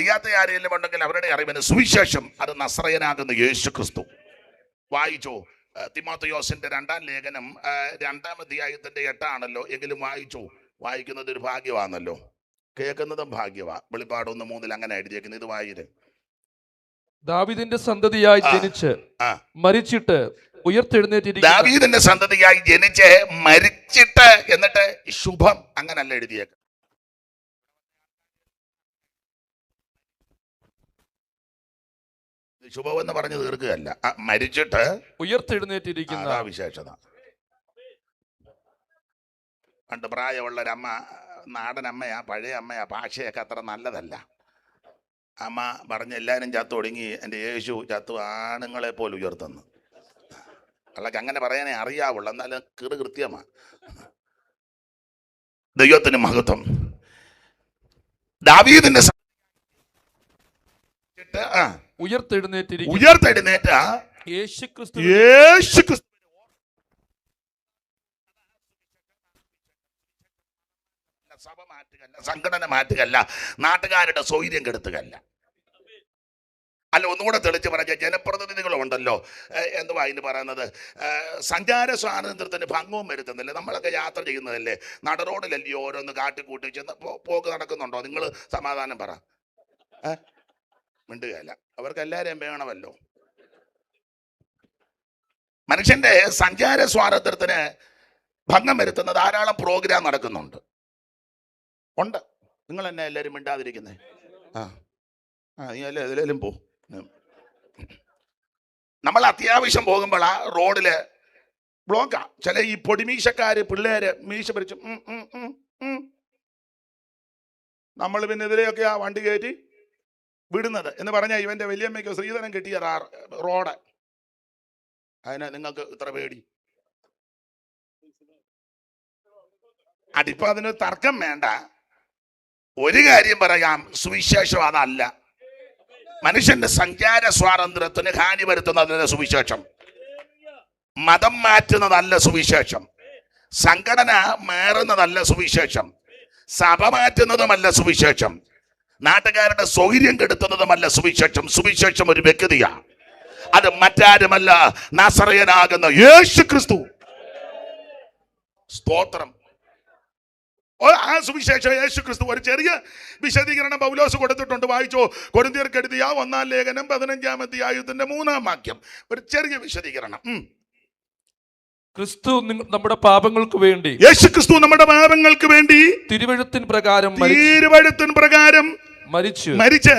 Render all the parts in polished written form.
അറിയാത്ത ആരെങ്കിലും ഉണ്ടെങ്കിൽ അവരുടെ അറിവിന് സുവിശേഷം അത് നസ്രയനാകുന്ന യേശു ക്രിസ്തു. വായിച്ചോ തിമോഥെയോസിന്റെ 2-ാം ലേഖനം 2-ാം അധ്യായത്തിന്റെ 8 എങ്കിലും വായിക്കുന്നത് ഒരു ഭാഗ്യമാണല്ലോ, കേൾക്കുന്നതും ഭാഗ്യവാ. വെളിപ്പാട് 1:3 അങ്ങനെ എഴുതിയേക്കുന്നത്. ഇത് വായിര്. ദാവീദിന്റെ സന്തതിയായി ജനിച്ച് മരിച്ചിട്ട് ഉയർത്തെഴുന്നേറ്റിരിക്കുന്ന, ദാവീദിന്റെ സന്തതിയായി ജനിച്ച് മരിച്ചിട്ട്, എന്നിട്ട് ശുഭം അങ്ങനല്ല എഴുതിയേക്ക. ശുഭം എന്ന് പറഞ്ഞു തീർക്കുകയല്ല, മരിച്ചിട്ട് ഉയർത്തെഴുന്നേറ്റിരിക്കുന്ന വിശേഷത. പണ്ട് പ്രായമുള്ളൊരമ്മ, നാടൻ അമ്മയാ, പഴയ അമ്മയാ, ഭാഷയൊക്കെ അത്ര നല്ലതല്ല. അമ്മ പറഞ്ഞ് എല്ലാവരും ചത്തു ഒടുങ്ങി, എൻ്റെ യേശു ചത്തു ആണുങ്ങളെ പോലെ ഉയർത്തുന്നു. അതൊക്കെ അങ്ങനെ പറയാനേ അറിയാവുള്ളൂ, എന്നാലും കൃത്യമാണ്. ദൈവത്തിന് മഹത്വം. ദാവീദിന്റെ ഉയർത്തെഴുന്നേറ്റ യേശുക്രിസ്തു സഭ മാറ്റുകയല്ല, സംഘടന മാറ്റുകയല്ല, നാട്ടുകാരുടെ സൗകര്യം കെടുത്തുകയല്ല. അല്ല, ഒന്നുകൂടെ തെളിച്ച് പറഞ്ഞ ജനപ്രതിനിധികളുണ്ടല്ലോ, എന്തുവാ അതിന് പറയുന്നത്, സഞ്ചാര സ്വാതന്ത്ര്യത്തിന് ഭംഗവും വരുത്തുന്നില്ല. നമ്മളൊക്കെ യാത്ര ചെയ്യുന്നതല്ലേ, നടറോഡിലല്ലയോ ഓരോന്ന് കാട്ടിക്കൂട്ടി ചെന്ന് പോക്ക് നടക്കുന്നുണ്ടോ? നിങ്ങൾ സമാധാനം പറ. മിണ്ടുകയല്ല, അവർക്ക് എല്ലാവരെയും വേണമല്ലോ. മനുഷ്യന്റെ സഞ്ചാര സ്വാതന്ത്ര്യത്തിന് ഭംഗം വരുത്തുന്ന ധാരാളം പ്രോഗ്രാം നടക്കുന്നുണ്ട്. നിങ്ങൾ എന്നെ എല്ലാവരും മിണ്ടാതിരിക്കുന്നേ? നീ അല്ലേ ഇതിലേലും പോ. നമ്മൾ അത്യാവശ്യം പോകുമ്പോൾ ആ റോഡില് ബ്ലോക്കാ. ചില ഈ പൊടിമീശക്കാര് പിള്ളേര് മീശ പറിച്ചു നമ്മൾ പിന്നെ ഇതിലെയൊക്കെ ആ വണ്ടി കയറ്റി വിടുന്നത് എന്ന് പറഞ്ഞാൽ ഇവന്റെ വലിയമ്മയ്ക്ക് ശ്രീധരൻ കിട്ടിയ റോഡ്. അതിനെ നിങ്ങൾക്ക് ഇത്ര പേടി? അതിപ്പോ അതിന് തർക്കം വേണ്ട. ഒരു കാര്യം പറയാം, സുവിശേഷം അതല്ല. മനുഷ്യന്റെ സഞ്ചാര സ്വാതന്ത്ര്യത്തിന് ഹാനി വരുത്തുന്നതല്ല സുവിശേഷം. മതം മാറ്റുന്നതല്ല സുവിശേഷം. സംഘടന മാറുന്നതല്ല സുവിശേഷം. സഭ മാറ്റുന്നതുമല്ല സുവിശേഷം. നാട്ടുകാരുടെ സൗകര്യം കെടുത്തുന്നതുമല്ല സുവിശേഷം. സുവിശേഷം ഒരു വ്യക്തിയാണ്, അത് മറ്റാരുമല്ല, നസറയനാകുന്ന യേശു ക്രിസ്തു. സ്തോത്രം. ആ സുവിശേഷം യേശു ക്രിസ്തു. ഒരു ചെറിയ വിശദീകരണം പൗലോസ് കൊടുത്തിട്ടുണ്ട്, വായിച്ചോ. കൊരിന്ത്യർക്ക് എഴുതിയ 1-ാം ലേഖനം 15-ാം അധ്യായത്തിന്റെ 3-ാം വാക്യം. ഒരു ചെറിയ വിശദീകരണം. ക്രിസ്തു നമ്മുടെ പാപങ്ങൾക്ക് വേണ്ടി, യേശു ക്രിസ്തു നമ്മുടെ പാപങ്ങൾക്ക് വേണ്ടി തിരുവെഴുത്തിൻ പ്രകാരം മരിച്ച്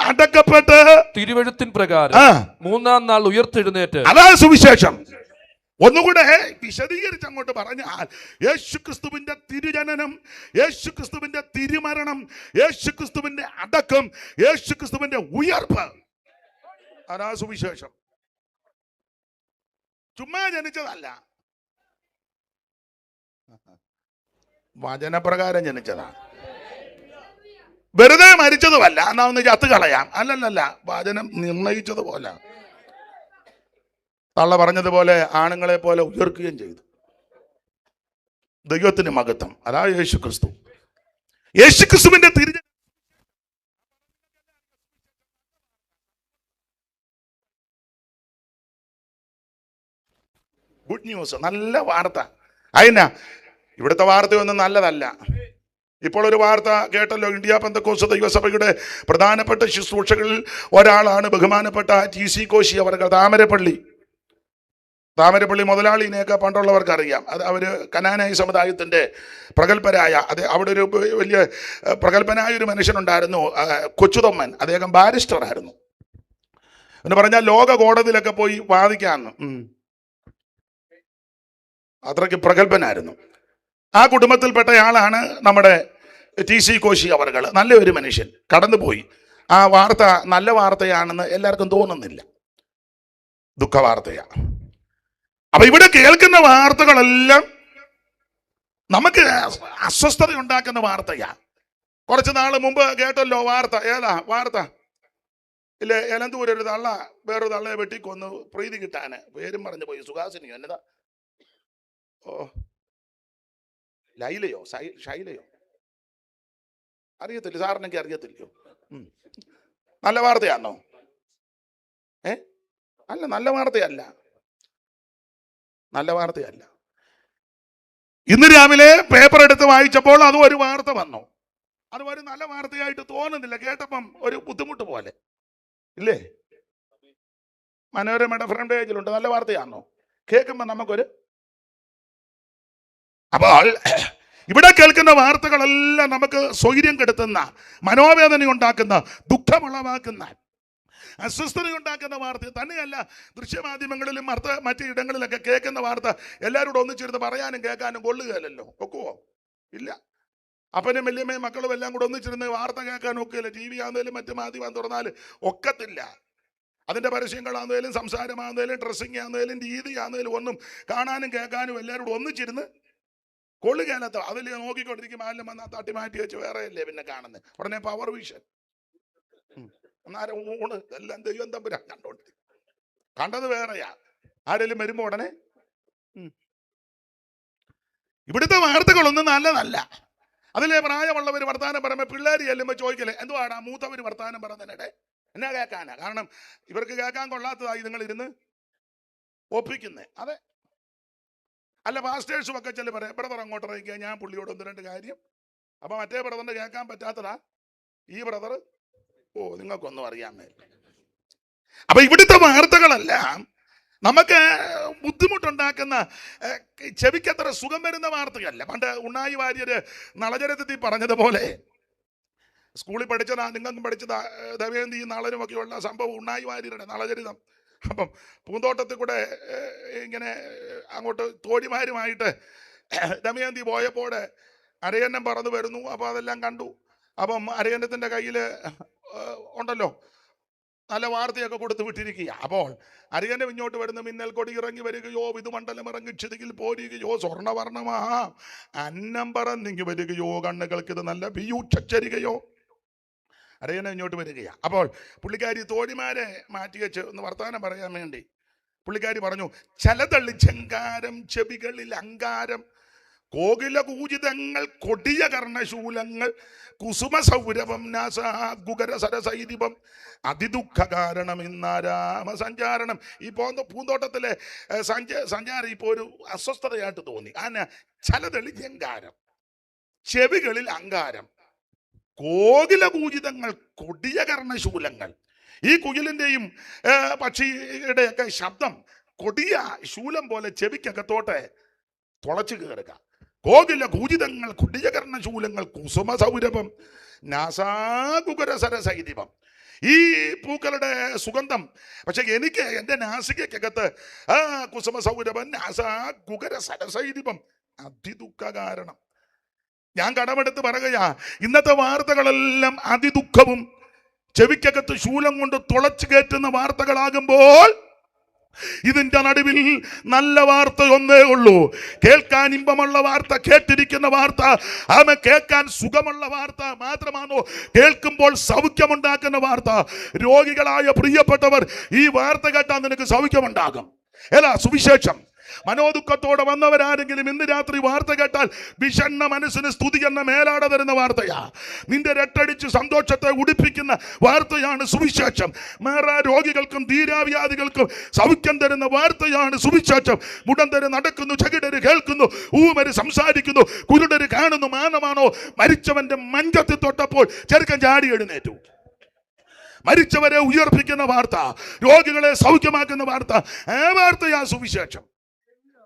അടക്കപ്പെട്ട് തിരുവെഴുത്തിൻ പ്രകാരം 3-ാം നാൾ ഉയർത്തെഴുന്നേറ്റ്. അതാ സുവിശേഷം. ഒന്നുകൂടെ വിശദീകരിച്ച് അങ്ങോട്ട് പറഞ്ഞാൽ, യേശുക്രിസ്തുവിന്റെ തിരുജനനം, യേശുക്രിസ്തുവിന്റെ തിരുമരണം, യേശുക്രിസ്തുവിന്റെ അടക്കം, യേശുക്രിസ്തുവിന്റെ ഉയർപ്പ്, അതാ സുവിശേഷം. ചുമ്മാ ജനിച്ചതല്ല, വചനപ്രകാരം ജനിച്ചതാണ്. വെറുതെ മരിച്ചതുമല്ല, എന്നാ ഒന്ന് ചത്ത് കളയാം. അല്ലല്ല, വചനം നിർണയിച്ചതുപോലെ, തള്ള പറഞ്ഞതുപോലെ ആണുങ്ങളെ പോലെ ഉയർക്കുകയും ചെയ്തു. ദൈവത്തിന് മഹത്വം. അതാ യേശു ക്രിസ്തു. യേശുക്രിസ്തുവിന്റെ ഗുഡ് ന്യൂസ്, നല്ല വാർത്ത. അതിനാ ഇവിടുത്തെ വാർത്തയൊന്നും നല്ലതല്ല. ഇപ്പോൾ ഒരു വാർത്ത കേട്ടല്ലോ, ഇന്ത്യ പെന്തക്കോസ്ത് ദൈവസഭയുടെ പ്രധാനപ്പെട്ട ശുശ്രൂഷകളിൽ ഒരാളാണ് ബഹുമാനപ്പെട്ട TC കോശി അവർ. താമരപ്പള്ളി മുതലാളിനെയൊക്കെ പണ്ടുള്ളവർക്ക് അറിയാം. അത് അവർ കനാനായി സമുദായത്തിൻ്റെ പ്രഗത്ഭരായ, അവിടെ ഒരു വലിയ പ്രഗത്ഭനായ ഒരു മനുഷ്യനുണ്ടായിരുന്നു, കൊച്ചുതൊമ്മൻ. അദ്ദേഹം ബാരിസ്റ്ററായിരുന്നു. എന്ന് പറഞ്ഞാൽ ലോക കോടതിയിലൊക്കെ പോയി വാദിക്കാമെന്ന്, അത്രയ്ക്ക് പ്രഗത്ഭനായിരുന്നു. ആ കുടുംബത്തിൽപ്പെട്ടയാളാണ് നമ്മുടെ TC കോശി അവർകൾ. നല്ലൊരു മനുഷ്യൻ കടന്നുപോയി. ആ വാർത്ത നല്ല വാർത്തയാണെന്ന് എല്ലാവർക്കും തോന്നുന്നില്ല, ദുഃഖവാർത്തയാണ്. അപ്പൊ ഇവിടെ കേൾക്കുന്ന വാർത്തകളെല്ലാം നമുക്ക് അസ്വസ്ഥത ഉണ്ടാക്കുന്ന വാർത്തയാ. കുറച്ച് നാൾ മുമ്പ് കേട്ടല്ലോ വാർത്ത. ഏതാ വാർത്ത? ഇല്ലേ, എലന്തൂര് ഒരു തള്ള വേറൊരു തള്ളയെ വെട്ടിക്കൊന്നു പ്രീതി കിട്ടാന്. പേരും പറഞ്ഞു പോയി, സുഹാസിനിയോ എന്നതാ, ലൈലയോ ഷൈലയോ, അറിയത്തില്ല, സാറിനൊക്കെ അറിയത്തില്ലയോ? നല്ല വാർത്തയാണോ? അല്ല, നല്ല വാർത്തയല്ല, നല്ല വാർത്തയല്ല. ഇന്ന് രാവിലെ പേപ്പർ എടുത്ത് വായിച്ചപ്പോൾ അതും ഒരു വാർത്ത വന്നു. അത് ഒരു നല്ല വാർത്തയായിട്ട് തോന്നുന്നില്ല, കേട്ടപ്പം ഒരു ബുദ്ധിമുട്ട് പോലെ ഇല്ലേ? മനോരമയുടെ ഫ്രണ്ട് പേജിലുണ്ട്, നല്ല വാർത്തയാണോ? കേൾക്കുമ്പോൾ നമുക്കൊരു, അപ്പോൾ ഇവിടെ കേൾക്കുന്ന വാർത്തകളെല്ലാം നമുക്ക് സ്വൈര്യം കെടുത്തുന്ന, മനോവേദന ഉണ്ടാക്കുന്ന, ദുഃഖമുളവാക്കുന്ന, അസ്വസ്ഥത ഉണ്ടാക്കുന്ന വാർത്ത തന്നെയല്ല. ദൃശ്യമാധ്യമങ്ങളിലും മറ്റു ഇടങ്ങളിലൊക്കെ കേൾക്കുന്ന വാർത്ത എല്ലാവരോടും ഒന്നിച്ചിരുന്ന് പറയാനും കേൾക്കാനും കൊള്ളുകയല്ലോ, ഒക്കുവോ? ഇല്ല. അപ്പനും വല്യമ്മയും മക്കളും എല്ലാം കൂടെ ഒന്നിച്ചിരുന്ന് വാർത്ത കേൾക്കാനും ഒക്കെയില്ല. ടി വി ആണെങ്കിലും മറ്റു മാധ്യമം തുറന്നാൽ ഒക്കത്തില്ല. അതിൻ്റെ പരസ്യങ്ങളാണെങ്കിലും സംസാരമാണെങ്കിലും ഡ്രസ്സിങ് ആണെങ്കിലും രീതി ആണെങ്കിലും ഒന്നും കാണാനും കേൾക്കാനും എല്ലാവരോടും ഒന്നിച്ചിരുന്ന് കൊള്ളുകയല്ലാത്ത. അതിൽ നോക്കിക്കൊണ്ടിരിക്കും, ആരെല്ലാം വന്നാൽ തട്ടി മാറ്റി വെച്ച് വേറെ അല്ലേ പിന്നെ കാണുന്നത്. ഉടനെ പവർ വിഷൻ, അന്നേരം ഊണ് എല്ലാം ദൈവം തമ്പുരാൻ കണ്ടോണ്ടിരിക്കും. കണ്ടത് വേറെയാ, ആരെങ്കിലും വരുമ്പോ ഉടനെ. ഇവിടുത്തെ വാർത്തകളൊന്നും നല്ലതല്ല. അതിലെ പ്രായമുള്ളവർ വർത്താനം പറയുമ്പോൾ പിള്ളേർ ചെല്ലുമ്പോൾ ചോദിക്കല്ലേ, എന്തുവാടാ മൂത്തവർ വർത്താനം പറഞ്ഞതിനിടെ എന്നാ കേൾക്കാനാ? കാരണം ഇവർക്ക് കേൾക്കാൻ കൊള്ളാത്തതായി നിങ്ങൾ ഇരുന്ന് ഒപ്പിക്കുന്നേ. അതെ, അല്ല പാസ്റ്റേഴ്സും ഒക്കെ ചെല്ലു പറയാം, ബ്രദർ അങ്ങോട്ട് ഇറങ്ങിക്കുക, ഞാൻ പുള്ളിയോട് 1-2 കാര്യം. അപ്പൊ മറ്റേ ബ്രദറിന് കേൾക്കാൻ പറ്റാത്തതാ ഈ ബ്രദർ. ഓ, നിങ്ങൾക്കൊന്നും അറിയാൻ മേൽ. അപ്പൊ ഇവിടുത്തെ വാർത്തകളെല്ലാം നമുക്ക് ബുദ്ധിമുട്ടുണ്ടാക്കുന്ന, ചെവിക്കത്ര സുഖം വരുന്ന വാർത്തയല്ല. പണ്ട് ഉണ്ണായി വാര്യര് നളചരിതത്തിൽ പറഞ്ഞതുപോലെ, സ്കൂളിൽ പഠിച്ചതാ, നിങ്ങൾക്കും പഠിച്ചതാ, ദമയന്തിയും നളനും ഒക്കെയുള്ള സംഭവം ഉണ്ണായി വാര്യരുടെ നളചരിതം. അപ്പം പൂന്തോട്ടത്തിൽ കൂടെ ഇങ്ങനെ അങ്ങോട്ട് തോഴിമാരുമായിട്ട് ദമയന്തി പോയപ്പോൾ അരയന്നം പറന്നു വരുന്നു. അപ്പോൾ അതെല്ലാം കണ്ടു. അപ്പം അരയന്നത്തിൻ്റെ കയ്യിൽ ഉണ്ടല്ലോ നല്ല വാർത്തയൊക്കെ കൊടുത്തു വിട്ടിരിക്കുക. അപ്പോൾ അരയന്നം ഇങ്ങോട്ട് വരുന്ന മിന്നൽ കൊടി ഇറങ്ങി വരികയോ, വിധുമണ്ഡലം ഇറങ്ങി ക്ഷതിയിൽ പോരുകയോ, സ്വർണ്ണവർണ്ണമാ അന്നം പറന്നിങ്ങി വരികയോ, കണ്ണുകൾക്ക് ഇത് നല്ല പിയൂച്ചരികയോ. അരയന്നം ഇങ്ങോട്ട് വരികയാണ്. അപ്പോൾ പുള്ളിക്കാരി തോഴിമാരെ മാറ്റി വെച്ച് ഒന്ന് വർത്തമാനം പറയാൻ വേണ്ടി പുള്ളിക്കാരി പറഞ്ഞു, ചലതള്ളി ചെങ്കാരം ചെവികളിൽ അങ്കാരം, കോകില കൂജിതങ്ങൾ കൊടിയ കർണശൂലങ്ങൾ, കുസുമ സൗരഭം നാസാഗുകര സരസൈരിപം, അതിദുഃഖ കാരണം ഇന്നാരാമ സഞ്ചാരണം. ഈ പൂന്തോട്ടത്തിലെ സഞ്ചാരം ഇപ്പോൾ ഒരു അസ്വസ്ഥതയായിട്ട് തോന്നി. ആന ചലതള്ളി ചെങ്കാരം, ചെവികളിൽ അങ്കാരം, കോകില കൂജിതങ്ങൾ കൊടിയ കർണശൂലങ്ങൾ. ഈ കുയിലിൻ്റെയും പക്ഷിയുടെയൊക്കെ ശബ്ദം കൊടിയ ശൂലം പോലെ ചെവിക്കകത്തോട്ടെ തുളച്ചു കയറുക. കോകില കൂജിതങ്ങൾ കൊടിയ കർണശൂലങ്ങൾ, കുസുമ സൗരഭം നാസാകുകര സരസൈരിപം. ഈ പൂക്കളുടെ സുഗന്ധം പക്ഷെ എനിക്ക് എൻ്റെ നാസികക്കകത്ത് കുസുമ സൗരഭം നാസാകുകര സരസൈരിപം, അതിദുഃഖ കാരണം. ഞാൻ കടമെടുത്ത് പറയുകയാ, ഇന്നത്തെ വാർത്തകളെല്ലാം അതിദുഃഖവും ചെവിക്കകത്ത് ശൂലം കൊണ്ട് തുളച്ചു കയറ്റുന്ന വാർത്തകളാകുമ്പോൾ ഇതിന്റെ നടുവിൽ നല്ല വാർത്ത ഒന്നേ ഉള്ളൂ. കേൾക്കാൻ ഇമ്പമുള്ള വാർത്ത, കേട്ടിരിക്കുന്ന വാർത്ത, കേൾക്കാൻ സുഖമുള്ള വാർത്ത മാത്രമാണോ? കേൾക്കുമ്പോൾ സൗഖ്യമുണ്ടാക്കുന്ന വാർത്ത. രോഗികളായ പ്രിയപ്പെട്ടവർ, ഈ വാർത്ത കേട്ടാൽ നിനക്ക് സൗഖ്യമുണ്ടാകും. ഏതാ സുവിശേഷം? മനോദുഃഖത്തോടെ വന്നവരാരെങ്കിലും ഇന്ന് രാത്രി വാർത്ത കേട്ടാൽ വിഷണ്ണ മനസ്സിന് സ്തുതി എന്ന മേലാട തരുന്ന വാർത്തയാ. നിന്റെ രട്ടടിച്ച് സന്തോഷത്തെ ഉടിപ്പിക്കുന്ന വാർത്തയാണ് സുവിശേഷം. മേറെ രോഗികൾക്കും ധീരാവ്യാധികൾക്കും സൗഖ്യം തരുന്ന വാർത്തയാണ് സുവിശേഷം. മുടന്തര് നടക്കുന്നു, ചകിടര് കേൾക്കുന്നു, ഊമര് സംസാരിക്കുന്നു, കുരുടര് കാണുന്നു. മാനമാണോ? മരിച്ചവന്റെ മഞ്ചത്തിൽ തൊട്ടപ്പോൾ ചെറുക്കൻ ചാടി എഴുന്നേറ്റു. മരിച്ചവരെ ഉയർപ്പിക്കുന്ന വാർത്ത, രോഗികളെ സൗഖ്യമാക്കുന്ന വാർത്ത, ആ വാർത്തയാ സുവിശേഷം.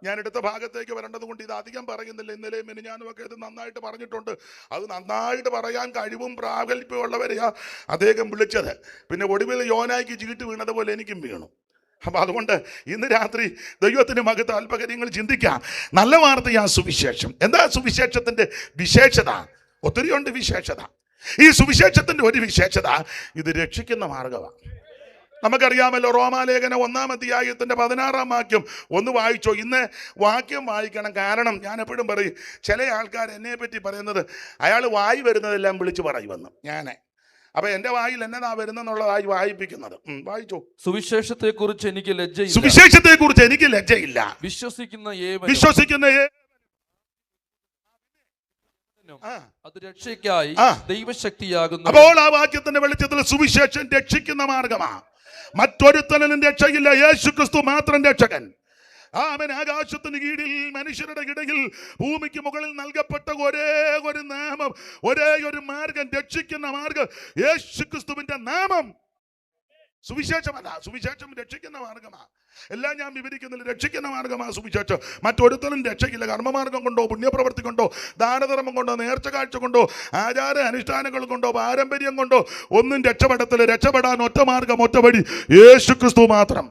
ഞാൻ എടുത്ത ഭാഗത്തേക്ക് വരേണ്ടത് കൊണ്ട് ഇത് അധികം പറയുന്നില്ല. ഇന്നലെയും മിനിഞ്ഞാന്നും ഒക്കെ ഇത് നന്നായിട്ട് പറഞ്ഞിട്ടുണ്ട്. അത് നന്നായിട്ട് പറയാൻ കഴിവും പ്രാഗൽഭ്യമുള്ളവരെയാ അദ്ദേഹം വിളിച്ചത്. പിന്നെ ഒടുവിൽ യോനായ്ക്ക് ചീട്ട് വീണതുപോലെ എനിക്കും വീണു. അപ്പം അതുകൊണ്ട് ഇന്ന് രാത്രി ദൈവത്തിന് മകത്ത് അല്പകാര്യങ്ങൾ ചിന്തിക്കാം. നല്ല വാർത്തയാ സുവിശേഷം. എന്താ സുവിശേഷത്തിന്റെ വിശേഷത? ഒത്തിരിയുണ്ട് വിശേഷത. ഈ സുവിശേഷത്തിന്റെ ഒരു വിശേഷത, ഇത് രക്ഷിക്കുന്ന മാർഗമാണ്. നമുക്കറിയാമല്ലോ, റോമാലേഖനം 1-ാം അധ്യായത്തിന്റെ 16-ാം വാക്യം ഒന്ന് വായിച്ചോ. ഇന്ന് വാക്യം വായിക്കണം. കാരണം ഞാൻ എപ്പോഴും പറയും, ചില ആൾക്കാർ എന്നെ പറ്റി പറയുന്നത് അയാൾ വായി വരുന്നതെല്ലാം വിളിച്ചു പറയുമെന്ന്. അപ്പൊ എന്റെ വായിൽ എന്നതാ വരുന്നെന്നുള്ളതായി വായിപ്പിക്കുന്നത്. വായിച്ചോ. സുവിശേഷത്തെ കുറിച്ച് എനിക്ക് ലജ്ജയില്ല. സുവിശേഷത്തെ കുറിച്ച് എനിക്ക് ലജ്ജയില്ല. വിശ്വസിക്കുന്ന അത് രക്ഷയ്ക്കായി ആ. ദൈവശക്തിയാകുന്നു. അപ്പോൾ ആ വാക്യത്തിന്റെ വെളിച്ചത്തിൽ സുവിശേഷം രക്ഷിക്കുന്ന മാർഗമാ. മറ്റൊരുത്തനും രക്ഷയില്ല, യേശു ക്രിസ്തു മാത്രം രക്ഷകൻ. അവൻ ആകാശത്തിന് കീഴിൽ മനുഷ്യരുടെ ഇടയിൽ ഭൂമിക്ക് മുകളിൽ നൽകപ്പെട്ട ഒരേ ഒരു നാമം, ഒരേ ഒരു മാർഗം, രക്ഷിക്കുന്ന മാർഗം യേശു ക്രിസ്തുവിന്റെ നാമം. സുവിശേഷമല്ല, സുവിശേഷം രക്ഷിക്കുന്ന മാർഗമാ. എല്ലാം ഞാൻ വിവരിക്കുന്നില്ല, രക്ഷിക്കുന്ന മാർഗമാ സുവിശേഷം. മറ്റൊരുത്തരും രക്ഷയില്ല. കർമ്മമാർഗം കൊണ്ടോ, പുണ്യപ്രവൃത്തി കൊണ്ടോ, ദാനധർമ്മം കൊണ്ടോ, നേർച്ച കാഴ്ച കൊണ്ടോ, ആചാര അനുഷ്ഠാനങ്ങൾ കൊണ്ടോ, പാരമ്പര്യം കൊണ്ടോ ഒന്നും രക്ഷപ്പെടത്തില്ല. രക്ഷപ്പെടാൻ ഒറ്റ മാർഗം, ഒറ്റ വഴി, യേശു ക്രിസ്തു മാത്രം.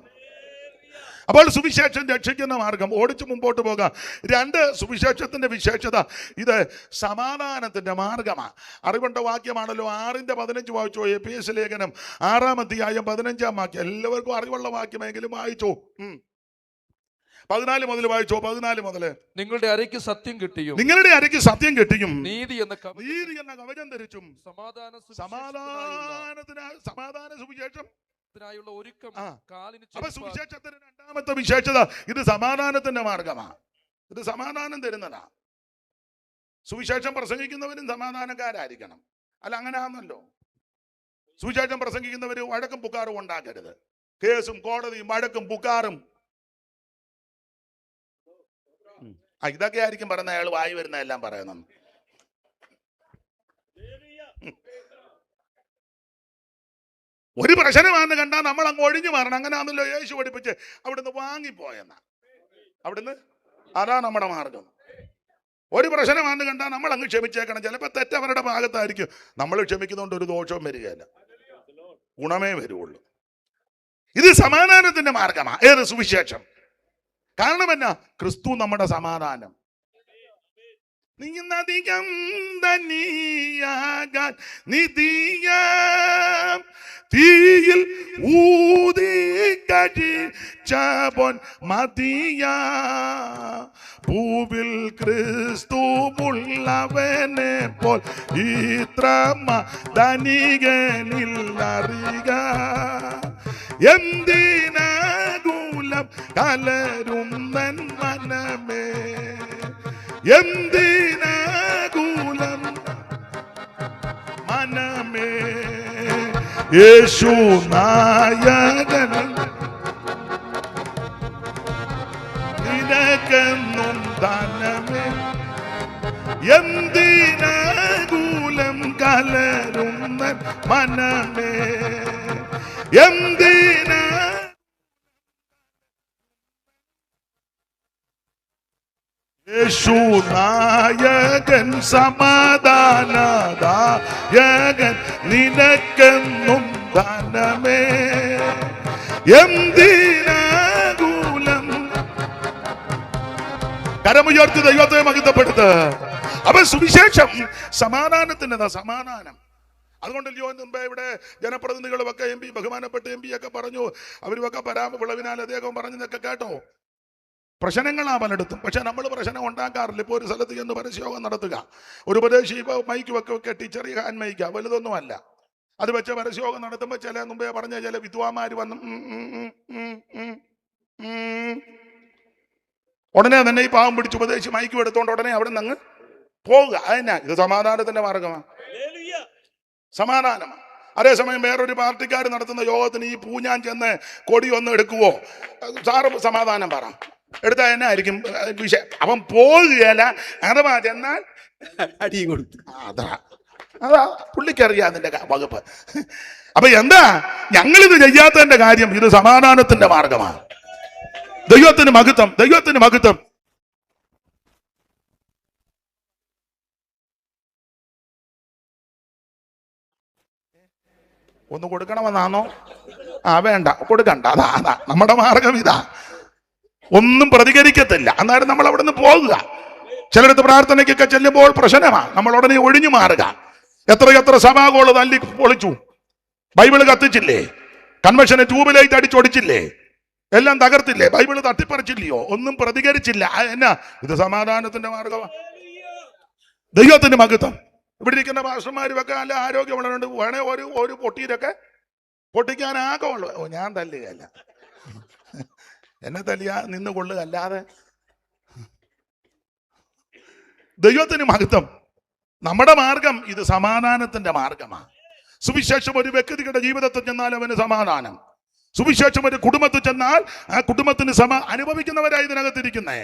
അപ്പോൾ സുവിശേഷം രക്ഷിക്കുന്ന മാർഗം. ഓടിച്ചു മുമ്പോട്ട് പോകാം. 2, സുവിശേഷത്തിന്റെ വിശേഷത, ഇത് സമാധാനത്തിന്റെ മാർഗമാണ്. അറിവുണ്ട വാക്യമാണല്ലോ. 6:15 വായിച്ചോ. എഫേസ്യ ലേഖനം 6-ാം അധ്യായം 15-ാം വാക്യം. എല്ലാവർക്കും അറിവുള്ള വാക്യമെങ്കിലും വായിച്ചോ. 14 മുതൽ വായിച്ചോ. 14 മുതൽ. നിങ്ങളുടെ അരയ്ക്ക് സത്യം കിട്ടിയും, നിങ്ങളുടെ അരയ്ക്ക് സത്യം കിട്ടിയും, നീതി എന്ന കവചം ധരിച്ചും, സമാധാന സുവിശേഷം ഒരുക്കം കാലിന്. അപ്പൊ സുവിശേഷത്തിന്റെ 2ാമത്തെ വിശേഷത, ഇത് സമാധാനത്തിന്റെ മാർഗമാണ്. ഇത് സമാധാനം തരുന്നതാ. സുവിശേഷം പ്രസംഗിക്കുന്നവരും സമാധാനക്കാരായിരിക്കണം. അല്ല, അങ്ങനെ ആണല്ലോ. സുവിശേഷം പ്രസംഗിക്കുന്നവര് വഴക്കും പുക്കാറും ഉണ്ടാക്കരുത്. കേസും കോടതിയും വഴക്കും പുക്കാറും. ഇതൊക്കെ ആയിരിക്കും പറയുന്ന, അയാൾ വായി വരുന്ന എല്ലാം പറയുന്നു. ഒരു പ്രശ്നമാണെന്ന് കണ്ടാൽ നമ്മൾ അങ്ങ് ഒഴിഞ്ഞു മാറണം. അങ്ങനെ ആണല്ലോ യേശു പഠിപ്പിച്ച്. അവിടുന്ന് വാങ്ങിപ്പോയെന്നാ. അവിടുന്ന് അതാ നമ്മുടെ മാർഗം. ഒരു പ്രശ്നമാണെന്ന് കണ്ടാൽ നമ്മൾ അങ്ങ് ക്ഷമിച്ചേക്കണം. ചിലപ്പോൾ തെറ്റ് അവരുടെ ഭാഗത്തായിരിക്കും. നമ്മൾ ക്ഷമിക്കുന്നതുകൊണ്ട് ഒരു ദോഷവും വരികയില്ല, ഗുണമേ വരുള്ളൂ. ഇത് സമാധാനത്തിന്റെ മാർഗമാണ്. ഏത് സുവിശേഷം? കാരണം എന്നാ? ക്രിസ്തു നമ്മുടെ സമാധാനം. നീയധികം ധനിയാകാൻ നിധിയാം തീയിൽ ഊതി കഴിച്ചവൻ മതിയാ. ഭൂവിൽ ക്രിസ്തുവുള്ളവനെ പോൽ ഇത്ര ധനികനില്ലറിയുക. എന്തിനാകുലം കലരും നൻ മനമേ, എന്തിനാകുലം മനമേ. യേശു നായകൻ നിനക്കെന്നും ധനമേ. എന്തിനാകുലം കലരുന്ന മനമേ, എന്തിനാ യേശു നായകൻ സമാധാനദായകൻ നിനക്കെന്നും ധനമേ. എന്തിനാകുലം. കരമുയർത്തി ദൈവത്തെ മഹിതപ്പെടുത്ത്. അപ്പൊ സുവിശേഷം സമാധാനത്തിൻ്റെതാ. സമാധാനം. അതുകൊണ്ടല്ലോ മുമ്പേ ഇവിടെ ജനപ്രതിനിധികളുമൊക്കെ MP, ബഹുമാനപ്പെട്ട MP ഒക്കെ പറഞ്ഞു. അവരുമൊക്കെ വിളവിനാൽ അദ്ദേഹം പറഞ്ഞതൊക്കെ കേട്ടോ. പ്രശ്നങ്ങളാ പലയിടത്തും. പക്ഷെ നമ്മൾ പ്രശ്നം ഉണ്ടാക്കാറില്ല. ഇപ്പോൾ ഒരു സ്ഥലത്ത് ചെന്ന് പരസ്യയോഗം നടത്തുക, ഒരു ഉപദേശി മൈക്ക് ഒക്കെ കെട്ടി, ചെറിയ ഹാൻഡ് മൈക്ക, വലുതൊന്നുമല്ല, അത് വെച്ച് പരസ്യയോഗം നടത്തുമ്പോൾ ചില മുമ്പേ പറഞ്ഞ ചില വിദ്വാന്മാർ വന്ന് ഉടനെ തന്നെ ഈ പാവം പിടിച്ച് ഉപദേശി മൈക്കും എടുത്തോണ്ട് ഉടനെ അവിടെ നിന്ന് അങ്ങ് പോവുക. അതിനാ ഇത് സമാധാനത്തിന്റെ മാർഗമാണ്. സമാധാനമാണ്. അതേസമയം വേറൊരു പാർട്ടിക്കാർ നടത്തുന്ന യോഗത്തിന് ഈ പൂഞ്ഞാൻ ചെന്ന് കൊടി ഒന്ന് എടുക്കുവോ, സാറ് സമാധാനം പറ, എടുത്താൽ തന്നെ ആയിരിക്കും വിഷയം. അവൻ പോകുകയല്ല, അഥവാ ചെന്നാൽ അടിയും കൊടുത്തു. അതാ പുള്ളിക്കറിയാം അതിന്റെ വകുപ്പ്. അപ്പൊ എന്താ ഞങ്ങളിത് ചെയ്യാത്തതിന്റെ കാര്യം? ഇത് സമാധാനത്തിന്റെ മാർഗമാണ്. ദൈവത്തിന് മഹത്വം, ദൈവത്തിന് മഹത്വം. ഒന്ന് കൊടുക്കണമെന്നാണോ? വേണ്ട, കൊടുക്കണ്ട. അതാ നമ്മുടെ മാർഗം. ഇതാ ഒന്നും പ്രതികരിക്കത്തില്ല. അന്നേരം നമ്മൾ അവിടെ നിന്ന് പോകുക. ചിലടത്ത് പ്രാർത്ഥനയ്ക്കൊക്കെ ചെല്ലുമ്പോൾ പ്രശ്നമാണ്, നമ്മൾ ഉടനെ ഒഴിഞ്ഞു മാറുക. എത്ര സഭാഗോള് തല്ലി പൊളിച്ചു, ബൈബിള് കത്തിച്ചില്ലേ, കൺവെൻഷന് ട്യൂബിലൈറ്റ് അടിച്ചൊടിച്ചില്ലേ, എല്ലാം തകർത്തില്ലേ, ബൈബിള് തട്ടിപ്പറിച്ചില്ലയോ, ഒന്നും പ്രതികരിച്ചില്ല. എന്നാ? ഇത് സമാധാനത്തിന്റെ മാർഗമാണ്. ദൈവത്തിന്റെ മഹത്വം. ഇവിടെ ഇരിക്കുന്ന പാസ്റ്റർമാരും ഒക്കെ നല്ല ആരോഗ്യമുള്ളവരുണ്ട്. വേണേ ഒരു പൊട്ടിയിലൊക്കെ പൊട്ടിക്കാനാകമുള്ളൂ. ഞാൻ തല്ലുകയല്ല, എന്നെ തല്ലിയ നിന്ന് കൊള്ളുക, അല്ലാതെ. ദൈവത്തിന് മഹത്വം. നമ്മുടെ മാർഗം ഇത് സമാധാനത്തിന്റെ മാർഗമാണ്. സുവിശേഷം ഒരു വ്യക്തിയുടെ ജീവിതത്തിൽ ചെന്നാൽ അവന് സമാധാനം. സുവിശേഷം ഒരു കുടുംബത്തിൽ ചെന്നാൽ ആ കുടുംബത്തിന് അനുഭവിക്കുന്നവരായി ഇതിനകത്തിരിക്കുന്നേ,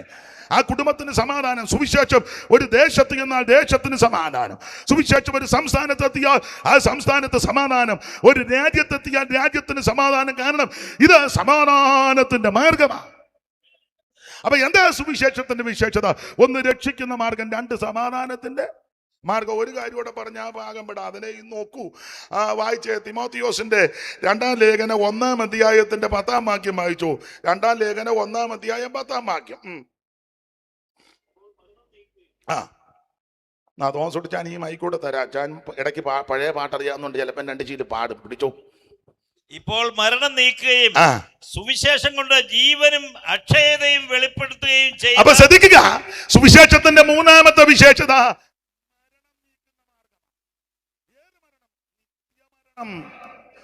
ആ കുടുംബത്തിന് സമാധാനം. സുവിശേഷം ഒരു ദേശത്ത് ചെന്നാൽ ദേശത്തിന് സമാധാനം. സുവിശേഷം ഒരു സംസ്ഥാനത്തെത്തിയാൽ ആ സംസ്ഥാനത്ത് സമാധാനം. ഒരു രാജ്യത്തെത്തിയാൽ രാജ്യത്തിന് സമാധാനം. കാരണം ഇത് സമാധാനത്തിന്റെ മാർഗമാണ്. അപ്പൊ എന്താ സുവിശേഷത്തിന്റെ വിശേഷത? ഒന്ന്, രക്ഷിക്കുന്ന മാർഗം. രണ്ട്, സമാധാനത്തിന്റെ മാർഗം. ഒരു കാര്യം കൂടെ പറഞ്ഞ ആ ഭാഗം വിടാം. അതിനെ നോക്കൂ. വായിച്ചേ, തിമോത്തിയോസിന്റെ 2-ാം ലേഖനം 1-ാം അധ്യായത്തിന്റെ 10-ാം വാക്യം വായിച്ചു. 2-ാം ലേഖനം 1-ാം അധ്യായം 10-ാം വാക്യം. തോമസ് കുട്ടിച്ചാൻ ഈ മൈക്കൂടെ തരാം. ഞാൻ ഇടയ്ക്ക് പഴയ പാട്ടറിയാവുന്നുണ്ട്, ചിലപ്പോൾ 2 ചീല് പാടും. പിടിച്ചോ. ഇപ്പോൾ മരണം നീക്കുകയും സുവിശേഷം കൊണ്ട് ജീവനും അക്ഷയതയും വെളിപ്പെടുത്തുകയും ചെയ്യും. അപ്പൊ ശ്രദ്ധിക്കുക, സുവിശേഷത്തിന്റെ 3-ാമത്തെ വിശേഷത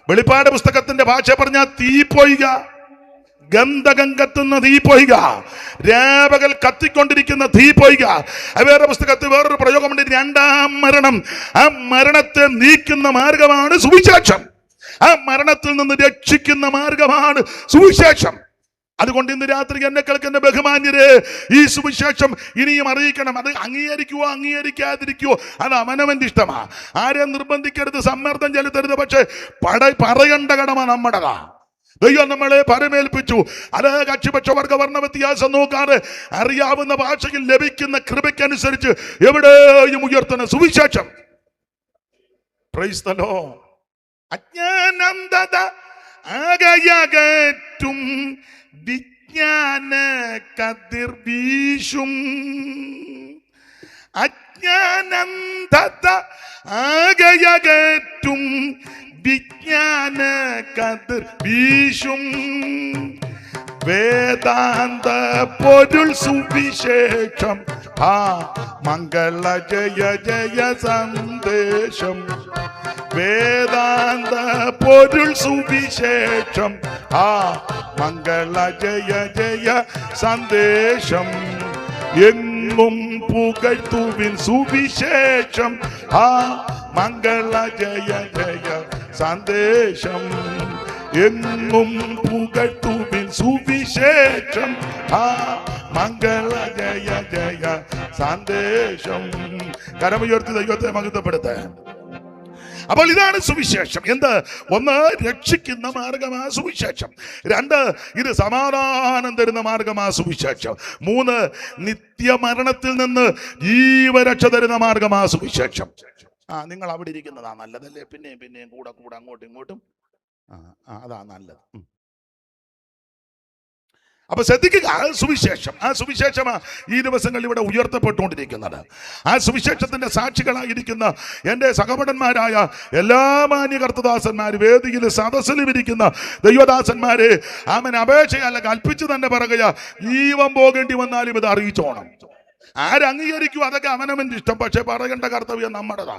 വെളിപ്പാട് പുസ്തകത്തിന്റെ ഭാഷ പറഞ്ഞ തീപ്പൊയ്ക, ഗന്ധകം കത്തുന്ന തീപ്പൊയ്ക, രാപകൽ കത്തിക്കൊണ്ടിരിക്കുന്ന തീപ്പൊയ്ക. വേറെ പുസ്തകത്തിൽ വേറൊരു പ്രയോഗമുണ്ട്, 2-ാം മരണം. ആ മരണത്തെ നീക്കുന്ന മാർഗമാണ് സുവിശേഷം. ആ മരണത്തിൽ നിന്ന് രക്ഷിക്കുന്ന മാർഗമാണ് സുവിശേഷം. അതുകൊണ്ട് ഇന്ന് രാത്രി എന്നെ കേൾക്കുന്ന ബഹുമാന്യരെ, ഈ സുവിശേഷം ഇനിയും അറിയിക്കണം. അത് അംഗീകരിക്കുവോ അംഗീകരിക്കാതിരിക്കുവോ അത് അവനവന്റെ ഇഷ്ടമാ. ആരെയും നിർബന്ധിക്കരുത്, സമ്മർദ്ദം ചെലുത്തരുത്. പക്ഷെ പറയേണ്ട കടമ നമ്മുടേതാ. ദൈവം നമ്മളെ പരമേൽപ്പിച്ചു. അത് കക്ഷിപക്ഷ വർഗ വർണ്ണ വ്യത്യാസം നോക്കാതെ അറിയാവുന്ന ഭാഷയിൽ ലഭിക്കുന്ന കൃപയ്ക്കനുസരിച്ച് എവിടെയും ഉയർത്തണം സുവിശേഷം. Praise the Lord. അജ്ഞാനന്ധത ആകയകറ്റും വിജ്ഞാന കതിർ വീശും. അജ്ഞാനന്ധത ആകയകറ്റും വിജ്ഞാന കതിർ വീശും. വേദാന്ത പൊരുൾ സുവിശേഷം, മംഗള ജയ ജയ സന്ദേശം. വേദാന്ത പൊരുൾ സുവിശേഷം, മംഗള ജയ ജയ സന്ദേശം. എങ്ങും പുകഴ്ത്തുവിൻ സുവിശേഷം, മംഗള ജയ ജയ സന്ദേശം. എങ്ങും പുകഴ്ത്തുവിൻ സുവിശേഷം, മംഗള ജയ ജയ സന്ദേശം. കരമുയർത്തി ദൈവത്തെ മഹത്വപ്പെടുത്താൻ. അപ്പോൾ ഇതാണ് സുവിശേഷം. എന്ത്? ഒന്ന്, രക്ഷിക്കുന്ന മാർഗമാ സുവിശേഷം. 2, ഇത് സമാധാനം തരുന്ന മാർഗമാ സുവിശേഷം. 3, നിത്യമരണത്തിൽ നിന്ന് ജീവരക്ഷ തരുന്ന മാർഗമാ സുവിശേഷം. നിങ്ങൾ അവിടെ ഇരിക്കുന്നതാ നല്ലതല്ലേ? പിന്നെയും കൂടെ അങ്ങോട്ടും ഇങ്ങോട്ടും അതാ നല്ലത്. അപ്പൊ ശ്രദ്ധിക്കുക, സുവിശേഷം. ആ സുവിശേഷമാ ഈ ദിവസങ്ങളിൽ ഇവിടെ ഉയർത്തപ്പെട്ടുകൊണ്ടിരിക്കുന്നത്. ആ സുവിശേഷത്തിന്റെ സാക്ഷികളായിരിക്കുന്ന എൻ്റെ സഹപടന്മാരായ എല്ലാ മാന്യ കർത്തദാസന്മാര്, വേദിയിൽ സദസ്സിലും ഇരിക്കുന്ന ദൈവദാസന്മാരെ, അപേക്ഷയല്ല കൽപ്പിച്ചു തന്നെ പറയുക, ജീവൻ പോകേണ്ടി വന്നാലും ഇത് അറിയിച്ചോണം. ആരംഗീകരിക്കും അതൊക്കെ അവനവന്റെ ഇഷ്ടം. പക്ഷെ പറയേണ്ട കർത്തവ്യം നമ്മുടേതാ.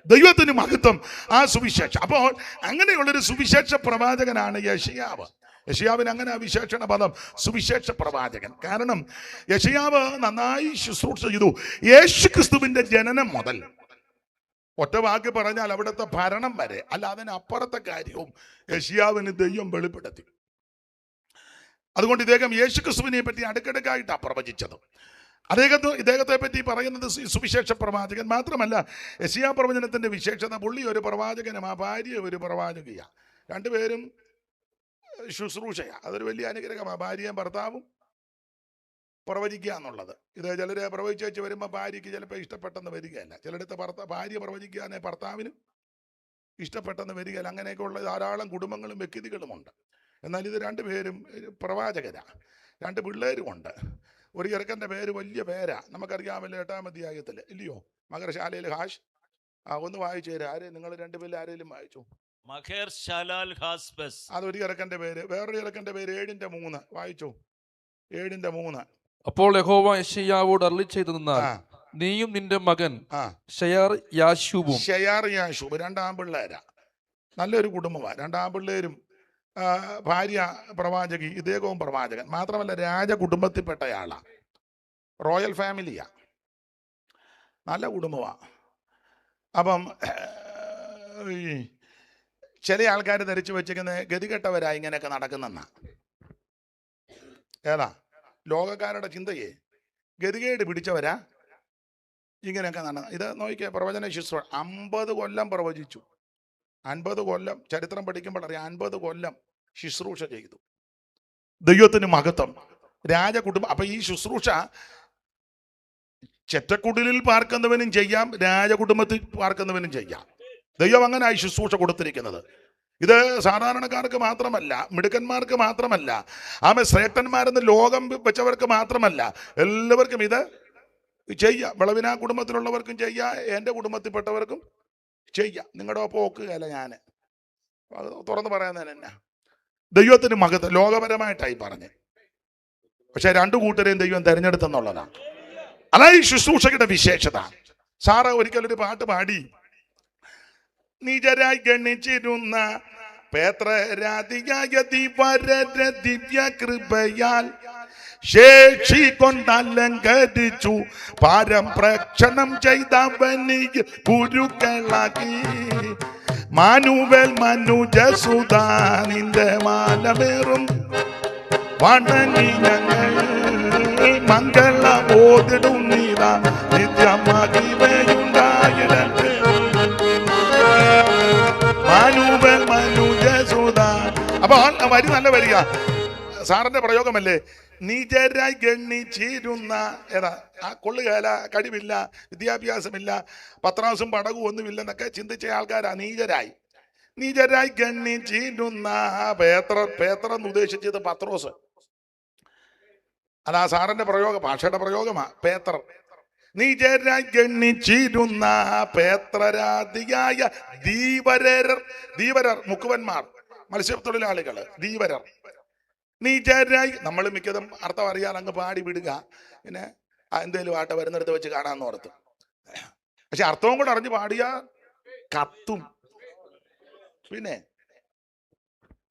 ദൈവത്തിന് മഹത്വം. ആ സുവിശേഷം. അപ്പോൾ അങ്ങനെയുള്ളൊരു സുവിശേഷ പ്രവാചകനാണ് യെശയ്യാവ്. യെശയ്യാവിന് അങ്ങനെ വിശേഷണ പദം സുവിശേഷ പ്രവാചകൻ. കാരണം യെശയ്യാവ് നന്നായി ശുശ്രൂഷ ചെയ്തു. യേശുക്രിസ്തുവിന്റെ ജനനം മുതൽ, ഒറ്റ വാക്ക് പറഞ്ഞാൽ അവിടുത്തെ ഭരണം വരെ, അല്ല അതിനപ്പുറത്തെ കാര്യവും യെശയ്യാവിന് ദൈവം വെളിപ്പെടുത്തി. അതുകൊണ്ട് ഇദ്ദേഹം യേശുക്രിസ്തുവിനെ പറ്റി അടുക്കടുക്കായിട്ടാണ് പ്രവചിച്ചത്. ഇദ്ദേഹത്തെ പറ്റി പറയുന്നത് സുവിശേഷ പ്രവാചകൻ മാത്രമല്ല. യെശയ്യാ പ്രവചനത്തിന്റെ വിശേഷത, പുള്ളി ഒരു പ്രവാചകനും ആ ഭാര്യ ഒരു പ്രവാചകയാണ്. രണ്ടുപേരും ശുശ്രൂഷയാ. അതൊരു വലിയ അനുഗ്രഹമാണ്. ഭാര്യയും ഭർത്താവും പ്രവചിക്കുക എന്നുള്ളത്. ഇത് ചിലരെ പ്രവചിച്ച് വരുമ്പോൾ ഭാര്യയ്ക്ക് ചിലപ്പോൾ ഇഷ്ടപ്പെട്ടെന്ന് വരികയല്ല. ചിലടത്ത് ഭാര്യ പ്രവചിക്കാനെ ഭർത്താവിനും ഇഷ്ടപ്പെട്ടെന്ന് വരികയല്ല. അങ്ങനെയൊക്കെ ഉള്ള ധാരാളം കുടുംബങ്ങളും വ്യക്തികളുമുണ്ട്. എന്നാൽ ഇത് രണ്ടുപേരും പ്രവാചകരാ. 2 പിള്ളേരുമുണ്ട്. ഒരു ചെറുക്കൻ്റെ പേര് വലിയ പേരാ, നമുക്കറിയാമല്ലോ, 8-ാം അധ്യായത്തിൽ ഇല്ലയോ? മകർശാലയിൽ ഹാഷ്. ഒന്ന് വായിച്ചു തരാം. ആരെ നിങ്ങൾ 2 പേരിൽ ആരെങ്കിലും വായിച്ചു? അതൊരു ചെറുക്കൻ്റെ പേര്. വേറൊരു ചെറുക്കൻ്റെ പേര് 7-3. വായിച്ചു. 7-3. അപ്പോൾ യഹോവ യെശയ്യാവോട് അരുളിച്ചെയ്തെന്നാൽ, നീയും നിന്റെ മകൻ ഷെയർ-യാശൂബും 2 ആൺപിള്ളേരാ. നല്ലൊരു കുടുംബമാണ്. 2 ആൺപിള്ളേരും ഭാര്യ പ്രവാചകി, ഇദ്ദേഹവും പ്രവാചകൻ. മാത്രമല്ല രാജകുടുംബത്തിൽപ്പെട്ടയാളാ, റോയൽ ഫാമിലിയാ. നല്ല കുടുംബമാണ്. അപ്പം ഈ ചില ആൾക്കാർ ധരിച്ചു വെച്ചിരിക്കുന്ന ഗതികെട്ടവരായി ഇങ്ങനെയൊക്കെ നടക്കുന്നെന്നാ. ഏതാ ലോകക്കാരുടെ ചിന്തയെ ഗതികേട് പിടിച്ചവരാ ഇങ്ങനെയൊക്കെ നടന്ന. ഇത് നോക്കിയ പ്രവചന ശുശ്രൂഷ 50 കൊല്ലം പ്രവചിച്ചു. 50 കൊല്ലം ചരിത്രം പഠിക്കുമ്പോൾ അറിയാം. 50 കൊല്ലം ശുശ്രൂഷ ചെയ്തു. ദൈവത്തിന് മഹത്വം. രാജകുടുംബം. അപ്പൊ ഈ ശുശ്രൂഷ ചെറ്റക്കുടിലിൽ പാർക്കുന്നവനും ചെയ്യാം, രാജകുടുംബത്തിൽ പാർക്കുന്നവനും ചെയ്യാം. ദൈവം അങ്ങനെ ഈ ശുശ്രൂഷ കൊടുത്തിരിക്കുന്നത്. ഇത് സാധാരണക്കാർക്ക് മാത്രമല്ല, മിടുക്കന്മാർക്ക് മാത്രമല്ല, ശ്രേഷ്ഠന്മാരെന്ന് ലോകം വെച്ചവർക്ക് മാത്രമല്ല, എല്ലാവർക്കും ഇത് ചെയ്യാം. വിളവിനാ കുടുംബത്തിലുള്ളവർക്കും ചെയ്യാം, എൻ്റെ കുടുംബത്തിൽപ്പെട്ടവർക്കും ചെയ്യാം. നിങ്ങളുടെ ഒപ്പം ഒക്കുകയല്ല ഞാൻ, അത് തുറന്ന് പറയാൻ എന്നാ. ദൈവത്തിന് മഹത്വം. ലോകപരമായിട്ടായി പറഞ്ഞ്, പക്ഷെ രണ്ടു കൂട്ടരെയും ദൈവം തിരഞ്ഞെടുത്തെന്നുള്ളതാണ്. അതാ ഈ ശുശ്രൂഷയുടെ വിശേഷത. സാറ് ഒരിക്കലൊരു പാട്ട് പാടി, നിജരായി ഗണിച്ചിരുന്ന പേത്രരാധിയായ ദിവ്യ കൃപയാൽ ശേഷി കൊണ്ടലങ്കരിച്ചു പാരം പ്രക്ഷണം ചെയ്തവനിൽ ഗുരുക്കളാക്കി മാനുവൽ മനുജസുതാ നിന്റെ മാനമേറും വണങ്ങി ഞങ്ങൾ മംഗള ഓതിടും നീതാ നിത്യമഹിമയുണ്ടായിടട്ടെ മാനുവൽ മനുജസുതാ. അപ്പൊ വരി നല്ല വരിക. സാറിന്റെ പ്രയോഗമല്ലേ, നീചരായി ഗണിച്ചിരുന്ന. ഏതാ ആ കൊള്ളുകേല, കഴിവില്ല, വിദ്യാഭ്യാസമില്ല, പത്രാസും പടകും ഒന്നുമില്ലെന്നൊക്കെ ചിന്തിച്ച ആൾക്കാരാ നീചരായി ഗണിച്ചിരുന്ന പേത്രന്ന് ഉദ്ദേശിച്ചത് പത്രോസ്. അതാ സാറിന്റെ പ്രയോഗം, ഭാഷയുടെ പ്രയോഗമാ. പേത്ര നീചരായി ഗണിച്ചിരുന്ന പേത്രരാധിയായ ധീവരർ മുക്കുവന്മാർ, മത്സ്യത്തൊഴിലാളികള്, ധീവരർ. നീചരായി, നമ്മൾ മിക്കതും അർത്ഥം അറിയാൻ അങ്ങ് പാടി വിടുക, പിന്നെ എന്തേലും ആട്ടെ വരുന്നിടത്ത് വെച്ച് കാണാന്ന് ഓർത്ത്. പക്ഷെ അർത്ഥവും കൂടെ അറിഞ്ഞ് പാടിയ കത്തും. പിന്നെ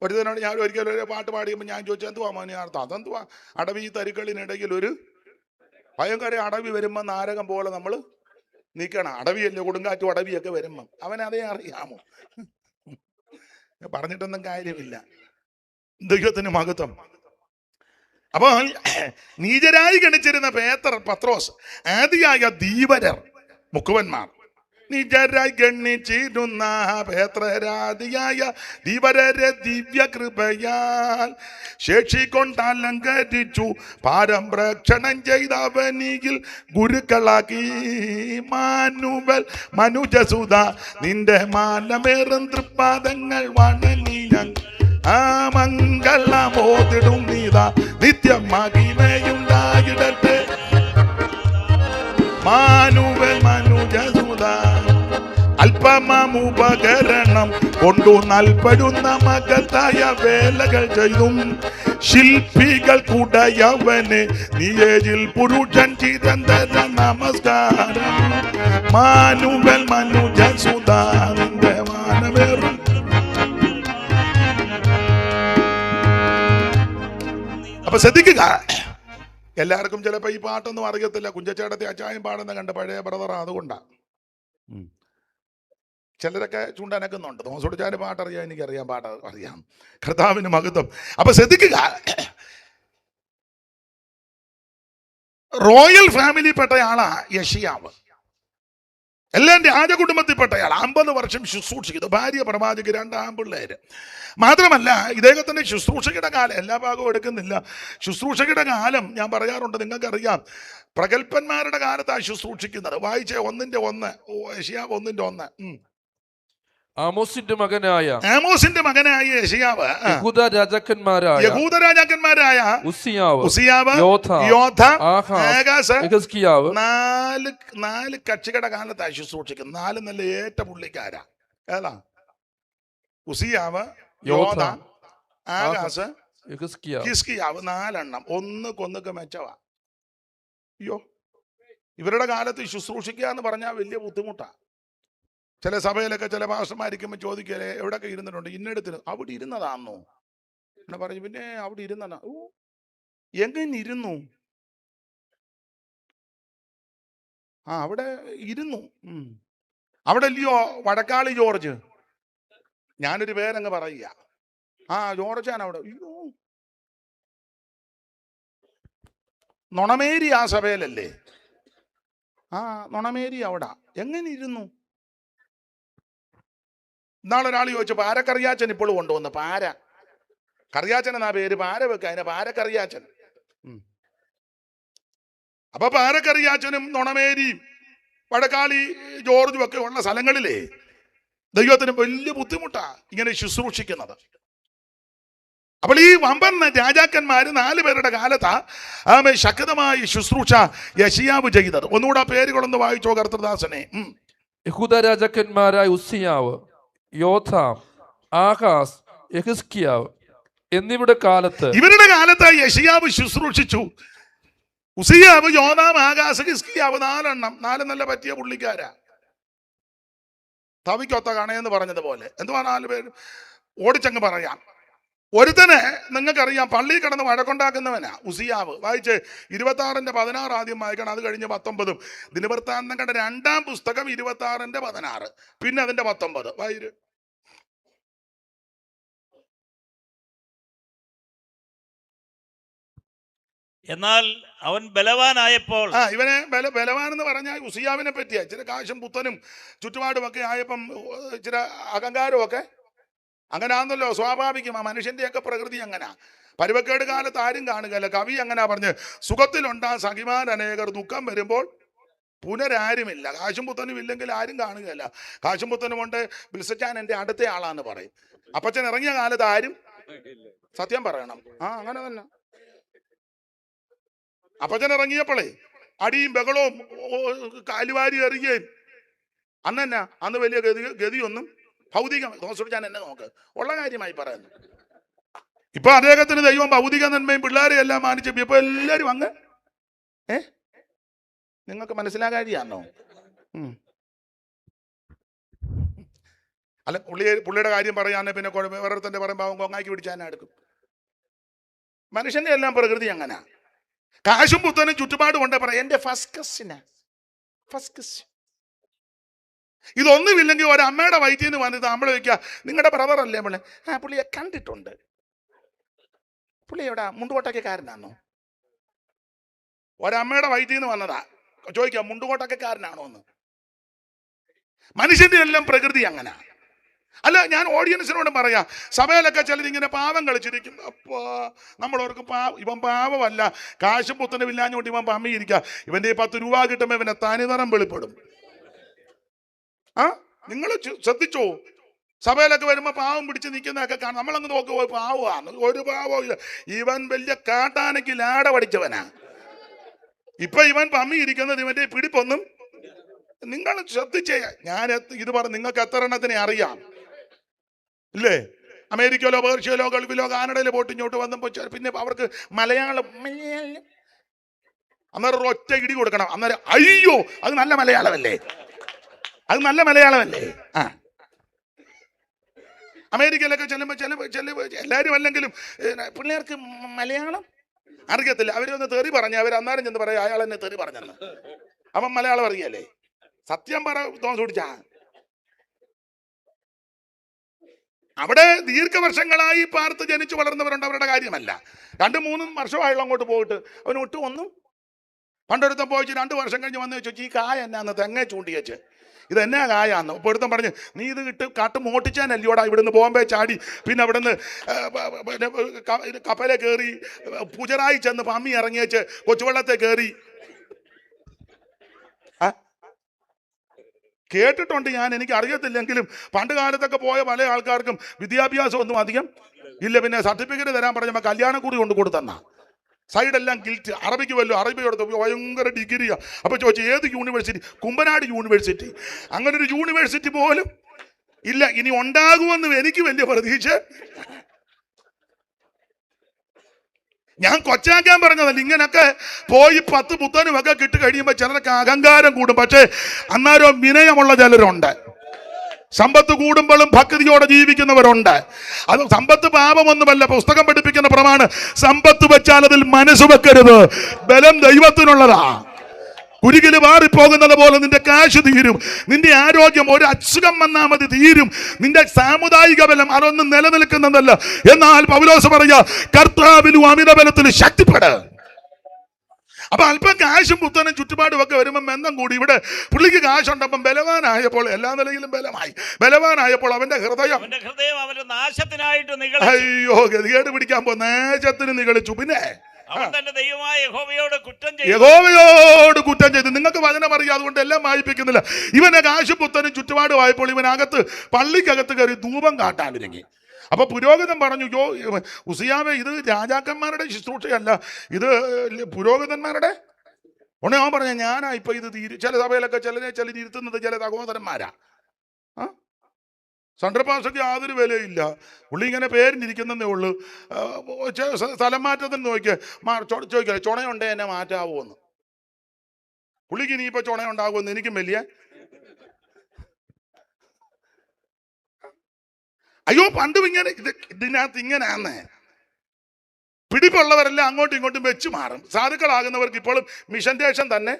ഒരു ദിനോട് ഞാൻ ഒരിക്കലും ഒരു പാട്ട് പാടിയുമ്പോൾ ഞാൻ ചോദിച്ചു, എന്തുവാ മോനെ അർത്ഥം? അതെന്തുവാ? അടവി തരുക്കളിനിടയിൽ ഒരു ഭയങ്കര അടവി വരുമ്പോൾ നാരകം പോലെ നമ്മൾ നീക്കണം. അടവിയല്ലേ, കൊടുങ്കാറ്റും അടവിയൊക്കെ വരുമ്പം അവനതേ അറിയാമോ? പറഞ്ഞിട്ടൊന്നും കാര്യമില്ല. ദൈവത്തിന് മഹത്വം. അപ്പോൾ നീചരായി ഗണിച്ചിരുന്ന പത്രോസ്, ആദിയായ ധീവരർ മുക്കുവന്മാർ, നിജരായി ഗണിച്ചിരുന്ന പേത്രരാധിയായ ധീവരരെ ദിവ്യ കൃപയാൽ ശേഷി കൊണ്ടലങ്കരിച്ചു പാരം പ്രക്ഷണം ചെയ്തവനിൽ ഗുരുക്കളാക്കി മാനുവൽ മനുജസുത നിന്റെ മാനമേറും തൃപ്പാദങ്ങൾ വണങ്ങി ഞങ്ങൾ ആ മംഗളമോതിടും നീതാ നിത്യം മഹിമയുണ്ടായിടട്ടെ മാനുവൽ മനുജസുത. അല്പമുപകരണം കൊണ്ടു നൽപടുന്ന മകത്തായ വേലകൾ ചെയ്തും ശില്പികൾ കൂടയവന് നീയേജിൽ പുരുഷൻ ചിരന്തര നമസ്കാരം മാനുവൽ മനുജസുത നിന്റെ മാനമേറും. അപ്പൊ ശ്രദ്ധിക്കുക, എല്ലാവർക്കും ചിലപ്പോ ഈ പാട്ടൊന്നും അറിയത്തില്ല. കുഞ്ചച്ചേടത്തെ അച്ചായം പാടുന്ന കണ്ട് പഴയ ബ്രദറാ, അതുകൊണ്ടാ. ചിലരൊക്കെ ചൂണ്ടനക്കുന്നുണ്ട്. തോമസോടിച്ചാല് പാട്ടറിയാം, എനിക്കറിയാം, പാട്ട് അറിയാം. കർത്താവിന് മഹത്വം. അപ്പൊ ശ്രദ്ധിക്കുക, റോയൽ ഫാമിലിപ്പെട്ടയാളാ യെശയ്യാവ്. എല്ലാം രാജകുടുംബത്തിൽപ്പെട്ടയാൾ. 50 വർഷം ശുശ്രൂഷിക്കുന്നു. ഭാര്യ പ്രവാചക, 2 ആൺപിള്ളേര്. മാത്രമല്ല ഇദ്ദേഹത്തിന്റെ ശുശ്രൂഷയുടെ കാലം, എല്ലാ ഭാഗവും എടുക്കുന്നില്ല. ശുശ്രൂഷയുടെ കാലം ഞാൻ പറയാറുണ്ട്, നിങ്ങൾക്കറിയാം. പ്രഗത്ഭന്മാരുടെ കാലത്താണ് ശുശ്രൂഷിക്കുന്നത്. വായിച്ചേ 1:1, യെശയ്യാവ് 1:1. ആമോസിന്റെ മകനായ യെശയ്യാവ് യഹൂദ രാജാക്കന്മാരായ ഉസിയാവ്, യോഥാം, ആഹാസ്, യെഹിസ്കീയാവ് 4 കക്ഷികളുടെ കാലത്താണ് ശുശ്രൂഷിക്കുന്നത്. 4 നല്ല ഏറ്റ പുള്ളിക്കാരാ. ഏതാ? ഉസിയാവ്, യോഥാം, ആഹാസ്, യെഹിസ്കീയാവ്. 4 എണ്ണം ഒന്നുകൊന്നൊക്കെ മെച്ചവാ. അയ്യോ, ഇവരുടെ കാലത്ത് ശുശ്രൂഷിക്കുക എന്ന് പറഞ്ഞാൽ വലിയ ബുദ്ധിമുട്ടാ. ചില സഭയിലൊക്കെ ചില പാസ്റ്റർമാരിക്കുമ്പോൾ ചോദിക്കല്ലേ, എവിടെയൊക്കെ ഇരുന്നിട്ടുണ്ട്? ഇന്നെടുത്തിന്. അവിടെ ഇരുന്നതാന്നോ എന്നെ പറഞ്ഞു. പിന്നെ അവിടെ ഇരുന്നതാ. ഓ, എങ്ങനെ ഇരുന്നു? അവിടെ ഇരുന്നു. അവിടെ അല്ലയോ വടക്കാളി ജോർജ്, ഞാനൊരു പേരങ്ങ് പറയുക. ആ ജോർജാണ് അവിടെ. അയ്യോ, നൊണമേരി ആ സഭയിലല്ലേ? ആ നൊണമേരി അവിടെ എങ്ങനെ ഇരുന്നു? ഇന്നാളൊരാൾ ചോദിച്ചു, പാരക്കറിയാച്ചൻ ഇപ്പോഴും കൊണ്ടുവന്ന്. പാര കറിയാച്ചൻ എന്നാ പേര്, പാര വെക്ക, അതിനെ പാരക്കറിയാച്ചൻ. അപ്പൊ പാരക്കറിയാച്ചനും നൊണമേരിയും വടക്കാളി ജോർജും ഒക്കെ ഉള്ള സ്ഥലങ്ങളിലെ ദൈവത്തിന് വലിയ ബുദ്ധിമുട്ടാ ഇങ്ങനെ ശുശ്രൂഷിക്കുന്നത്. അപ്പോൾ ഈ വമ്പൻ രാജാക്കന്മാര് 4 പേരുടെ കാലത്താ ശക്തമായി ശുശ്രൂഷ യെശയ്യാവ് ചെയ്തത്. ഒന്നുകൂടെ ആ പേരുകളൊന്ന് വായിച്ചോ കർത്തൃദാസനെ. യഹൂദ രാജാക്കന്മാരായ ഉസ്സിയാവ്, യോഥാം, ആഹാസ്, യെഹിസ്കിയാവ് എന്നിവരുടെ കാലത്ത് യെശയ്യാവ് ശുശ്രൂഷിച്ചു. ഉസ്സിയാവ്, യോഥാം, ആഹാസ്, ഹിസ്കിയാവ് 4 നല്ല പറ്റിയ പുള്ളിക്കാരാ. തവിക്കൊത്ത കണയെന്ന് പറഞ്ഞതുപോലെ. എന്തുവാ 4 പേര്? ഓടിച്ചങ്ങ് പറയാം. ഒരുത്തനെ നിങ്ങൾക്കറിയാം, പള്ളിയിൽ കിടന്ന് വഴക്കുണ്ടാക്കുന്നവനാ ഉസ്സിയാവ്. വായിച്ച് 26:16 ആദ്യം വായിക്കണം, അത് കഴിഞ്ഞ് 19. ദിനവൃത്താന്തങ്ങളുടെ 2-ാം പുസ്തകം 26:16, പിന്നെ അതിന്റെ 19 വായിര്. എന്നാൽ അവൻ ബലവാനായപ്പോൾ, ഇവനെ ബലവാൻ എന്ന് പറഞ്ഞാൽ ഉസ്സിയാവിനെ പറ്റിയാ. ഇച്ചിരി കാശും പുത്തനും ചുറ്റുപാടും ഒക്കെ ആയപ്പം ഇച്ചിരി അഹങ്കാരവും ഒക്കെ അങ്ങനാന്നല്ലോ സ്വാഭാവികം. ആ മനുഷ്യന്റെയൊക്കെ പ്രകൃതി അങ്ങനെ. പരുവക്കേട് കാലത്ത് ആരും കാണുകയല്ല. കവി അങ്ങനെ പറഞ്ഞ്, സുഖത്തിലുണ്ടാ സഖിമാൻ അനേകർ, ദുഃഖം വരുമ്പോൾ പുനരാരുമില്ല. കാശും പുത്തനും ഇല്ലെങ്കിൽ ആരും കാണുകയല്ല. കാശും പുത്തനും കൊണ്ട് ബിൽസച്ചാൻ എൻ്റെ അടുത്ത ആളാന്ന് പറയും. അപ്പച്ചൻ ഇറങ്ങിയ കാലത്ത് ആരും, സത്യം പറയണം, അങ്ങനെ തന്നെ. അപ്പച്ചൻ ഇറങ്ങിയപ്പോളേ അടിയും ബഹളവും കാലുവാരി എറിയുകയും അന്ന് വലിയ ഗതിയൊന്നും ഭൗതികം ഞാൻ എന്നെ നോക്ക് ഉള്ള കാര്യമായി പറയുന്നു. ഇപ്പൊ അദ്ദേഹത്തിന് ദൈവം ഭൗതിക നന്മയും പിള്ളേരെ എല്ലാം മാനിച്ചു. ഇപ്പൊ എല്ലാരും അങ്ങ് നിങ്ങൾക്ക് മനസ്സിലാകാരിയാണോ? അല്ല, പുള്ളിയുടെ കാര്യം പറയാനെ പിന്നെ വേറൊരുത്തന്റെ പറയുമ്പോൾ കൊങ്ങാക്കി പിടിച്ചാൽ എടുക്കും. മനുഷ്യന്റെ എല്ലാം പ്രകൃതി അങ്ങനെ. കാശും പുത്തനും ചുറ്റുപാടും കൊണ്ടേ പറയാം, എന്റെ ഫസ്റ്റ് കസിന്. ഇതൊന്നുമില്ലെങ്കിൽ ഒരമ്മയുടെ വയറ്റിൽ നിന്ന് വന്നിട്ട് നമ്മൾ വയ്ക്കുക, നിങ്ങളുടെ ബ്രദർ അല്ലേ നമ്മളെ? പുള്ളിയെ കണ്ടിട്ടുണ്ട്. പുള്ളി എവിടെ? മുണ്ടുകോട്ടക്കാരനാണോ? ഒരമ്മയുടെ വയറ്റിൽ നിന്ന് വന്നതാ. ചോദിക്കാം, മുണ്ടുകോട്ടക്കാരനാണോ എന്ന്. മനുഷ്യന്റെ എല്ലാം പ്രകൃതി അങ്ങനെ. അല്ല, ഞാൻ ഓഡിയൻസിനോടും പറയാം, സഭയിലൊക്കെ ചിലരിങ്ങനെ പാവം കളിച്ചിരിക്കും. അപ്പോ നമ്മളവർക്ക് ഇവൻ പാവമല്ല, കാശും പുത്തനും ഇല്ലാഞ്ഞുകൊണ്ട് ഇവൻ പമ്മിയിരിക്കുക. ഇവന്റെ 10 രൂപ കിട്ടുമ്പോൾ ഇവനെ തനിനിറം വെളിപ്പെടും. നിങ്ങൾ ശ്രദ്ധിച്ചോ? സഭയിലൊക്കെ വരുമ്പോ പാവം പിടിച്ച് നിൽക്കുന്നതൊക്കെ കാണാം. നമ്മളങ്ങ് നോക്കുമ്പോ പാവമാണ്, ഒരു പാവവും ഇല്ല. ഇവൻ വലിയ കാട്ടാനയ്ക്ക് ലാട പഠിച്ചവനാ. ഇപ്പൊ ഇവൻ പമ്മി ഇരിക്കുന്നത് ഇവന്റെ പിടിപ്പൊന്നും. നിങ്ങൾ ശ്രദ്ധിച്ചേ, ഞാൻ ഇത് പറഞ്ഞു, നിങ്ങൾക്ക് എത്ര എണ്ണത്തിനെ അറിയാം ഇല്ലേ? അമേരിക്കയിലോ പേർഷ്യയിലോ ഗൾഫിലോ കാനഡയിലോ പോയിട്ട് ഇങ്ങോട്ട് വന്നപ്പോ പിന്നെ അവർക്ക് മലയാളം അന്നേരം ഒറ്റ ഇടി കൊടുക്കണം. അന്നേരം അയ്യോ, അത് നല്ല മലയാളമല്ലേ, അത് നല്ല മലയാളമല്ലേ. അമേരിക്കയിലൊക്കെ ചെല്ലുമ്പോ എല്ലാവരും അല്ലെങ്കിലും പിള്ളേർക്ക് മലയാളം അറിയത്തില്ല. അവരൊന്ന് തെറി പറഞ്ഞ അവർ അന്നേരം ചെന്ന് പറയാം, അയാൾ എന്നെ തെറി പറഞ്ഞെന്ന്. അവൻ മലയാളം അറിയല്ലേ? സത്യം പറ തോന്നിച്ചാ. അവിടെ ദീർഘവർഷങ്ങളായി പാർത്ത് ജനിച്ചു വളർന്നവരുണ്ട്, അവരുടെ കാര്യമല്ല. 2-3 വർഷമായുള്ള അങ്ങോട്ട് പോയിട്ട് അവന് ഒന്നും. പണ്ടൊരുത്തം പോയിച്ച് 2 വർഷം കഴിഞ്ഞ് വന്ന് വെച്ചു, ഈ കായ എന്നാന്ന് തെങ്ങ ചൂണ്ടി വെച്ച്, ഇത് എന്നാ കായാന്ന്. ഇപ്പോൾ ഒരുത്തം പറഞ്ഞ്, നീ ഇത് കാട്ട് മോട്ടിച്ചാനല്ലോടാ ഇവിടുന്ന് ബോംബെ ചാടി, പിന്നെ അവിടുന്ന് കപ്പലെ കയറി പുജറായി ചെന്ന് പമ്മി ഇറങ്ങിയേച്ച് കൊച്ചുവെള്ളത്തെ കയറി. കേട്ടിട്ടുണ്ട് ഞാൻ, എനിക്ക് അറിയത്തില്ലെങ്കിലും പണ്ട് കാലത്തൊക്കെ പോയ പല ആൾക്കാർക്കും വിദ്യാഭ്യാസം ഒന്നും അധികം ഇല്ല. പിന്നെ സർട്ടിഫിക്കറ്റ് തരാൻ പറഞ്ഞപ്പോൾ കല്യാണക്കുറി കൊണ്ട് കൊടുത്തന്നാ. സൈഡെല്ലാം ഗിൽറ്റ്. അറബിക്ക് വല്ലോ, അറബി കൊടുത്തു ഭയങ്കര ഡിഗ്രിയാ. അപ്പൊ ചോദിച്ചു, ഏത് യൂണിവേഴ്സിറ്റി? കുമ്പനാട് യൂണിവേഴ്സിറ്റി. അങ്ങനെ ഒരു യൂണിവേഴ്സിറ്റി പോലും ഇല്ല. ഇനി ഉണ്ടാകുമെന്ന് എനിക്ക് വലിയ പ്രതീക്ഷ. ഞാൻ കൊച്ചാക്കാൻ പറഞ്ഞതല്ല, ഇങ്ങനൊക്കെ പോയി 10 പുത്തനും ഒക്കെ കിട്ടി കഴിയുമ്പോൾ ചിലർക്ക് അഹങ്കാരം കൂടും. പക്ഷേ അന്നേരം വിനയമുള്ള ചിലരുണ്ട്. സമ്പത്ത് കൂടുമ്പോഴും ഭക്തിയോടെ ജീവിക്കുന്നവരുണ്ട്. അത് സമ്പത്ത് പാപമൊന്നുമല്ല. പുസ്തകം പഠിപ്പിക്കുന്ന പ്രമാണം, സമ്പത്ത് വെച്ചാൽ അതിൽ മനസ്സ് വെക്കരുത്. ബലം ദൈവത്തിനുള്ളതാ. കുരുകില് മാറിപ്പോകുന്നത് പോലെ നിന്റെ കാശ് തീരും, നിന്റെ ആരോഗ്യം ഒരു അസുഖം വന്നാൽ മതി തീരും, നിന്റെ സാമുദായിക ബലം അതൊന്നും നിലനിൽക്കുന്നതല്ല. എന്നാൽ പൗലോസ് പറയാ കർത്താവിലും അമിതബലത്തിലും ശക്തിപ്പെട. അപ്പൊ അല്പം കാശും പുത്തനും ചുറ്റുപാടും ഒക്കെ വരുമ്പോൾ ബന്ധം കൂടി. ഇവിടെ പുള്ളിക്ക് കാശുണ്ടപ്പം ബലവാനായപ്പോൾ എല്ലാ നിലയിലും ബലവാനായപ്പോൾ അവന്റെ ഹൃദയം അവന്റെ നാശത്തിനായിട്ട് അയ്യോ ഗതികേട് പിടിക്കാൻ പോ നാശത്തിന് നിഗളിച്ചു. പിന്നെ യഹോവയോട് കുറ്റം ചെയ്തു. നിങ്ങൾക്ക് വചനം അറിയാം, അതുകൊണ്ട് എല്ലാം വായിപ്പിക്കുന്നില്ല. ഇവനെ കാശും പുത്തനും ചുറ്റുപാടുമായപ്പോൾ ഇവനകത്ത് പള്ളിക്കകത്ത് കയറി ധൂപം കാട്ടാനിറങ്ങി. അപ്പൊ പുരോഹിതൻ പറഞ്ഞു, ഉസിയാവേ, ഇത് രാജാക്കന്മാരുടെ ശുശ്രൂഷയല്ല, ഇത് പുരോഹിതന്മാരുടെ. ഉടനെ അവൻ പറഞ്ഞു, ഞാനാ ഇപ്പൊ ഇത് ചില സഭയിലൊക്കെ ചിലർ ഇരുത്തുന്നത് ചില സഹോദരന്മാരാ. സണ്ടർപാസയ്ക്ക് യാതൊരു വിലയില്ല, പുള്ളി ഇങ്ങനെ പേരിനിരിക്കുന്നതേ ഉള്ളൂ. സ്ഥലം മാറ്റത്തിന് ചോദിക്കുക ചുണയുണ്ടേ എന്നെ മാറ്റാവോ എന്ന്. പുള്ളിക്ക് ഇനിയിപ്പോ ചുണയുണ്ടാകുമെന്ന് എനിക്കും വലിയ അയ്യോ പണ്ടും ഇങ്ങനെ ഇതിനകത്ത് ഇങ്ങനെയാന്ന്. പിടിപ്പുള്ളവരെല്ലാം അങ്ങോട്ടും ഇങ്ങോട്ടും വെച്ച് മാറും. സാധുക്കളാകുന്നവർക്ക് ഇപ്പോഴും മിഷൻ ദേശം തന്നെ.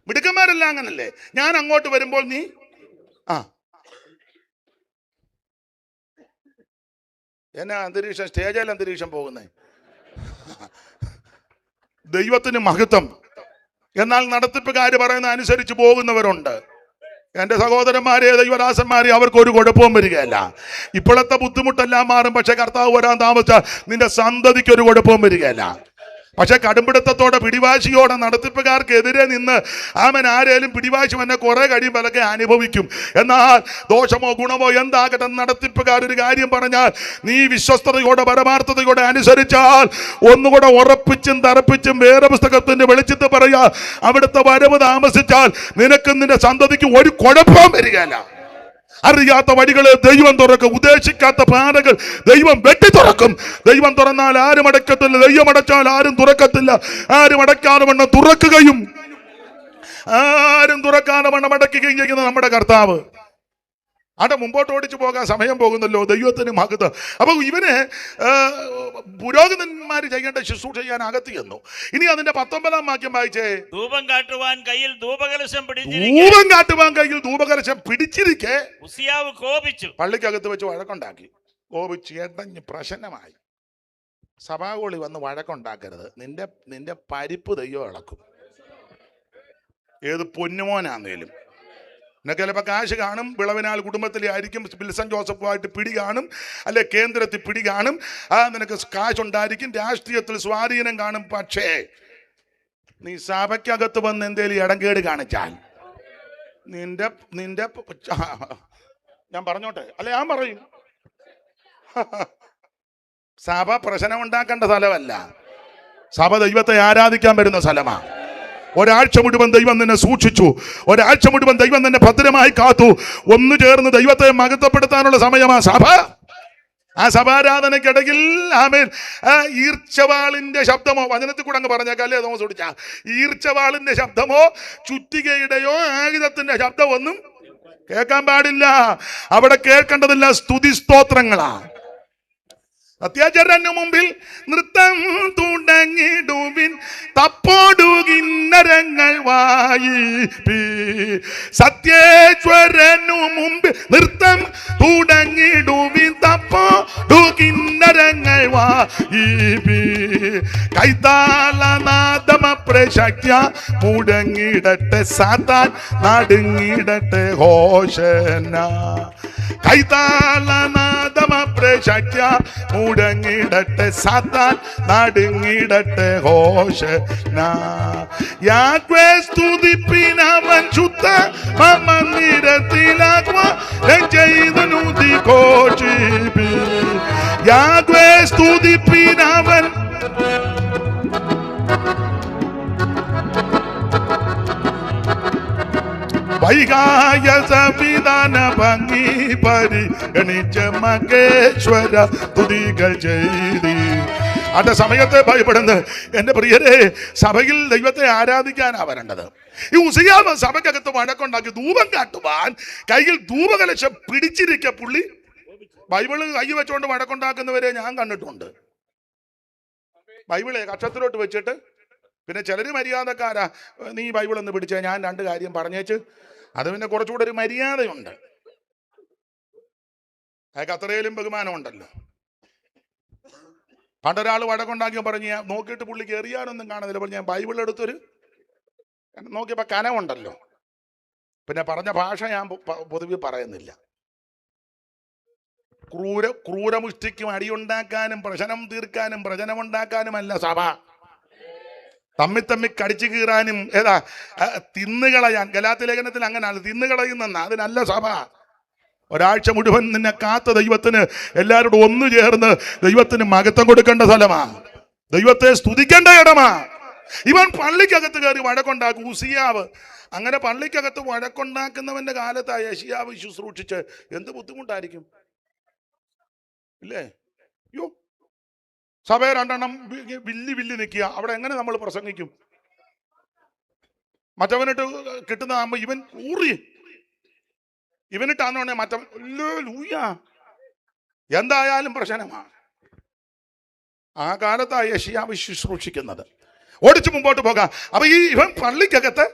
മിടുക്കന്മാരെല്ലാം അങ്ങനല്ലേ, ഞാൻ അങ്ങോട്ട് വരുമ്പോൾ നീ എന്നാ അന്തരീക്ഷം, സ്റ്റേജിൽ അന്തരീക്ഷം പോകുന്നേ. ദൈവത്തിന് മഹത്വം. എന്നാൽ നടത്തിപ്പുകാര് പറയുന്ന അനുസരിച്ച് പോകുന്നവരുണ്ട്. എൻ്റെ സഹോദരന്മാരെ, ദൈവദാസന്മാരെ, അവർക്ക് ഒരു കുഴപ്പവും വരികയല്ല. ഇപ്പോഴത്തെ ബുദ്ധിമുട്ടെല്ലാം മാറും. പക്ഷെ കർത്താവ് വരാൻ താമസിച്ചാൽ നിന്റെ സന്തതിക്ക് ഒരു കുഴപ്പവും വരികയല്ല. പക്ഷെ കടുംപിടുത്തത്തോടെ പിടിവാശിയോടെ നടത്തിപ്പുകാർക്കെതിരെ നിന്ന് ആരേലും പിടിവാശി വന്നെ കുറെ കഴിയുമ്പോഴൊക്കെ അനുഭവിക്കും. എന്നാൽ ദോഷമോ ഗുണമോ എന്താകട്ടെ, നടത്തിപ്പുകാർ ഒരു കാര്യം പറഞ്ഞാൽ നീ വിശ്വസ്തയോടെ പരമാർത്ഥതയോടെ അനുസരിച്ചാൽ ഒന്നുകൂടെ ഉറപ്പിച്ചും തറപ്പിച്ചും വേറെ പുസ്തകത്തിന്റെ വെളിച്ചത്ത് പറയാ, അവിടുത്തെ വരവ് താമസിച്ചാൽ നിനക്കും നിന്റെ സന്തതിക്കും ഒരു കുഴപ്പവും വരികയല്ല. അറിയാത്ത വഴികളെ ദൈവം തുറക്കും, ഉദ്ദേശിക്കാത്ത പാതകൾ ദൈവം വെട്ടി തുറക്കും. ദൈവം തുറന്നാൽ ആരും അടയ്ക്കത്തില്ല, ദൈവം അടച്ചാൽ ആരും തുറക്കത്തില്ല. ആരും അടയ്ക്കാതെ വണ്ണം തുറക്കുകയും ആരും തുറക്കാതെ വണ്ണം അടയ്ക്കുകയും ചെയ്യുന്ന നമ്മുടെ കർത്താവ്. അവിടെ മുമ്പോട്ട് ഓടിച്ചു പോകാൻ സമയം പോകുന്നല്ലോ. ദൈവത്തിന് മഹത്വം. അപ്പൊ ഇവന് പുരോഹിതന്മാര് ചെയ്യേണ്ട ശുശ്രൂഷ ചെയ്യാൻ അകത്ത് ചെന്നു. ഇനി അതിന്റെ 19-ാം വാക്യം വായിച്ചേ. ധൂപം കാട്ടുവാൻ കയ്യിൽ ധൂപകലശം പിടിച്ചിരിക്കെ ഉസിയാവ് കോപിച്ചു, പള്ളിക്കകത്ത് വെച്ച് വഴക്കുണ്ടാക്കി. കോപിച്ച് എടഞ്ഞ് പ്രശ്നമായി. സഭാകോളി വന്ന് വഴക്കുണ്ടാക്കരുത്. നിന്റെ പരിപ്പ് ദൈവം ഇളക്കും. ഏത് പൊന്നുമോനാന്നേലും നിനക്ക് ചിലപ്പോൾ കാശ് കാണും, വിളവിനാൽ കുടുംബത്തിലെ ആയിരിക്കും, വിൽസൺ ജോസഫുമായിട്ട് പിടി കാണും, അല്ലെ കേന്ദ്രത്തിൽ പിടി കാണും, നിനക്ക് കാശുണ്ടായിരിക്കും, രാഷ്ട്രീയത്തിൽ സ്വാധീനം കാണും. പക്ഷേ നീ സഭയ്ക്കകത്ത് വന്ന് എന്തേലും ഇടംകേട് കാണിച്ചാൽ നിന്റെ ഞാൻ പറഞ്ഞോട്ടെ, അല്ലെ ഞാൻ പറയും, സഭ പ്രശ്നം ഉണ്ടാക്കേണ്ട സ്ഥലമല്ല, സഭ ദൈവത്തെ ആരാധിക്കാൻ വരുന്ന സ്ഥലമാണ്. ഒരാഴ്ച മുഴുവൻ ദൈവം നിന്നെ സൂക്ഷിച്ചു, ഒരാഴ്ച മുഴുവൻ ദൈവം നിന്നെ ഭദ്രമായി കാത്തു. ഒന്നു ചേർന്ന് ദൈവത്തെ മഹത്വപ്പെടുത്താനുള്ള സമയമാ സഭ. ആ സഭാരാധനയ്ക്കിടയിൽ ആമേൻ ഈർച്ചവാളിന്റെ ശബ്ദമോ, വചനത്തിൽ കൂടെ അങ്ങ് പറഞ്ഞേക്കല്ലേ തോമസ് ഓടിച്ച, ഈർച്ചവാളിന്റെ ശബ്ദമോ ചുറ്റികയുടെയോ ആയുധത്തിന്റെ ശബ്ദമൊന്നും കേൾക്കാൻ പാടില്ല. അവിടെ കേൾക്കേണ്ടതില്ല സ്തുതി സ്തോത്രങ്ങളാ. അത്യാചരനു മുമ്പിൽ നൃത്തം തുടങ്ങിടുവിൻ, തപ്പോടുകിന്നരങ്ങൾ വായിപ്പി. സത്യേശ്വരനു മുമ്പിൽ നൃത്തം തുടങ്ങിടുവിൻ, തപ്പോടുകിന്നരങ്ങൾ വായിപ്പി. കൈതാളനാദമപ്രശക്യ മുടങ്ങിടട്ടെ, സാത്താൻ നടുങ്ങിടട്ടെ, ഹോശന. കൈതാളനാദമപ്രശക്യ മുടങ്ങിടട്ടെ, സാത്താൻ നടുങ്ങിടട്ടെ, ഹോശന. യാഗ്വേ സ്തുതിപ്പിനവൻ ശുദ്ധ മമനിരത്തിലാകുവാൻ ചെയ്തു നൂതി കോഷിപ്പി. യാഗ്വേ സ്തുതിപ്പിനവൻ വൈകായ സംവിധാന ഭംഗി പരിഗണിച്ച മകേശ്വര തുതികൾ ചെയ്തി. അന്റെ സമയത്തെ ഭയപ്പെടുന്നത് എന്റെ പ്രിയരെ, സഭയിൽ ദൈവത്തെ ആരാധിക്കാനാ വരേണ്ടത്. ഈ ഉസിയാവ് സഭയ്ക്കകത്ത് വഴക്കുണ്ടാക്കി ധൂപം കാട്ടുവാൻ കയ്യിൽ ധൂപകലശം പിടിച്ചിരിക്കെ പുള്ളി ബൈബിള് കൈ വെച്ചുകൊണ്ട് വഴക്കുണ്ടാക്കുന്നവരെ ഞാൻ കണ്ടിട്ടുണ്ട്. ബൈബിളെ കക്ഷത്തിലോട്ട് വെച്ചിട്ട് പിന്നെ ചിലർ മര്യാദക്കാരാ, നീ ബൈബിൾ ഒന്ന് പിടിച്ചേ, ഞാൻ 2 കാര്യം പറഞ്ഞേച്ച്. അത് പിന്നെ കുറച്ചുകൂടെ ഒരു മര്യാദയുണ്ട്, അയാൾക്ക് അത്രയിലും ബഹുമാനമുണ്ടല്ലോ. പണ്ടൊരാൾ വടക്കുണ്ടാക്കി പറഞ്ഞ് ഞാൻ നോക്കിയിട്ട് പുള്ളിക്ക് എറിയാനൊന്നും കാണുന്നില്ല, പറഞ്ഞു ഞാൻ ബൈബിൾ എടുത്തൊരു നോക്കിയപ്പോൾ കനമുണ്ടല്ലോ. പിന്നെ പറഞ്ഞ ഭാഷ ഞാൻ പൊതുവെ പറയുന്നില്ല. ക്രൂരമുഷ്ടിക്കും അടിയുണ്ടാക്കാനും പ്രശ്നം തീർക്കാനും പ്രചനമുണ്ടാക്കാനുമല്ല സഭ. തമ്മി കടിച്ചു കീറാനും തിന്നുകളയാൻ. ഗലാത്യ ലേഖനത്തിൽ അങ്ങനെയാണ്, തിന്നുകളയുന്ന അതിനല്ല സഭ. ഒരാഴ്ച മുഴുവൻ നിന്നെ കാത്ത ദൈവത്തിന് എല്ലാവരോടും ഒന്നു ചേർന്ന് ദൈവത്തിന് മഹത്വം കൊടുക്കേണ്ട സ്ഥലമാ, ദൈവത്തെ സ്തുതിക്കേണ്ട ഇടമാ. ഇവൻ പള്ളിക്കകത്ത് കയറി വഴക്കുണ്ടാക്കും. ഉസിയാവ് അങ്ങനെ പള്ളിക്കകത്ത് വഴക്കുണ്ടാക്കുന്നവന്റെ കാലത്തായ യെശയ്യാവ് ശുശ്രൂഷിച്ച് എന്ത് ബുദ്ധിമുട്ടായിരിക്കും ഇല്ലേ? യോ, സഭയെ 2 എണ്ണം വില്ലി നിൽക്കുക, അവിടെ എങ്ങനെ നമ്മൾ പ്രസംഗിക്കും? മറ്റവനിട്ട് കിട്ടുന്നതാകുമ്പോ ഇവൻ ഊറി, ഇവനിട്ടാന്ന് പറഞ്ഞാൽ മറ്റവൻ എന്തായാലും പ്രശ്നമാണ്. ആ കാലത്താ യെശയ്യാവ് ശുശ്രൂഷിക്കുന്നത്. ഓടിച്ചു മുമ്പോട്ട് പോകാം. അപ്പൊ ഇവൻ പള്ളിക്കകത്ത്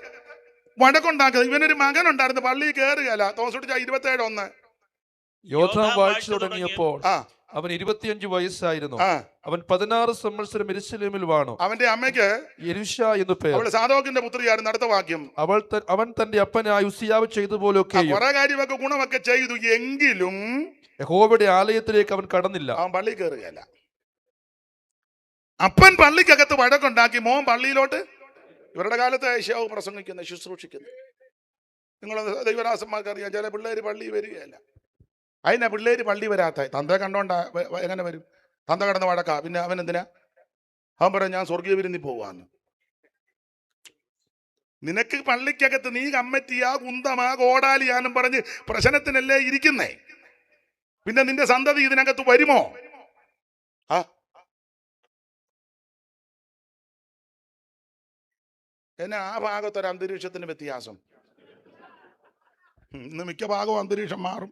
വഴക്കുണ്ടാക്കുന്നത്. ഇവനൊരു മകൻ ഉണ്ടായിരുന്നു, പള്ളിയിൽ കയറുകയല്ല. തോസോട്ട് 27:1. യോഥാം വാഴ്ച തുടങ്ങിയപ്പോൾ ആ അവൻ 25 വയസ്സായിരുന്നു. അവൻ 16 സംവത്സരം യെരൂശലേമിൽ വാണു. അവന്റെ അമ്മയ്ക്ക് യെരൂശ എന്നു പേർ. അവള് സാദോക്കിന്റെ പുത്രിയായിരുന്നു. അടുത്ത വാക്യം, അവൻ തന്റെ അപ്പനായ ഉസിയാവ് ചെയ്തതുപോലെയൊക്കെ കുറെ കാര്യമൊക്കെ ഗുണമൊക്കെ ചെയ്തു, എങ്കിലും യഹോവയുടെ ആലയത്തിലേക്ക് അവൻ കടന്നില്ല. അവൻ പള്ളി കയറുകയല്ല. അപ്പൻ പള്ളിക്കകത്ത് വഴക്കുണ്ടാക്കി, മോൻ പള്ളിയിലോട്ട്. ഇവരുടെ കാലത്ത് യെശയ്യാവ് പ്രസംഗിക്കുന്നത്, ശുശ്രൂഷിക്കുന്നത്. നിങ്ങൾ ദൈവദാസന്മാർക്ക് അറിയാം, ചില പിള്ളേര് പള്ളി വരികയല്ല. അതിനാ പിള്ളേര് പള്ളി വരാത്ത? തന്ത കണ്ടോണ്ടാ എങ്ങനെ വരും? തന്ത കടന്ന് വഴക്കാ, പിന്നെ അവൻ എന്തിനാ? അവൻ പറയാം ഞാൻ സ്വർഗീയ വിരുന്നിൽ പോവാന്ന്. നിനക്ക് പള്ളിക്കകത്ത് നീ കമ്മിറ്റിയാ കുന്തമാ കോടാലിയാന്നും പറഞ്ഞ് പ്രശ്നത്തിനല്ലേ ഇരിക്കുന്നേ. പിന്നെ നിന്റെ സന്തതി ഇതിനകത്ത് വരുമോ? എന്നാ ആ ഭാഗത്തൊരു അന്തരീക്ഷത്തിന് വ്യത്യാസം. ഇന്ന് മിക്ക ഭാഗവും അന്തരീക്ഷം മാറും.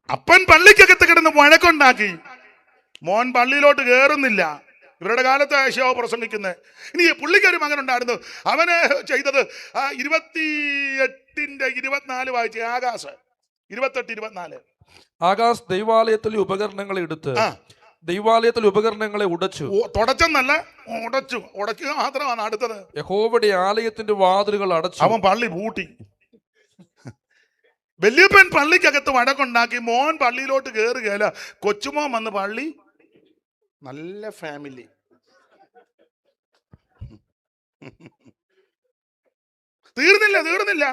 അപ്പൻ പള്ളിക്കകത്ത് കിടന്ന് വഴക്കുണ്ടാക്കി, മോൻ പള്ളിയിലോട്ട് കയറുന്നില്ല. ഇവരുടെ കാലത്ത് യെശയ്യാവ് പ്രസംഗിക്കുന്നത്. ഇനി പുള്ളിക്കൊരു മകനുണ്ടായിരുന്നു, അവന് ചെയ്തത് 28:24 വായിച്ച്. ആകാശ് 28:24. ആകാശ് ദൈവാലയത്തിലെ ഉപകരണങ്ങളെ എടുത്ത് ദൈവാലയത്തിലെ ഉപകരണങ്ങളെ ഉടച്ചു. തുടച്ചെന്നല്ല, ഉടച്ചു മാത്രമാണ്. അടുത്തത് യഹോവയുടെ ആലയത്തിന്റെ വാതിലുകൾ അടച്ചു. അവൻ പള്ളി പൂട്ടി. വല്യപ്പൻ പള്ളിക്കകത്ത് വഴക്കുണ്ടാക്കി, മോൻ പള്ളിയിലോട്ട് കയറുകയല്ല. കൊച്ചുമോൻ വന്ന് പള്ളി, നല്ല ഫാമിലി. തീർന്നില്ല.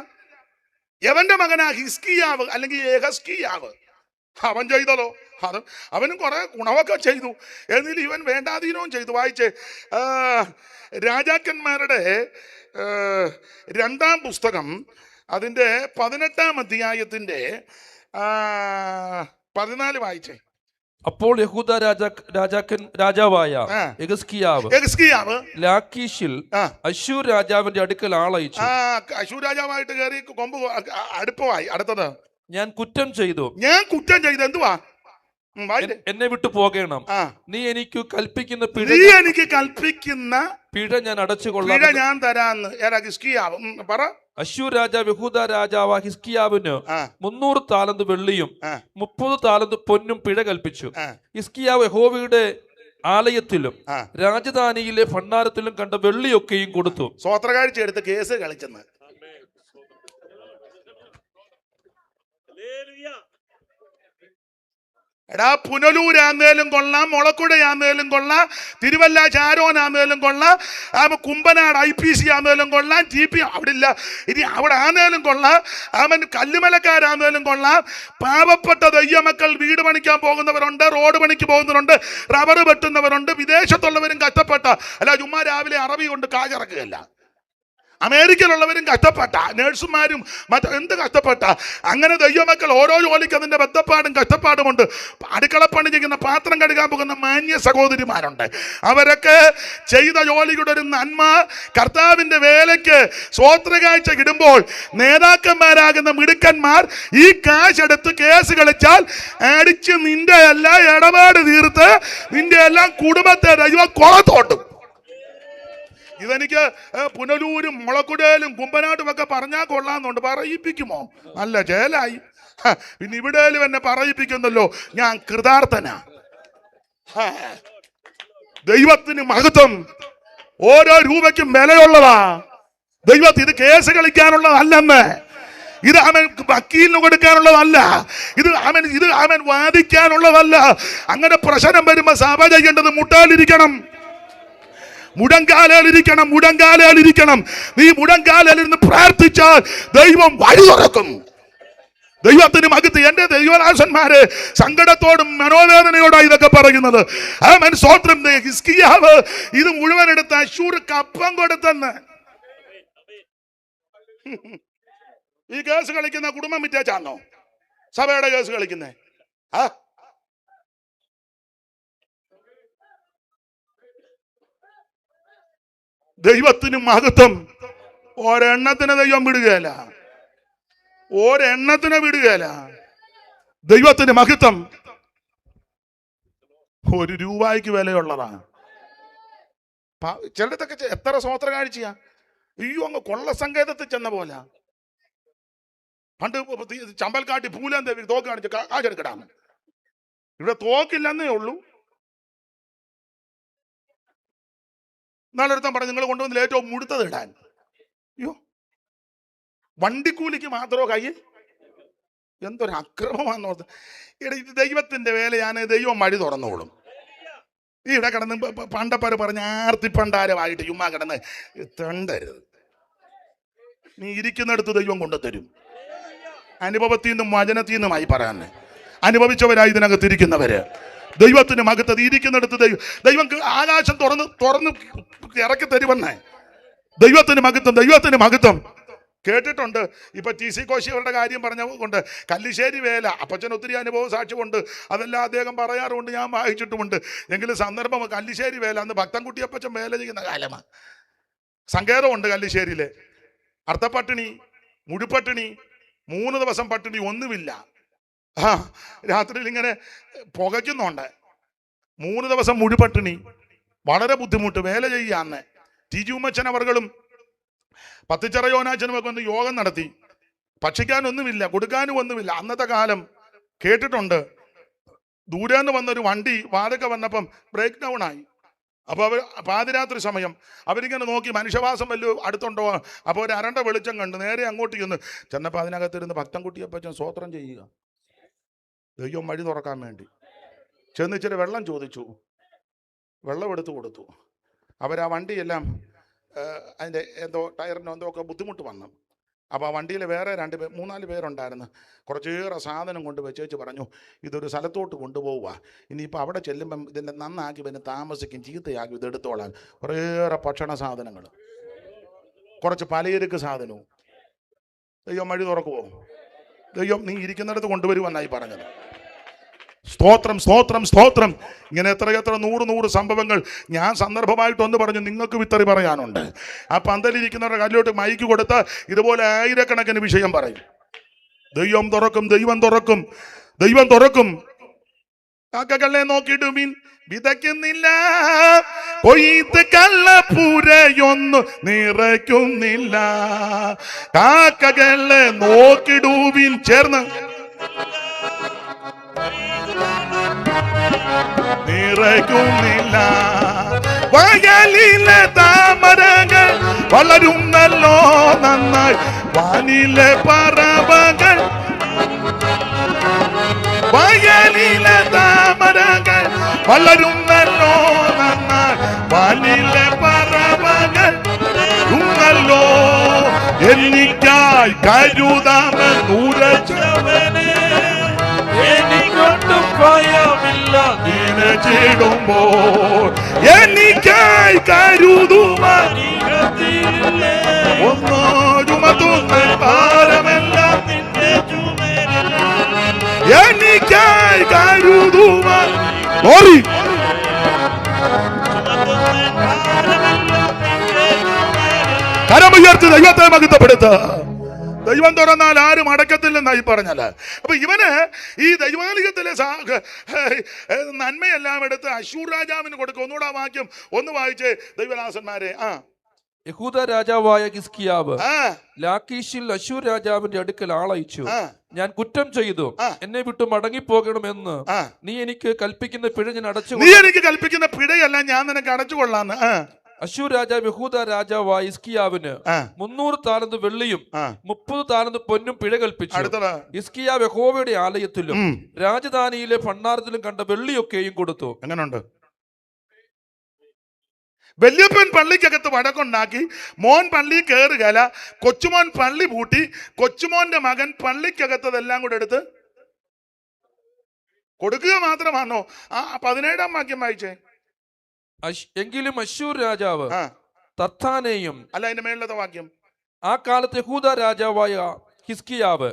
എവന്റെ മകനാ ഹിസ്കിയാവ് അല്ലെങ്കിൽ യെഹസ്കിയാവ്. അവൻ ചെയ്തതോ അവനും കുറെ ഗുണമൊക്കെ ചെയ്തു, എന്നിട്ട് ഇവൻ വേണ്ടാധീനവും ചെയ്തു. വായിച്ചേ, രാജാക്കന്മാരുടെ 2-ാം പുസ്തകം അതിൻ്റെ 18-ാം അധ്യായത്തിന്റെ 14 വായിച്ചേ. അപ്പോൾ യഹൂദ രാജാവായ യെഹിസ്കിയാവ് ലാക്കീഷിൽ അശ്ശൂർ രാജാവിന്റെ അടുക്കൽ ആളയച്ചു. അശ്ശൂർ രാജാവായിട്ട് കയറി കൊമ്പ് അടുപ്പമായി. അടുത്തത്, ഞാൻ കുറ്റം ചെയ്തു. എന്തുവാ? എന്നെ വിട്ടു പോകണം. നീ എനിക്ക് കൽപ്പിക്കുന്ന പിഴ ഞാൻ അടച്ചുകൊള്ളാം, ഞാൻ തരാന്ന്. പറ. അശ്ശൂർ രാജാവ് യഹൂദ രാജാവ് ഹിസ്കിയാവിന് 300 താലന്ത് വെള്ളിയും 30 താലന്ത് പൊന്നും പിഴ കൽപ്പിച്ചു. ഹിസ്കിയാവ് യഹോവയുടെ ആലയത്തിലും രാജധാനിയിലെ ഭണ്ഡാരത്തിലും കണ്ട വെള്ളിയൊക്കെയും കൊടുത്തു. സ്വോത്രകാഴ്ച എടുത്ത് കേസ് കളിച്ചെന്ന്. എടാ, പുനലൂരാന്നേലും കൊള്ളാം, മുളക്കുടയാന്നേലും കൊള്ളാം, തിരുവല്ല ചാരോനാന്നേലും കൊള്ളാം, കുമ്പനാട് IPC ആന്നേലും കൊള്ളാം, TP അവിടെ ഇല്ല, ഇനി അവിടെ ആന്നേലും കൊള്ളാം, അവൻ കല്ലുമലക്കാരാന്നേലും കൊള്ളാം. പാവപ്പെട്ട ദയ്യമക്കൾ വീട് പണിക്കാൻ പോകുന്നവരുണ്ട്, റോഡ് പണിക്ക് പോകുന്നവരുണ്ട്, റബ്ബർ വെട്ടുന്നവരുണ്ട്, വിദേശത്തുള്ളവരും കഷ്ടപ്പെട്ട. അല്ല ചുമ്മാ രാവിലെ അറബി കൊണ്ട് കാജിറക്കുകയല്ല. അമേരിക്കയിലുള്ളവരും കഷ്ടപ്പെട്ട, നഴ്സുമാരും എന്ത് കഷ്ടപ്പെട്ട. അങ്ങനെ ദൈവമക്കൾ ഓരോ ജോലിക്ക് അതിൻ്റെ ബന്ധപ്പാടും കഷ്ടപ്പാടുമുണ്ട്. അടുക്കളപ്പണി ചെയ്യുന്ന, പാത്രം കഴുകാൻ പോകുന്ന മാന്യ സഹോദരിമാരുണ്ട്. അവരൊക്കെ ചെയ്ത ജോലിയുടെ ഒരു നന്മ കർത്താവിൻ്റെ വേലയ്ക്ക് സ്വോത്രകാഴ്ച ഇടുമ്പോൾ നേതാക്കന്മാരാകുന്ന മിടുക്കന്മാർ ഈ കാശെടുത്ത് കേസ് കളിച്ചാൽ അടിച്ച് നിന്റെ എല്ലാ ഇടപാട് തീർത്ത് നിന്റെ എല്ലാം കുടുംബത്തെ ദൈവം കൊളത്തോട്ടും. ഇതെനിക്ക് പുനലൂരും മുളക്കുടയിലും കുമ്പനാട്ടും ഒക്കെ പറഞ്ഞാൽ കൊള്ളാന്നുണ്ട്. പറയിപ്പിക്കുമോ? നല്ല ജയിലായി. പിന്നെ ഇവിടെയും എന്നെ പറയിപ്പിക്കുന്നല്ലോ. ഞാൻ കൃതാർത്ഥനാ. ദൈവത്തിന് മഹത്വം. ഓരോ രൂപയ്ക്കും വിലയുള്ളതാ. ദൈവത്തിന് ഇത് കേസ് കളിക്കാനുള്ളതല്ലെന്ന്. ഇത് അവൻ വക്കീലിന് കൊടുക്കാനുള്ളതല്ല. ഇത് അവൻ വാദിക്കാനുള്ളതല്ല. അങ്ങനെ പ്രശ്നം വരുമ്പോ സഭ ചെയ്യേണ്ടത് മുട്ടാലിരിക്കണം, മുടങ്കാലിരിക്കണം, മുടങ്കാലിരിക്കണം. നീ മുടങ്കാലിരുന്ന് പ്രാർത്ഥിച്ചാൽ ദൈവം വഴി തുറക്കും. ദൈവത്തിന് മഹത്വം. എന്റെ ദൈവദാസന്മാര് സങ്കടത്തോടും മനോവേദനയോടാണ് ഇതൊക്കെ പറയുന്നത്. ആമേൻ, സ്തോത്രം. ഹിസ്കിയാവ് ഇത് മുഴുവൻ എടുത്ത് അശ്ശൂർ കപ്പം കൊടുത്തെന്ന്. ഈ കേസ് കളിക്കുന്ന കുടുംബം വിറ്റേച്ചാണോ സഭയുടെ കേസ് കളിക്കുന്നേ? ദൈവത്തിന് മഹത്വം. ഒരെണ്ണത്തിന് ദൈവം വിടുകയല്ല, ഒരെണ്ണത്തിന് വിടുകയല്ല. ദൈവത്തിന് മഹത്വം. 1 രൂപയ്ക്ക് വിലയുള്ളതാണ്. ചിലടത്തൊക്കെ എത്ര സ്വോത്ര കാഴ്ചയാ. അയ്യോ, അങ്ങ് കൊള്ള സങ്കേതത്തിൽ ചെന്ന പോലെ. പണ്ട് ചമ്പൽക്കാട്ടി പൂലാൻ ദേവി തോക്ക് കാണിച്ച് കാശെടുക്കടാന്ന്. ഇവിടെ തോക്കില്ലെന്നേ ഉള്ളൂ. നാളെടുത്താൻ പറഞ്ഞു നിങ്ങൾ കൊണ്ടുവന്നില്ല ഏറ്റവും മുടുത്തത് ഇടാൻ. അയ്യോ, വണ്ടിക്കൂലിക്ക് മാത്രമോ കയ്യിൽ. എന്തൊരു അക്രമമാണെന്നോർത്ത്. ഇവിടെ ഇത് ദൈവത്തിന്റെ വേലയാണ്. ദൈവം വഴി തുറന്നോളും. ഇവിടെ കിടന്ന് പണ്ടപ്പാര് പറഞ്ഞ ആർത്തിപ്പണ്ടാരമായിട്ട് ചുമ്മാ കിടന്ന് തണ്ടരുത്. നീ ഇരിക്കുന്നിടത്ത് ദൈവം കൊണ്ടുതരും. അനുഭവത്തിൽ നിന്നും വചനത്തിൽ നിന്നുമായി പറയാൻ അനുഭവിച്ചവരായി ഇതിനകത്തിരിക്കുന്നവര്. ദൈവത്തിന് മഹത്വം. ഇരിക്കുന്നിടത്ത് ദൈവം ആകാശം തുറന്ന് ഇറക്കി തരുമെന്നേ. ദൈവത്തിന് മഹത്വം, ദൈവത്തിന് മഹത്വം. കേട്ടിട്ടുണ്ട്. ഇപ്പൊ TC കോശി അവരുടെ കാര്യം പറഞ്ഞ കൊണ്ട് കല്ലിശ്ശേരി വേല അപ്പച്ചൻ ഒത്തിരി അനുഭവ സാക്ഷ്യമുണ്ട്. അതെല്ലാം അദ്ദേഹം പറയാറുണ്ട്, ഞാൻ വായിച്ചിട്ടുമുണ്ട്. എങ്കിലും സന്ദർഭം കല്ലിശ്ശേരി വേല അന്ന് ഭക്തൻകുട്ടി അപ്പച്ചൻ വേല ചെയ്യുന്ന കാലമാണ്. സങ്കേതമുണ്ട് കല്ലിശ്ശേരിയിലെ. അർത്ഥപ്പട്ടിണി, മുഴുപ്പട്ടിണി, 3 ദിവസം പട്ടിണി, ഒന്നുമില്ല. രാത്രിയിൽ ഇങ്ങനെ പുകയ്ക്കുന്നുണ്ട്. 3 ദിവസം മുഴുപട്ടിണി, വളരെ ബുദ്ധിമുട്ട്. വേല ചെയ്യാന്ന് TG ഉമ്മച്ചൻ അവർകളും പത്തിച്ചറയോനാച്ചനും ഒക്കെ ഒന്ന് യോഗം നടത്തി. ഭക്ഷിക്കാനൊന്നുമില്ല, കൊടുക്കാനും ഒന്നുമില്ല. അന്നത്തെ കാലം കേട്ടിട്ടുണ്ട്. ദൂരേന്ന് വന്നൊരു വണ്ടി വാതൊക്കെ വന്നപ്പം ബ്രേക്ക് ഡൗൺ ആയി. അപ്പോൾ അവർ പാതിരാത്രി സമയം അവരിങ്ങനെ നോക്കി മനുഷ്യവാസം വല്ലതും അടുത്തുണ്ടോ. അപ്പോൾ ഒരു അരണ്ട വെളിച്ചം കണ്ട് നേരെ അങ്ങോട്ട് ചെന്നപ്പോൾ അതിനകത്തിരുന്ന് ഭക്തൻകുട്ടിയപ്പച്ചൻ സ്തോത്രം ചെയ്യുക. ദൈവം വഴി തുറക്കാൻ വേണ്ടി ചെന്നിച്ചിരി വെള്ളം ചോദിച്ചു. വെള്ളം എടുത്തു കൊടുത്തു. അവരാ വണ്ടിയെല്ലാം അതിൻ്റെ എന്തോ ടയറിനോ എന്തോ ഒക്കെ ബുദ്ധിമുട്ട് വന്നു. അപ്പോൾ ആ വണ്ടിയിൽ വേറെ 3-4 പേരുണ്ടായിരുന്നു. കുറച്ചേറെ സാധനം കൊണ്ട് വെച്ചേച്ച് പറഞ്ഞു, ഇതൊരു സ്ഥലത്തോട്ട് കൊണ്ടുപോവുക. ഇനിയിപ്പോൾ അവിടെ ചെല്ലുമ്പം ഇതിൻ്റെ നന്നാക്കി പിന്നെ താമസിക്കും, ചീത്തയാക്കി ഇതെടുത്തോളാൻ. കുറേയേറെ ഭക്ഷണ സാധനങ്ങൾ, കുറച്ച് പലചരക്ക് സാധനവും. ദൈവം വഴി തുറക്കുമോ? ദൈവം നീ ഇരിക്കുന്നിടത്ത് കൊണ്ടുവരുമെന്നായി പറഞ്ഞത്. സ്തോത്രം, സ്തോത്രം, സ്തോത്രം. ഇങ്ങനെ എത്ര 100 സംഭവങ്ങൾ ഞാൻ സന്ദർഭമായിട്ടൊന്ന് പറഞ്ഞു. നിങ്ങൾക്ക് വിത്തറി പറയാനുണ്ട്. ആ പന്തലിരിക്കുന്നവരുടെ കല്ലോട്ട് മൈക്ക് കൊടുത്ത ഇതുപോലെ ആയിരക്കണക്കിന് വിഷയം പറയും. ദൈവം തുറക്കും, ദൈവം തുറക്കും, ദൈവം തുറക്കും. കാക്കകളെ നോക്കിയിടുവിൻ, വിതയ്ക്കുന്നില്ല, കൊയ്ത്ത് കള്ളപ്പൂരയൊന്നും നിറയ്ക്കുന്നില്ല. കാക്കകളെ നോക്കിടുവിൻ, ചേർന്ന് നിറയ്ക്കുന്നില്ല. വയലിലെ താമരകൾ വളരുന്നല്ലോ നന്നായി, വാനിലെ പറവകൾ. വയലിലെ താമരകൾ വളരുന്നല്ലോ നന്നായി, വാനിലെ പറവകൾ ഉന്നല്ലോ. എനിക്കായി കരുതാമെന്നുരച്ചവനെ, എനിക്കൊട്ടും ഭയമില്ല നിനച്ചിടുമ്പോൾ. എനിക്കായി കരുതുവാൻ ഉയർത്തി ദൈവത്തെ മഹത്വപ്പെടുത്ത. ദൈവം തുറന്നാൽ ആരും അടക്കത്തില്ലെന്നായി പറഞ്ഞാല്. അപ്പൊ ഇവന് ഈ ദൈവാലയത്തിലെ നന്മയെല്ലാം എടുത്ത് അശ്ശൂർ രാജാവിന് കൊടുക്കും. ഒന്നുകൂടെ ആ വാക്യം ഒന്ന് വായിച്ച് ദൈവദാസന്മാരെ. യഹൂദ രാജാവായ ഹിസ്കിയാവ് ലാക്കീഷിൽ അശ്ശൂർ രാജാവിന്റെ അടുക്കൽ ആളയച്ചു. ഞാൻ കുറ്റം ചെയ്തു, എന്നെ വിട്ടു മടങ്ങിപ്പോകണമെന്ന് നീ എനിക്ക് കൽപ്പിക്കുന്ന പിഴ ഞാൻ അടച്ചു. നീ എനിക്ക് കൽപ്പിക്കുന്ന പിഴയല്ല, ഞാൻ നിനക്ക് അടച്ചുകൊള്ളാന്ന്. അശ്ശൂർ രാജാവ് യഹൂദ രാജാവായ ഹിസ്കിയാവിന് 300 താലന്ത് വെള്ളിയും 30 താലന്ത് പൊന്നും പിഴ കൽപ്പിച്ചു. ഹിസ്കിയാവ് യഹോവയുടെ ആലയത്തിലും രാജധാനിയിലെ ഭണ്ഡാരത്തിലും കണ്ട വെള്ളിയൊക്കെയും കൊടുത്തു. എങ്ങനെയുണ്ട്? വല്യപ്പൻ പള്ളിക്കകത്ത് വടക്കുണ്ടാക്കി, മോൻ പള്ളി കയറുകല, കൊച്ചുമോൻ പള്ളി പൂട്ടി, കൊച്ചുമോന്റെ മകൻ പള്ളിക്കകത്തതെല്ലാം കൂടെ എടുത്ത് കൊടുക്കുക മാത്രമാണോ? 17-ാം വാക്യം വായിച്ചേ. എങ്കിലും അശ്ശൂർ രാജാവ് തർത്താനെയും. അല്ല, അതിന്റെ മേളിലത്തെ വാക്യം. ആ കാലത്ത് യഹൂദ രാജാവായ ഹിസ്കിയാവ്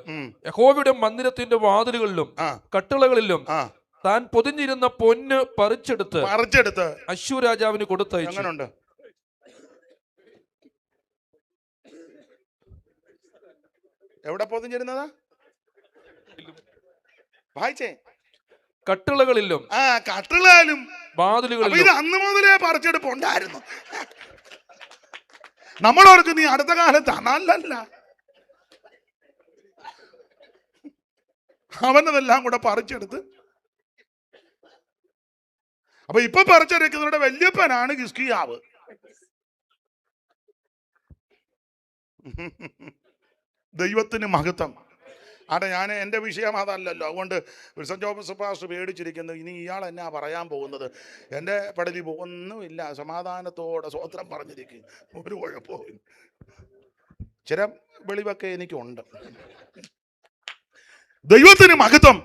യഹോവയുടെ മന്ദിരത്തിന്റെ വാതിലുകളിലും കട്ടിളകളിലും താൻ പൊതിഞ്ഞിരുന്ന പൊന്ന് പറിച്ചെടുത്ത് അശ്ശൂർ രാജാവിന് കൊടുത്തയച്ചു. എവിടെ പൊതിഞ്ഞിരുന്നതാ? വായിച്ചേ. കട്ടിളകളിലും കട്ടിളയിലും വാതിലുകളിലും. ഇത് അന്ന് മുതലേ പറിച്ചെടുപ്പുണ്ടായിരുന്നു. നമ്മളോർക്ക് നീ അടുത്ത കാലത്ത് അനല്ല, അവനതെല്ലാം കൂടെ പറിച്ചെടുത്ത്. അപ്പൊ ഇപ്പൊ പറിച്ചെടുക്കുന്നവരുടെ വല്യപ്പനാണ് ഹിസ്കിയാവ്. ദൈവത്തിന് മഹത്വം. ഞാൻ എൻ്റെ വിഷയം അതല്ലല്ലോ, അതുകൊണ്ട് വിൽസൺ ജോസഫ് പാസ്റ്റർ പേടിച്ചിരിക്കുന്നത് ഇനി ഇയാൾ എന്നാ പറയാൻ പോകുന്നത്. എൻ്റെ പടലി ഒന്നുമില്ല, സമാധാനത്തോടെ സ്വോത്രം പറഞ്ഞിരിക്കും, ഒരു കുഴപ്പവും. ചില വെളിവൊക്കെ എനിക്കുണ്ട്. ദൈവത്തിന് മഹത്വം.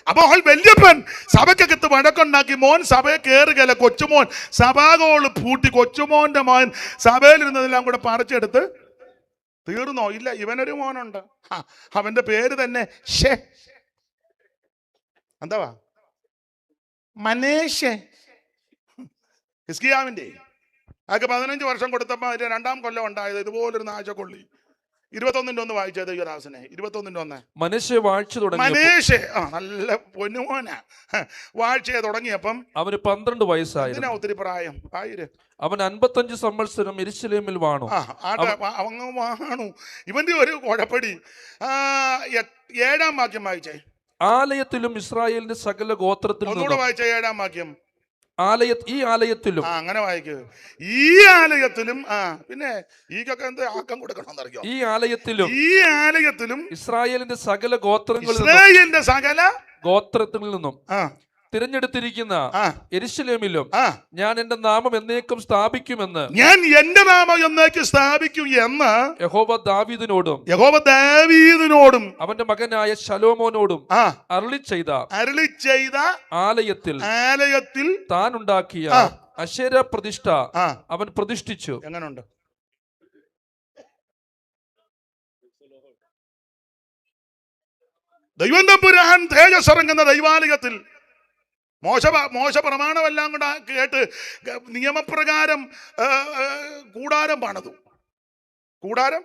അപ്പോൾ വല്യപ്പൻ സഭയ്ക്കകത്ത് വഴക്കുണ്ടാക്കി, മോൻ സഭയെ കയറുകയല്ല, കൊച്ചുമോൻ സഭാഗോള് പൂട്ടി, കൊച്ചുമോന്റെ മോൻ സഭയിലിരുന്നതെല്ലാം കൂടെ പറിച്ചെടുത്ത് തീർന്നോ? ഇല്ല, ഇവനൊരു മോനുണ്ട്, അവന്റെ പേര് തന്നെ എന്താ മനേഷ്. ഹിസ്കിയാവിന്റെ അതൊക്കെ 15 വർഷം കൊടുത്തപ്പോ 2-ാം കൊല്ലം ഉണ്ടായത് ഇതുപോലൊരു നാശക്കൊള്ളി. 21-ന്റെ 1 വായിച്ചത് യുവദാസനെ. 21-ന്റെ 1. മനേഷ് വാഴ്ച തുടങ്ങി. മനേഷ് നല്ല പൊന്നുമോനാ. വാഴ്ചയെ തുടങ്ങിയപ്പം അവന് 12 വയസ്സായിരുന്നു. ഒത്തിരി പ്രായം. അവൻ 55 സംവത്സരം യെരൂശലേമിൽ വാണു. അവങ്ങ് വാണു. ഇവന്റെ ഒരു കുഴപ്പടി. 7-ാം വാക്യം വായിച്ചേ. ആലയത്തിലും ഇസ്രായേലിന്റെ സകല ഗോത്രത്തിൽ ഒന്നുകൂടെ വായിച്ച 7-ാം വാക്യം. ഈ ആലയത്തിലും. അങ്ങനെ വായിക്കൂ. ഈ ആലയത്തിലും. പിന്നെ ഈക്കൊക്കെ എന്ത് ആക്കം കൊടുക്കണമെന്നറിയോ? ഈ ആലയത്തിലും ഇസ്രായേലിന്റെ സകല ഗോത്രങ്ങളിൽ നിന്നും തിരഞ്ഞെടുത്തിരിക്കുന്ന യെരൂശലേമിലും ഞാൻ എന്റെ നാമം എന്നേക്കും സ്ഥാപിക്കുമെന്ന് യഹോവ ദാവീദിനോടും അവന്റെ മകനായ ശലോമോനോടും അരുളി ചെയ്ത ആലയത്തിൽ താൻ ഉണ്ടാക്കിയ അശേര പ്രതിഷ്ഠ അവൻ പ്രതിഷ്ഠിച്ചു. എങ്ങനെയുണ്ട്? ദൈവം തമ്പുരാൻ തേജസ് ഇറങ്ങുന്ന ദൈവാലയത്തിൽ മോശ പ്രമാണമെല്ലാം കൂടെ കേട്ട് നിയമപ്രകാരം കൂടാരം പണിതു. കൂടാരം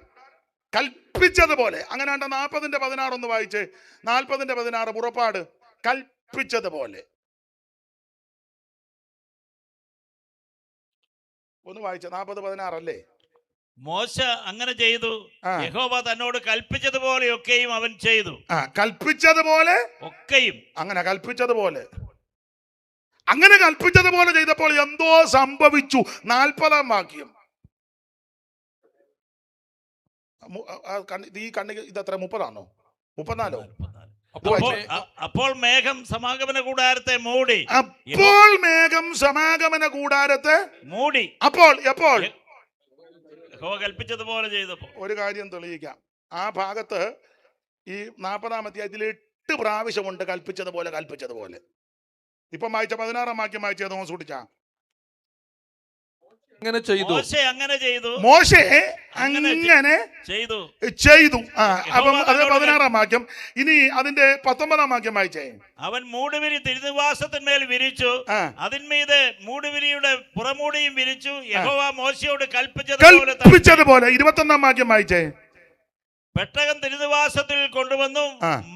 കൽപ്പിച്ചതുപോലെ. അങ്ങനെ 40-ന്റെ 16 ഒന്ന് വായിച്ചേ. 40-ന്റെ 16 പുറപ്പാട്. കൽപ്പിച്ചതുപോലെ ഒന്ന് വായിച്ച. 40-16 അല്ലേ? മോശ അങ്ങനെ ചെയ്തു, യഹോവ തന്നോട് കൽപ്പിച്ചതുപോലെയൊക്കെയും അവൻ ചെയ്തു. കൽപ്പിച്ചതുപോലെ ഒക്കെയും. അങ്ങനെ കൽപ്പിച്ചതുപോലെ ചെയ്തപ്പോൾ എന്തോ സംഭവിച്ചു. 40-ാം വാക്യം. ഈ കണ്ണിക്ക് ഇതത്ര 30-ആണോ 34-ഓ? അപ്പോൾ മേഘം സമാഗമന കൂടാരത്തെ മൂടി. അപ്പോൾ എപ്പോൾ കൽപ്പിച്ചതുപോലെ ചെയ്തപ്പോൾ. ഒരു കാര്യം തെളിയിക്കാം. ആ ഭാഗത്ത് ഈ 40-ാം അധ്യായത്തിൽ 8 പ്രാവശ്യമുണ്ട് കൽപ്പിച്ചതുപോലെ. ഇപ്പം വായിച്ച 16-ാം വാക്യം വായിച്ചത് സൂക്ഷിച്ച. അങ്ങനെ ചെയ്തു. മോശെ അങ്ങനെ ചെയ്തു. മോശെ അങ്ങനെ അങ്ങനെ ചെയ്തു. ചെയ്തു. അപ്പം അത് 16-ാം വാക്യം. ഇനി അതിന്റെ 19-ാം വാക്യം വായിച്ചേ. അവൻ മൂടുവിരി തിരുനിവാസത്തിന്മേൽ വിരിച്ചു, അതിന്മീതെ മൂടുവിരിയുടെ പുറമൂടിയും വിരിച്ചു. യഹോവ മോശയോട് കൽപ്പിച്ചതുപോലെ 21-ാം വാക്യം വായിച്ചേ. പെട്ടകം തിരുനിവാസത്തിൽ കൊണ്ടുവന്നു,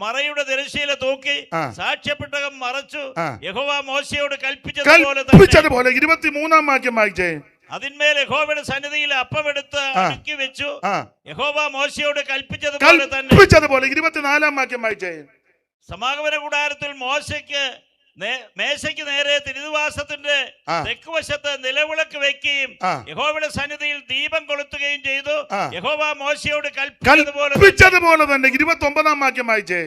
മറയുടെ തിരശ്ശീല തൂക്കി, സാക്ഷ്യപ്പെട്ടകം മറച്ചു. യഹോവ മോശയോട് കൽപ്പിച്ചതുപോലെ 23-ാം വാക്യം വായിച്ചേ. അതിന്മേൽ യഹോവയുടെ സന്നിധിയിൽ അപ്പമെടുത്ത് അടുക്കി വെച്ചു. യഹോവ മോശയോട് കൽപ്പിച്ചതുപോലെ തന്നെ. 24-ാം വാക്യം വായിച്ചേ. സമാഗമന കൂടാരത്തിൽ മേശയ്ക്ക് നേരെ തിരുനിവാസത്തിന്റെ തെക്കുവശത്ത് നിലവിളക്ക് വെക്കുകയും യഹോവയുടെ സന്നിധിയിൽ ദീപം കൊളുത്തുകയും ചെയ്തു. യഹോവ മോശയോട് കൽപ്പിച്ചതുപോലെ തന്നെ. 29-ാം വാക്യം വായിച്ചേ.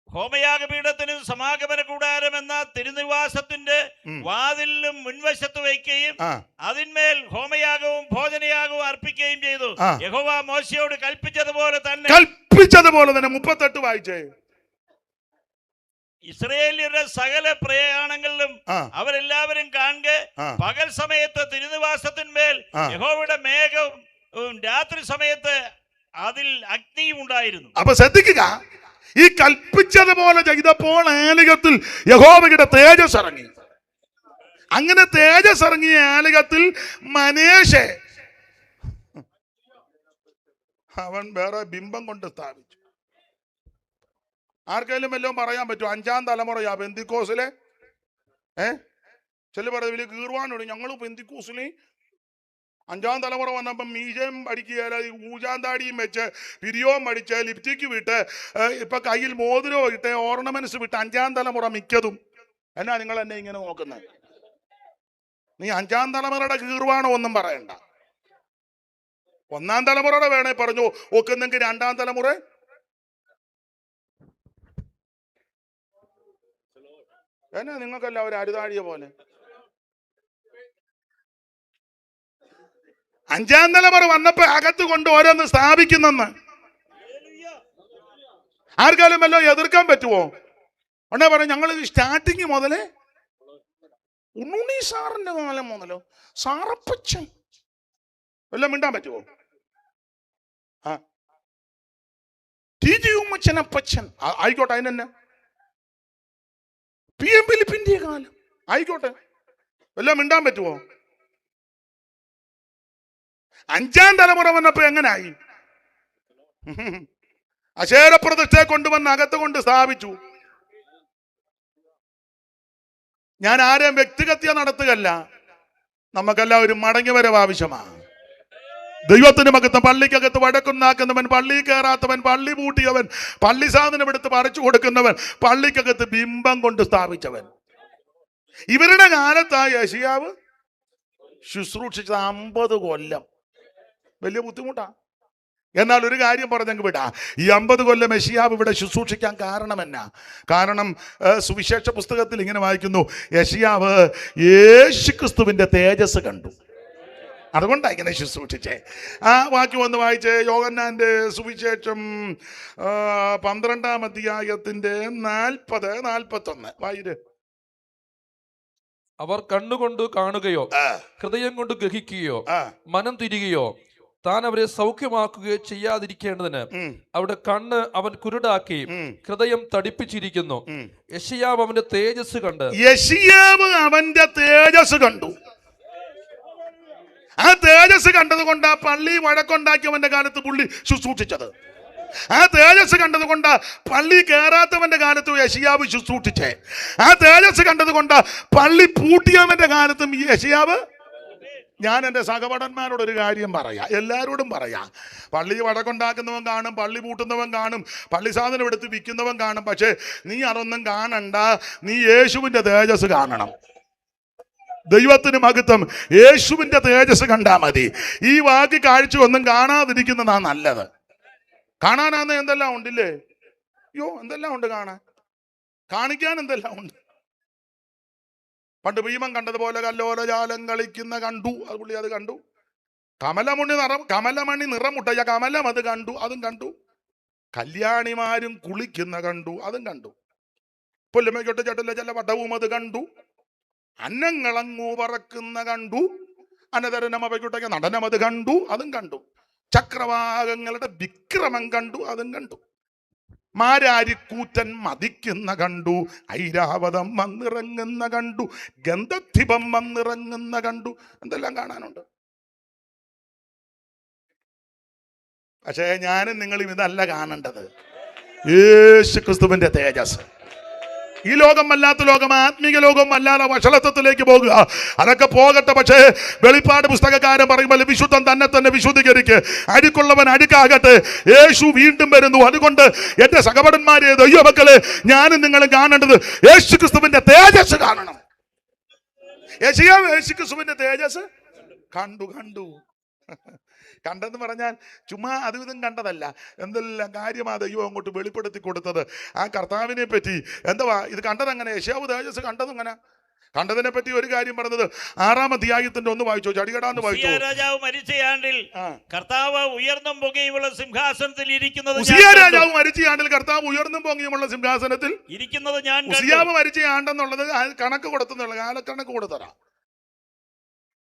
ഹോമയാഗപീഠത്തിനും സമാഗമന കൂടാരം എന്ന തിരുനിവാസത്തിന്റെ വാതിലിലും മുൻവശത്ത് വയ്ക്കുകയും അതിന്മേൽ ഹോമയാഗവും ഭോജനയാഗവും അർപ്പിക്കുകയും ചെയ്തു. യഹോവ മോശയോട് കൽപ്പിച്ചതുപോലെ തന്നെ. 38 വായിച്ചേ. ഇസ്രായേലിയരുടെ സകല പ്രയാണങ്ങളിലും അവരെല്ലാവരും കാണുക പകൽ സമയത്ത് തിരുനിവാസത്തിന്മേൽ യഹോവയുടെ മേഘവും രാത്രി സമയത്ത് അതിൽ അഗ്നിയും ഉണ്ടായിരുന്നു. അപ്പൊ ശ്രദ്ധിക്കുക, ഈ കൽപ്പിച്ചതുപോലെ ചെയ്തപ്പോൾ ആലയത്തിൽ യഹോവയുടെ തേജസ് ഇറങ്ങി. അങ്ങനെ തേജസ് ഇറങ്ങിയ ആലയത്തിൽ മനേശെ അവൻ വേറെ ബിംബം കൊണ്ട് സ്ഥാപിച്ചു. ആർക്കെങ്കിലും വല്ലതും പറയാൻ പറ്റുമോ? 5-ാം തലമുറയാ പെന്തിക്കോസിലെ. ചില പറയുന്നത് വലിയ കീർവാനോട് ഞങ്ങൾ പെന്തിക്കോസിലെ 5-ാം തലമുറ വന്നപ്പം മീശയും അടിക്കുകയല്ല, ഊജാന്താടിയും വെച്ച് പിരിയോം അടിച്ച് ലിപ്റ്റിക്ക് വിട്ട് ഇപ്പൊ കയ്യിൽ മോതിരോ ഇട്ട് ഓർണമെന്റ്സ് വിട്ട് 5-ാം തലമുറ മിക്കതും. എന്നാ നിങ്ങൾ എന്നെ ഇങ്ങനെ നോക്കുന്നത്? നീ 5-ാം തലമുറയുടെ കീർവാണോ ഒന്നും പറയണ്ട. 1-ാം തലമുറയുടെ വേണേ പറഞ്ഞു ഒക്കുന്നെങ്കിൽ 2-ാം തലമുറ. എന്നാ നിങ്ങൾക്കല്ല ഒരു അരുതാഴിയ പോലെ. 5-ാം തലമുറ വന്നപ്പോ അകത്ത് കൊണ്ട് ഓരോന്ന് സ്ഥാപിക്കുന്നെന്ന് ആർക്കാലും വല്ലോ എതിർക്കാൻ പറ്റുമോ? ഉടനെ പറഞ്ഞു ഞങ്ങൾ സ്റ്റാർട്ടിങ് മുതലേ ഉണ്ണുണ്ണി സാറിന്റെ കാലം മുതലോ സാറപ്പച്ചൻ വല്ലതും മിണ്ടാൻ പറ്റുമോ? TG ഉമ്മച്ചനപ്പച്ചൻ ആയിക്കോട്ടെ, അതിനെന്നെ PM ഫിലിപ്പിന്റെ കാലം ആയിക്കോട്ടെ, വല്ലതും മിണ്ടാൻ പറ്റുമോ? 5-ാം തലമുറ വന്നപ്പോ എങ്ങനായി? അശേര പ്രതിഷ്ഠയെ കൊണ്ടുവന്ന് അകത്ത് കൊണ്ട് സ്ഥാപിച്ചു. ഞാൻ ആരെയും വ്യക്തിഹത്യ നടത്തുകയല്ല, നമുക്കെല്ലാം ഒരു മടങ്ങി വരവ് ആവശ്യമാണ്. ദൈവത്തിന് മകത്ത് പള്ളിക്കകത്ത് വടക്കുന്നാക്കുന്നവൻ, പള്ളി കയറാത്തവൻ, പള്ളി പൂട്ടിയവൻ, പള്ളി സാധനം എടുത്ത് പറിച്ചു കൊടുക്കുന്നവൻ, പള്ളിക്കകത്ത് ബിംബം കൊണ്ട് സ്ഥാപിച്ചവൻ. ഇവരുടെ കാലത്തായി യെശയ്യാവ് ശുശ്രൂഷിച്ചത് 50 കൊല്ലം. വലിയ ബുദ്ധിമുട്ടാ. എന്നാൽ ഒരു കാര്യം പറഞ്ഞെങ്കിൽ വിടാ, ഈ 50 കൊല്ലം യെശയ്യാവ് ഇവിടെ ശുശ്രൂഷിക്കാൻ കാരണം എന്നാ? കാരണം സുവിശേഷ പുസ്തകത്തിൽ ഇങ്ങനെ വായിക്കുന്നു, യെശയ്യാവ് യേശുക്രിസ്തുവിന്റെ തേജസ് കണ്ടു, അതുകൊണ്ടാണ് ഇങ്ങനെ ശുശ്രൂഷിച്ചേ. ആ വാക്യം ഒന്ന് വായിച്ചേ. യോഹന്നാന്റെ സുവിശേഷം 12-ാം അധ്യായത്തിന്റെ 40-41 വായിര്. അവർ കണ്ണുകൊണ്ട് കാണുകയോ ഹൃദയം കൊണ്ട് ഗ്രഹിക്കുകയോ മനം തിരികയോ താൻ അവരെ സൗഖ്യമാക്കുകയോ ചെയ്യാതിരിക്കേണ്ടതിന് അവിടെ കണ്ണ് അവൻ കുരുടാക്കി ഹൃദയം തടിപ്പിച്ചിരിക്കുന്നു. യെശയ്യാവ് അവന്റെ തേജസ് കണ്ടു. ആ തേജസ് കണ്ടത് കൊണ്ട് ആ പള്ളി വഴക്കുണ്ടാക്കിയവന്റെ കാലത്ത് പുള്ളി ശുശ്രൂഷിച്ചത്. ആ തേജസ് കണ്ടത് കൊണ്ട് പള്ളി കയറാത്തവന്റെ കാലത്ത് യെശയ്യാവ് ശുശ്രൂഷിച്ചേ. ആ തേജസ് കണ്ടത് കൊണ്ട് പള്ളി പൂട്ടിയവന്റെ കാലത്തും യെശയ്യാവ്. ഞാൻ എൻ്റെ സഹപഠന്മാരോടൊരു കാര്യം പറയാം, എല്ലാവരോടും പറയാം. പള്ളി വടക്കുണ്ടാക്കുന്നവൻ കാണും, പള്ളി പൂട്ടുന്നവൻ കാണും, പള്ളി സാധനം എടുത്ത് വിൽക്കുന്നവൻ കാണും. പക്ഷേ നീ അതൊന്നും കാണണ്ട, നീ യേശുവിൻ്റെ തേജസ് കാണണം. ദൈവത്തിന് മഹത്വം. യേശുവിൻ്റെ തേജസ് കണ്ടാ മതി. ഈ വാക്ക് കാഴ്ച ഒന്നും കാണാതിരിക്കുന്നതാ നല്ലത്. കാണാനാന്ന് എന്തെല്ലാം ഉണ്ടില്ലേ? അയ്യോ എന്തെല്ലാം ഉണ്ട് കാണാൻ, കാണിക്കാൻ എന്തെല്ലാം ഉണ്ട്. പണ്ട് ഭീമൻ കണ്ടതുപോലെ കല്ലോലജാലം കളിക്കുന്ന കണ്ടു, അത് പുള്ളി അത് കണ്ടു. കമലമണി നിറമുട്ടയ കമലം അത് കണ്ടു, അതും കണ്ടു. കല്യാണിമാരും കുളിക്കുന്ന കണ്ടു, അതും കണ്ടു. പുല്ലുമയ്ക്കൊട്ട് ചട്ടില്ല ചില വട്ടവും അത് കണ്ടു. അന്നങ്ങളങ്ങു പറക്കുന്ന കണ്ടു. അനതരനമവയ്ക്കുട്ടൊക്കെ നടനം അത് കണ്ടു, അതും കണ്ടു. ചക്രവാകങ്ങളുടെ വിക്രമം കണ്ടു, അതും കണ്ടു. മാരാരിക്കൂറ്റൻ മതിക്കുന്ന കണ്ടു, ഐരാവതം വന്നിറങ്ങുന്ന കണ്ടു, ഗന്ധദ്വീപം വന്നിറങ്ങുന്ന കണ്ടു. എന്തെല്ലാം കാണാനുണ്ട്. പക്ഷേ ഞാനും നിങ്ങളും ഇതല്ല കാണേണ്ടത്. യേശു ക്രിസ്തുവിന്റെ തേജസ്. ഈ ലോകമല്ലാത്ത ലോകം, ആത്മീക ലോകം അല്ലാതെ വഷളത്വത്തിലേക്ക് പോകുക, അതൊക്കെ പോകട്ടെ. പക്ഷേ വെളിപ്പാട് പുസ്തകക്കാരൻ പറയുമ്പോൾ വിശുദ്ധൻ തന്നെ തന്നെ വിശുദ്ധീകരിക്ക്, അഴുക്കുള്ളവൻ അഴുക്കാകട്ടെ, യേശു വീണ്ടും വരുന്നു. അതുകൊണ്ട് എന്റെ സഹോദരന്മാരെ, ദൈവമക്കളെ, ഞാനും നിങ്ങളും കാണേണ്ടത് യേശു ക്രിസ്തുവിന്റെ തേജസ് കാണണം. യേശു ക്രിസ്തുവിന്റെ തേജസ് കണ്ടു. കണ്ടെന്ന് പറഞ്ഞാൽ ചുമ്മാ അതും കണ്ടതല്ല, എന്തെല്ലാം കാര്യമാ ദൈവം അങ്ങോട്ട് വെളിപ്പെടുത്തി കൊടുത്തത് ആ കർത്താവിനെ പറ്റി. എന്തുവാ ഇത് കണ്ടതെങ്ങനെ? യേശയ്യാവ് തേജസ് കണ്ടതെങ്ങനെ? കണ്ടതിനെ പറ്റി ഒരു കാര്യം പറഞ്ഞത് 6-ാം അധ്യായത്തിന്റെ 1 വായിച്ചോ, ചടികടാന്ന് വായിച്ചോ. രാജാവ് മരിച്ചയാണ്ടിൽ കർത്താവ് ഉയർന്നും പൊങ്ങിയുമുള്ള സിംഹാസനത്തിൽ ഇരിക്കുന്നത്. രാജാവ് മരിച്ചയാണ്ടിൽ കർത്താവ് ഉയർന്നും പൊങ്ങിയുമുള്ള സിംഹാസനത്തിൽ ഇരിക്കുന്നത് ഞാൻ. ഉസിയാവ് മരിച്ച ആണ്ടെന്നുള്ളത് കണക്ക് കൊടുത്തുള്ള കാലക്കണക്ക് കൊടുത്തരാ.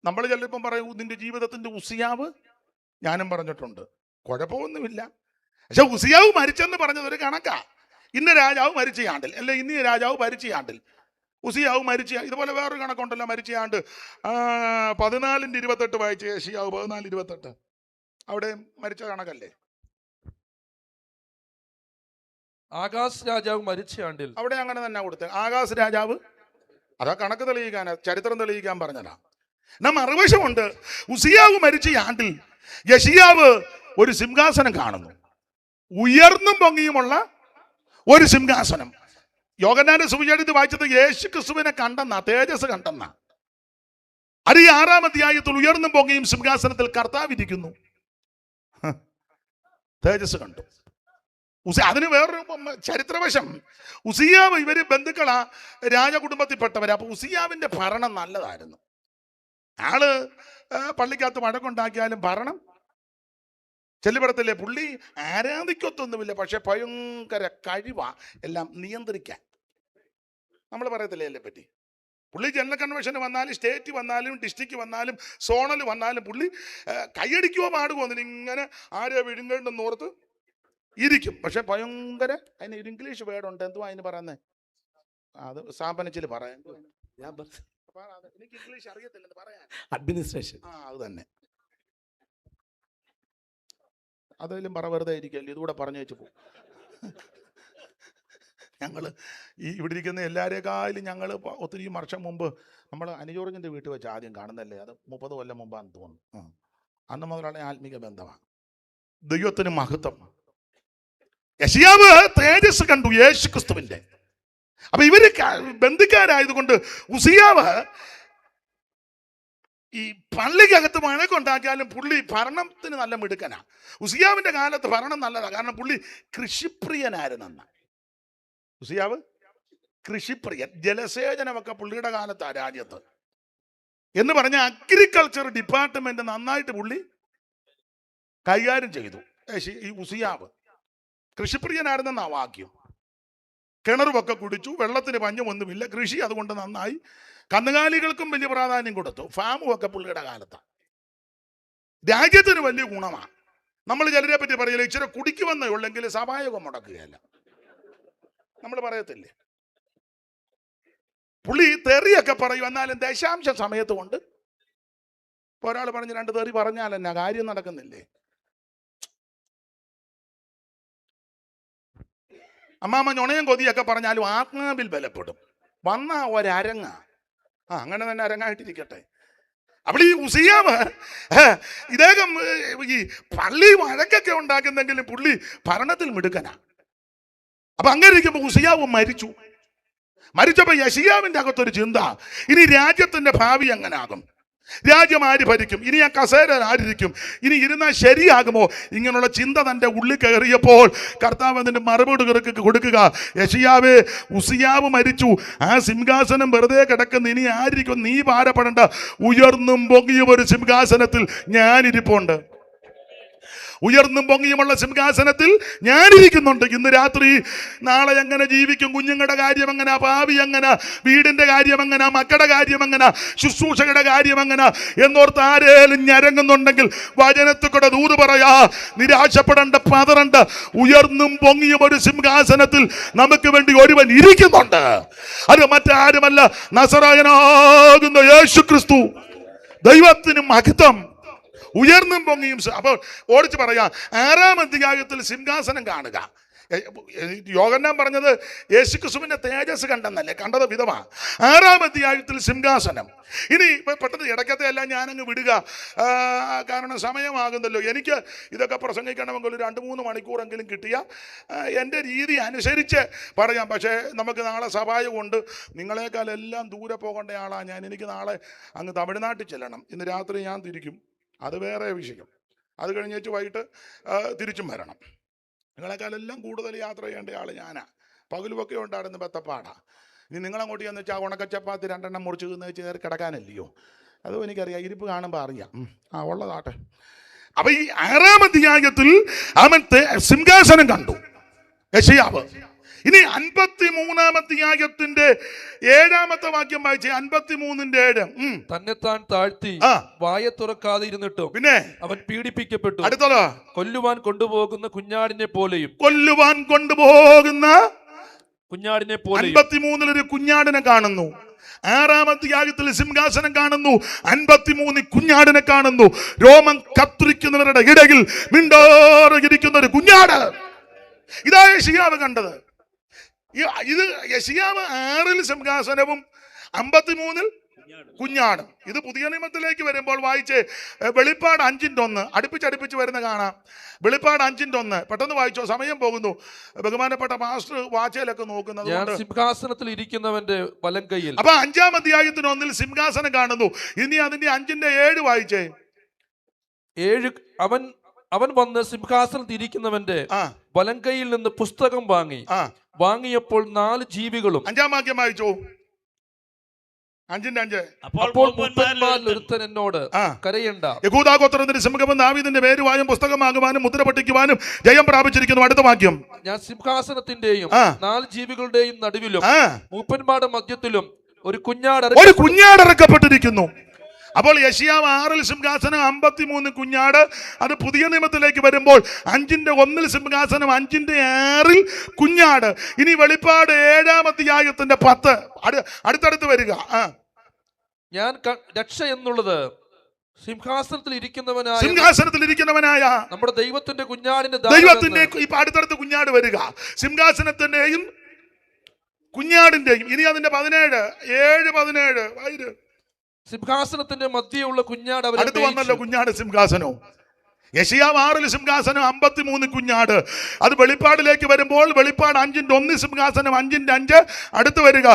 നമ്മൾ ചിലപ്പം പറയും നിന്റെ ജീവിതത്തിന്റെ ഉസിയാവ്. ഞാനും പറഞ്ഞിട്ടുണ്ട്, കുഴപ്പമൊന്നുമില്ല. പക്ഷെ ഉസിയാവ് മരിച്ചെന്ന് പറഞ്ഞത് ഒരു കണക്കാ. ഇന്ന രാജാവ് മരിച്ചയാണ്ടിൽ, അല്ലെ ഇന്ന രാജാവ് മരിച്ചയാണ്ടിൽ ഉസിയാവ് മരിച്ച. ഇതുപോലെ വേറൊരു കണക്കുണ്ടല്ലോ, മരിച്ചയാണ്ട് 14:28 വായിച്ച യെശയ്യാവ് 14:28. അവിടെ മരിച്ച കണക്കല്ലേ? ആകാശ് രാജാവ് മരിച്ചയാണ്ടിൽ അവിടെ അങ്ങനെ തന്നെ കൊടുത്തത്. ആകാശ് രാജാവ് അതാ കണക്ക് തെളിയിക്കാനാ, ചരിത്രം തെളിയിക്കാൻ പറഞ്ഞതാ. മറുവശമുണ്ട്, ഉസിയാവ് മരിച്ച ആണ്ടിൽ യെശയ്യാവ് ഒരു സിംഹാസനം കാണുന്നു, ഉയർന്നും പൊങ്ങിയുമുള്ള ഒരു സിംഹാസനം. യോഹന്നാന്റെ സുവിശേഷത്തിൽ വായിച്ചത് യേശു ക്രിസ്തുവിനെ കണ്ടെന്നാ, തേജസ് കണ്ടെന്നാ. അത് ഈ 6-ാം അധ്യായത്തിൽ ഉയർന്നും പൊങ്ങിയും സിംഹാസനത്തിൽ കർത്താവ് ഇരിക്കുന്നു, തേജസ് കണ്ടു. അതിന് വേറൊരു ചരിത്രവശം, ഉസിയാവ് ഇവര് ബന്ധുക്കളാ, രാജകുടുംബത്തിൽപ്പെട്ടവരാ. അപ്പൊ ഉസിയാവിന്റെ ഭരണം നല്ലതായിരുന്നു. ആള് പള്ളിക്കകത്ത് വഴക്കുണ്ടാക്കിയാലും ഭരണം ചെല്ലുപടത്തില്ലേ. പുള്ളി ആരാധിക്കത്തൊന്നുമില്ല, പക്ഷെ ഭയങ്കര കഴിവാ എല്ലാം നിയന്ത്രിക്കാൻ. നമ്മൾ പറയത്തില്ലേ എന്നെ പറ്റി. പുള്ളി ജനറൽ കൺവെൻഷന് വന്നാലും, സ്റ്റേറ്റ് വന്നാലും, ഡിസ്ട്രിക്ട് വന്നാലും, സോണൽ വന്നാലും പുള്ളി കൈയടിക്കുവോ പാടുവോ ഇങ്ങനെ ആരെ വിഴുങ്ങണ്ടെന്ന് ഓർത്ത് ഇരിക്കും. പക്ഷെ ഭയങ്കര, അതിന് ഒരു ഇംഗ്ലീഷ് വേർഡുണ്ട്, എന്തുവാ അതിന് പറയുന്നത്? അത് സ്ഥാപനത്തിൽ പറയാൻ, എനിക്ക് ഇംഗ്ലീഷ് അറിയത്തില്ലെന്ന് പറയാൻ, അഡ്മിനിസ്ട്രേഷൻ. അത് തന്നെ. അതെല്ലാം പറ, വെറുതെ ഇരിക്കല്ലേ, ഇതുകൂടെ പറഞ്ഞു വെച്ച് പോകും. ഞങ്ങൾ ഈ ഇവിടെ ഇരിക്കുന്ന എല്ലാവരേക്കാളും ഞങ്ങൾ ഒത്തിരി വർഷം മുമ്പ് നമ്മൾ അനുജോർജിൻ്റെ വീട്ടിൽ വെച്ച് ആദ്യം കാണുന്നല്ലേ, അത് 30 കൊല്ലം മുമ്പാന്ന് തോന്നുന്നു. അന്ന് മുതലുള്ള ആത്മീക ബന്ധമാണ്. ദൈവത്തിന് മഹത്വം. യെശയ്യാവ് തേജസ് കണ്ടു യേശു ക്രിസ്തുവിന്റെ. അപ്പൊ ഇവര് ബന്ധുക്കാരായതുകൊണ്ട് ഉസിയാവ് ഈ പള്ളിക്കകത്ത് വഴക്കുണ്ടാക്കിയാലും പുള്ളി ഭരണത്തിന് നല്ല മിടുക്കനാ. ഉസിയാവിന്റെ കാലത്ത് ഭരണം നല്ലതാ, കാരണം പുള്ളി കൃഷിപ്രിയനായിരുന്നു. ഉസിയാവ് കൃഷിപ്രിയൻ, ജലസേചനമൊക്കെ പുള്ളിയുടെ കാലത്താ രാജ്യത്ത്. എന്ന് പറഞ്ഞ അഗ്രികൾച്ചർ ഡിപ്പാർട്ട്മെന്റ് നന്നായിട്ട് പുള്ളി കൈകാര്യം ചെയ്തു. ഈ ഉസിയാവ് കൃഷിപ്രിയനായിരുന്നെന്നാ വാക്യം. കിണറുമൊക്കെ കുടിച്ചു, വെള്ളത്തിന് പഞ്ഞമൊന്നുമില്ല, കൃഷി അതുകൊണ്ട് നന്നായി. കന്നുകാലികൾക്കും വലിയ പ്രാധാന്യം കൊടുത്തു. ഫാമും ഒക്കെ പുള്ളിയുടെ കാലത്താണ്. രാജ്യത്തിന് വലിയ ഗുണമാണ്. നമ്മൾ ചിലരെ പറ്റി പറയില്ല, ഇച്ചിരി കുടിക്കുമെന്നേ ഉള്ളെങ്കിൽ സഭായോഗം മുടക്കുകയല്ല, നമ്മൾ പറയത്തില്ലേ. പുള്ളി തെറിയൊക്കെ പറയും, എന്നാലും ദശാംശ സമയത്ത് കൊണ്ട് ഒരാൾ പറഞ്ഞ് 2 തെറി പറഞ്ഞാൽ എന്നാ കാര്യം നടക്കുന്നില്ലേ? അമ്മാമ്മ ഞൊണയും കൊതിയൊക്കെ പറഞ്ഞാലും ആത്മാവിൽ ബലപ്പെടും. വന്ന ഒരരങ്ങ, അങ്ങനെ തന്നെ അരങ്ങായിട്ടിരിക്കട്ടെ. അപ്പോൾ ഈ ഉസിയാവ് ഇദ്ദേഹം ഈ പള്ളി വഴക്കൊക്കെ ഉണ്ടാക്കുന്നെങ്കിലും പുള്ളി ഭരണത്തിൽ മിടുക്കനാ. അപ്പൊ അങ്ങനെ ഇരിക്കുമ്പോൾ ഉസിയാവ് മരിച്ചപ്പോ യെശയ്യാവിന്റെ അകത്തൊരു ചിന്ത, ഇനി രാജ്യത്തിന്റെ ഭാവി എങ്ങനാകും? രാജ്യം ആര് ഭരിക്കും? ഇനി ആ കസേര ആരിരിക്കും? ഇനി ഇരുന്നാൽ ശരിയാകുമോ? ഇങ്ങനെയുള്ള ചിന്ത തൻ്റെ ഉള്ളിൽ കയറിയപ്പോൾ കർത്താവ് അതിന്റെ മറുപടി കൊടുക്കുക, യെശയ്യാവേ, ഉസിയാവ് മരിച്ചു, ആ സിംഹാസനം വെറുതെ കിടക്കുന്ന, ഇനി ആയിരിക്കും? നീ ഭാരപ്പെടേണ്ട, ഉയർന്നും പൊങ്ങിയ ഒരു സിംഹാസനത്തിൽ ഞാനിരിപ്പുണ്ട്. ഉയർന്നും പൊങ്ങിയുമുള്ള സിംഹാസനത്തിൽ ഞാനിരിക്കുന്നുണ്ട്. ഇന്ന് രാത്രി നാളെ എങ്ങനെ ജീവിക്കും, കുഞ്ഞുങ്ങളുടെ കാര്യം എങ്ങനെ, ഭാവി എങ്ങനെ, വീടിന്റെ കാര്യം എങ്ങനെ, മക്കളുടെ കാര്യം എങ്ങനെ, ശുശ്രൂഷകളുടെ കാര്യം എങ്ങനെ എന്നോർത്ത് ആരേലും ഞരങ്ങുന്നുണ്ടെങ്കിൽ വചനത്തിൽ കൂടെ ദൂത് പറയാ. നിരാശപ്പെടേണ്ട, പതറണ്ട. ഉയർന്നും പൊങ്ങിയും ഒരു സിംഹാസനത്തിൽ നമുക്ക് വേണ്ടി ഒരുവൻ ഇരിക്കുന്നുണ്ട്. അത് മറ്റാരുമല്ല, നസറായനാകുന്ന യേശു ക്രിസ്തു. ദൈവത്തിന് മഹത്വം. ഉയർന്നും പൊങ്ങിയും. അപ്പോൾ ഓടിച്ച് പറയാം, 6-ാം അധ്യായത്തിൽ സിംഹാസനം കാണുക. യോഹന്നാൻ പറഞ്ഞത് യേശുക്രിസ്തുവിന്റെ തേജസ് കണ്ടെന്നല്ലേ, കണ്ടത് വിധമാ. 6-ാം അധ്യായത്തിൽ സിംഹാസനം. ഇനി പെട്ടെന്ന് ഇടയ്ക്കത്തെ എല്ലാം ഞാനങ്ങ് വിടുക, കാരണം സമയമാകുന്നല്ലോ. എനിക്ക് ഇതൊക്കെ പ്രസംഗിക്കണമെങ്കിൽ ഒരു 2-3 മണിക്കൂറെങ്കിലും കിട്ടിയ എൻ്റെ രീതി അനുസരിച്ച് പറയാം. പക്ഷേ നമുക്ക് നാളെ സഭായ കൊണ്ട് നിങ്ങളെക്കാൾ എല്ലാം ദൂരെ പോകേണ്ട ആളാണ് ഞാൻ. എനിക്ക് നാളെ അങ്ങ് തമിഴ്നാട്ടിൽ ചെല്ലണം. ഇന്ന് രാത്രി ഞാൻ തിരിക്കും, അത് വേറെ വിഷയം. അത് കഴിഞ്ഞേച്ച് വൈകിട്ട് തിരിച്ചും വരണം. നിങ്ങളെക്കാളെല്ലാം കൂടുതൽ യാത്ര ചെയ്യേണ്ട ആൾ ഞാനാ. പകലുമൊക്കെ ഉണ്ടായിരുന്നു ബത്തപ്പാടാ. ഇനി നിങ്ങളങ്ങോട്ട് ചെന്ന് വെച്ചാൽ ഉണക്കച്ചപ്പാത്തി 2 മുറിച്ച് കയറി കിടക്കാനല്ലയോ. അതും എനിക്കറിയാം, ഇരിപ്പ് കാണുമ്പോൾ അറിയാം. ഉള്ളതാട്ടെ. അപ്പൊ ഈ 6-ാം അധ്യായത്തിൽ അവൻ സിംഹാസനം കണ്ടു യെശയ്യാവ്. ഇനി 53-ാം അധ്യായത്തിന്റെ 7-ാമത്തെ വാക്യം വായിച്ചേ. 53-ന്റെ 7. തന്നെത്താൻ താഴ്ത്തി വായ തുറക്കാതെ ഇരുന്നിട്ടും പിന്നെ അവൻ പീഡിപ്പിക്കപ്പെട്ടു. അടുത്തതോ, കൊല്ലുവാൻ കൊണ്ടുപോകുന്ന കുഞ്ഞാടിനെ പോലെയും. കൊല്ലുവാൻ കൊണ്ടുപോകുന്ന കുഞ്ഞാടിനെ പോലെയും. 53-ൽ ഒരു കുഞ്ഞാടിനെ കാണുന്നു. 6-ാം അധ്യായത്തിൽ സിംഹാസനം കാണുന്നു. 53 കുഞ്ഞാടിനെ കാണുന്നു. രോമം കത്തിരിക്കുന്നവരുടെ ഇടയിൽ മിണ്ടാറിയിരിക്കുന്ന ഒരു കുഞ്ഞാട്. ഇതാ യെശയ്യാവ് കണ്ടത്. ഇത് യെശയ്യാവ് 6-ൽ സിംഹാസനവും 53-ൽ കുഞ്ഞാടും. ഇത് പുതിയ നിയമത്തിലേക്ക് വരുമ്പോൾ വായിച്ച് വെളിപ്പാട് 5-1 അടുപ്പിച്ചടുപ്പിച്ച് വരുന്ന കാണാം. വെളിപ്പാട് 5-1 പെട്ടെന്ന് വായിച്ചോ, സമയം പോകുന്നു. ബഹുമാനപ്പെട്ട മാസ്റ്റർ വാച്ചയിലൊക്കെ നോക്കുന്നത് സിംഹാസനത്തിൽ ഇരിക്കുന്നവന്റെ വലം കൈയിൽ. അപ്പൊ 5-ാം അധ്യായത്തിന് 1-ൽ സിംഹാസനം കാണുന്നു. ഇനി അതിന്റെ 5-ന്റെ 7 വായിച്ചേ. 7 അവൻ വന്ന് സിംഹാസനത്തിൽ ഇരിക്കുന്നവന്റെ വലം കൈയിൽ നിന്ന് പുസ്തകം വാങ്ങിയപ്പോൾ 4 ജീവികളും. 5-ാം വാക്യം വായിച്ചോ. 5-ന്റെ 5. അപ്പോൾ മൂപ്പന്മാരിൽ ഒരുത്തൻ എന്നോട് കരയണ്ട, യഹൂദാ ഗോത്രത്തിന്റെ സിംഹവും ദാവീദിന്റെ പേരുവായും പുസ്തകമാകുവാനും മുദ്ര പൊട്ടിക്കുവാനും ജയം പ്രാപിച്ചിരിക്കുന്നു. അടുത്ത വാക്യം. ഞാൻ സിംഹാസനത്തിന്റെയും 4 ജീവികളുടെയും നടുവിലും മൂപ്പന്മാരുടെ മധ്യത്തിലും ഒരു കുഞ്ഞാട് ഇറക്കപ്പെട്ടിരിക്കുന്നു. അപ്പോൾ യെശയ്യാവ് 6-ൽ സിംഹാസനം, 53 കുഞ്ഞാട്. അത് പുതിയ നിയമത്തിലേക്ക് വരുമ്പോൾ 5-ന്റെ 1-ൽ സിംഹാസനം, 5-ന്റെ 6-ൽ കുഞ്ഞാട്. ഇനി വെളിപ്പാട് 7-ാം അധ്യായത്തിന്റെ 10 അടുത്തടുത്ത് വരിക. ഞാൻ രക്ഷ എന്നുള്ളത് സിംഹാസനത്തിൽ ഇരിക്കുന്നവനായ നമ്മുടെ ദൈവത്തിന്റെ ദൈവത്തിന്റെ ഇപ്പൊ അടുത്തടുത്ത് കുഞ്ഞാട് വരിക. സിംഹാസനത്തിന്റെയും കുഞ്ഞാടിന്റെയും. ഇനി അതിന്റെ 17 7-17 സിംഹാസനത്തിന്റെ മധ്യയുള്ള കുഞ്ഞാട് അടുത്ത് വന്നല്ലോ. കുഞ്ഞാട് സിംഹാസനവും. യെശയ്യാവ് 6-ൽ സിംഹാസനം, 53 കുഞ്ഞാട്. അത് വെളിപ്പാടിലേക്ക് വരുമ്പോൾ വെളിപ്പാട് 5-ന്റെ 1 സിംഹാസനം, 5-ന്റെ 5 അടുത്ത് വരിക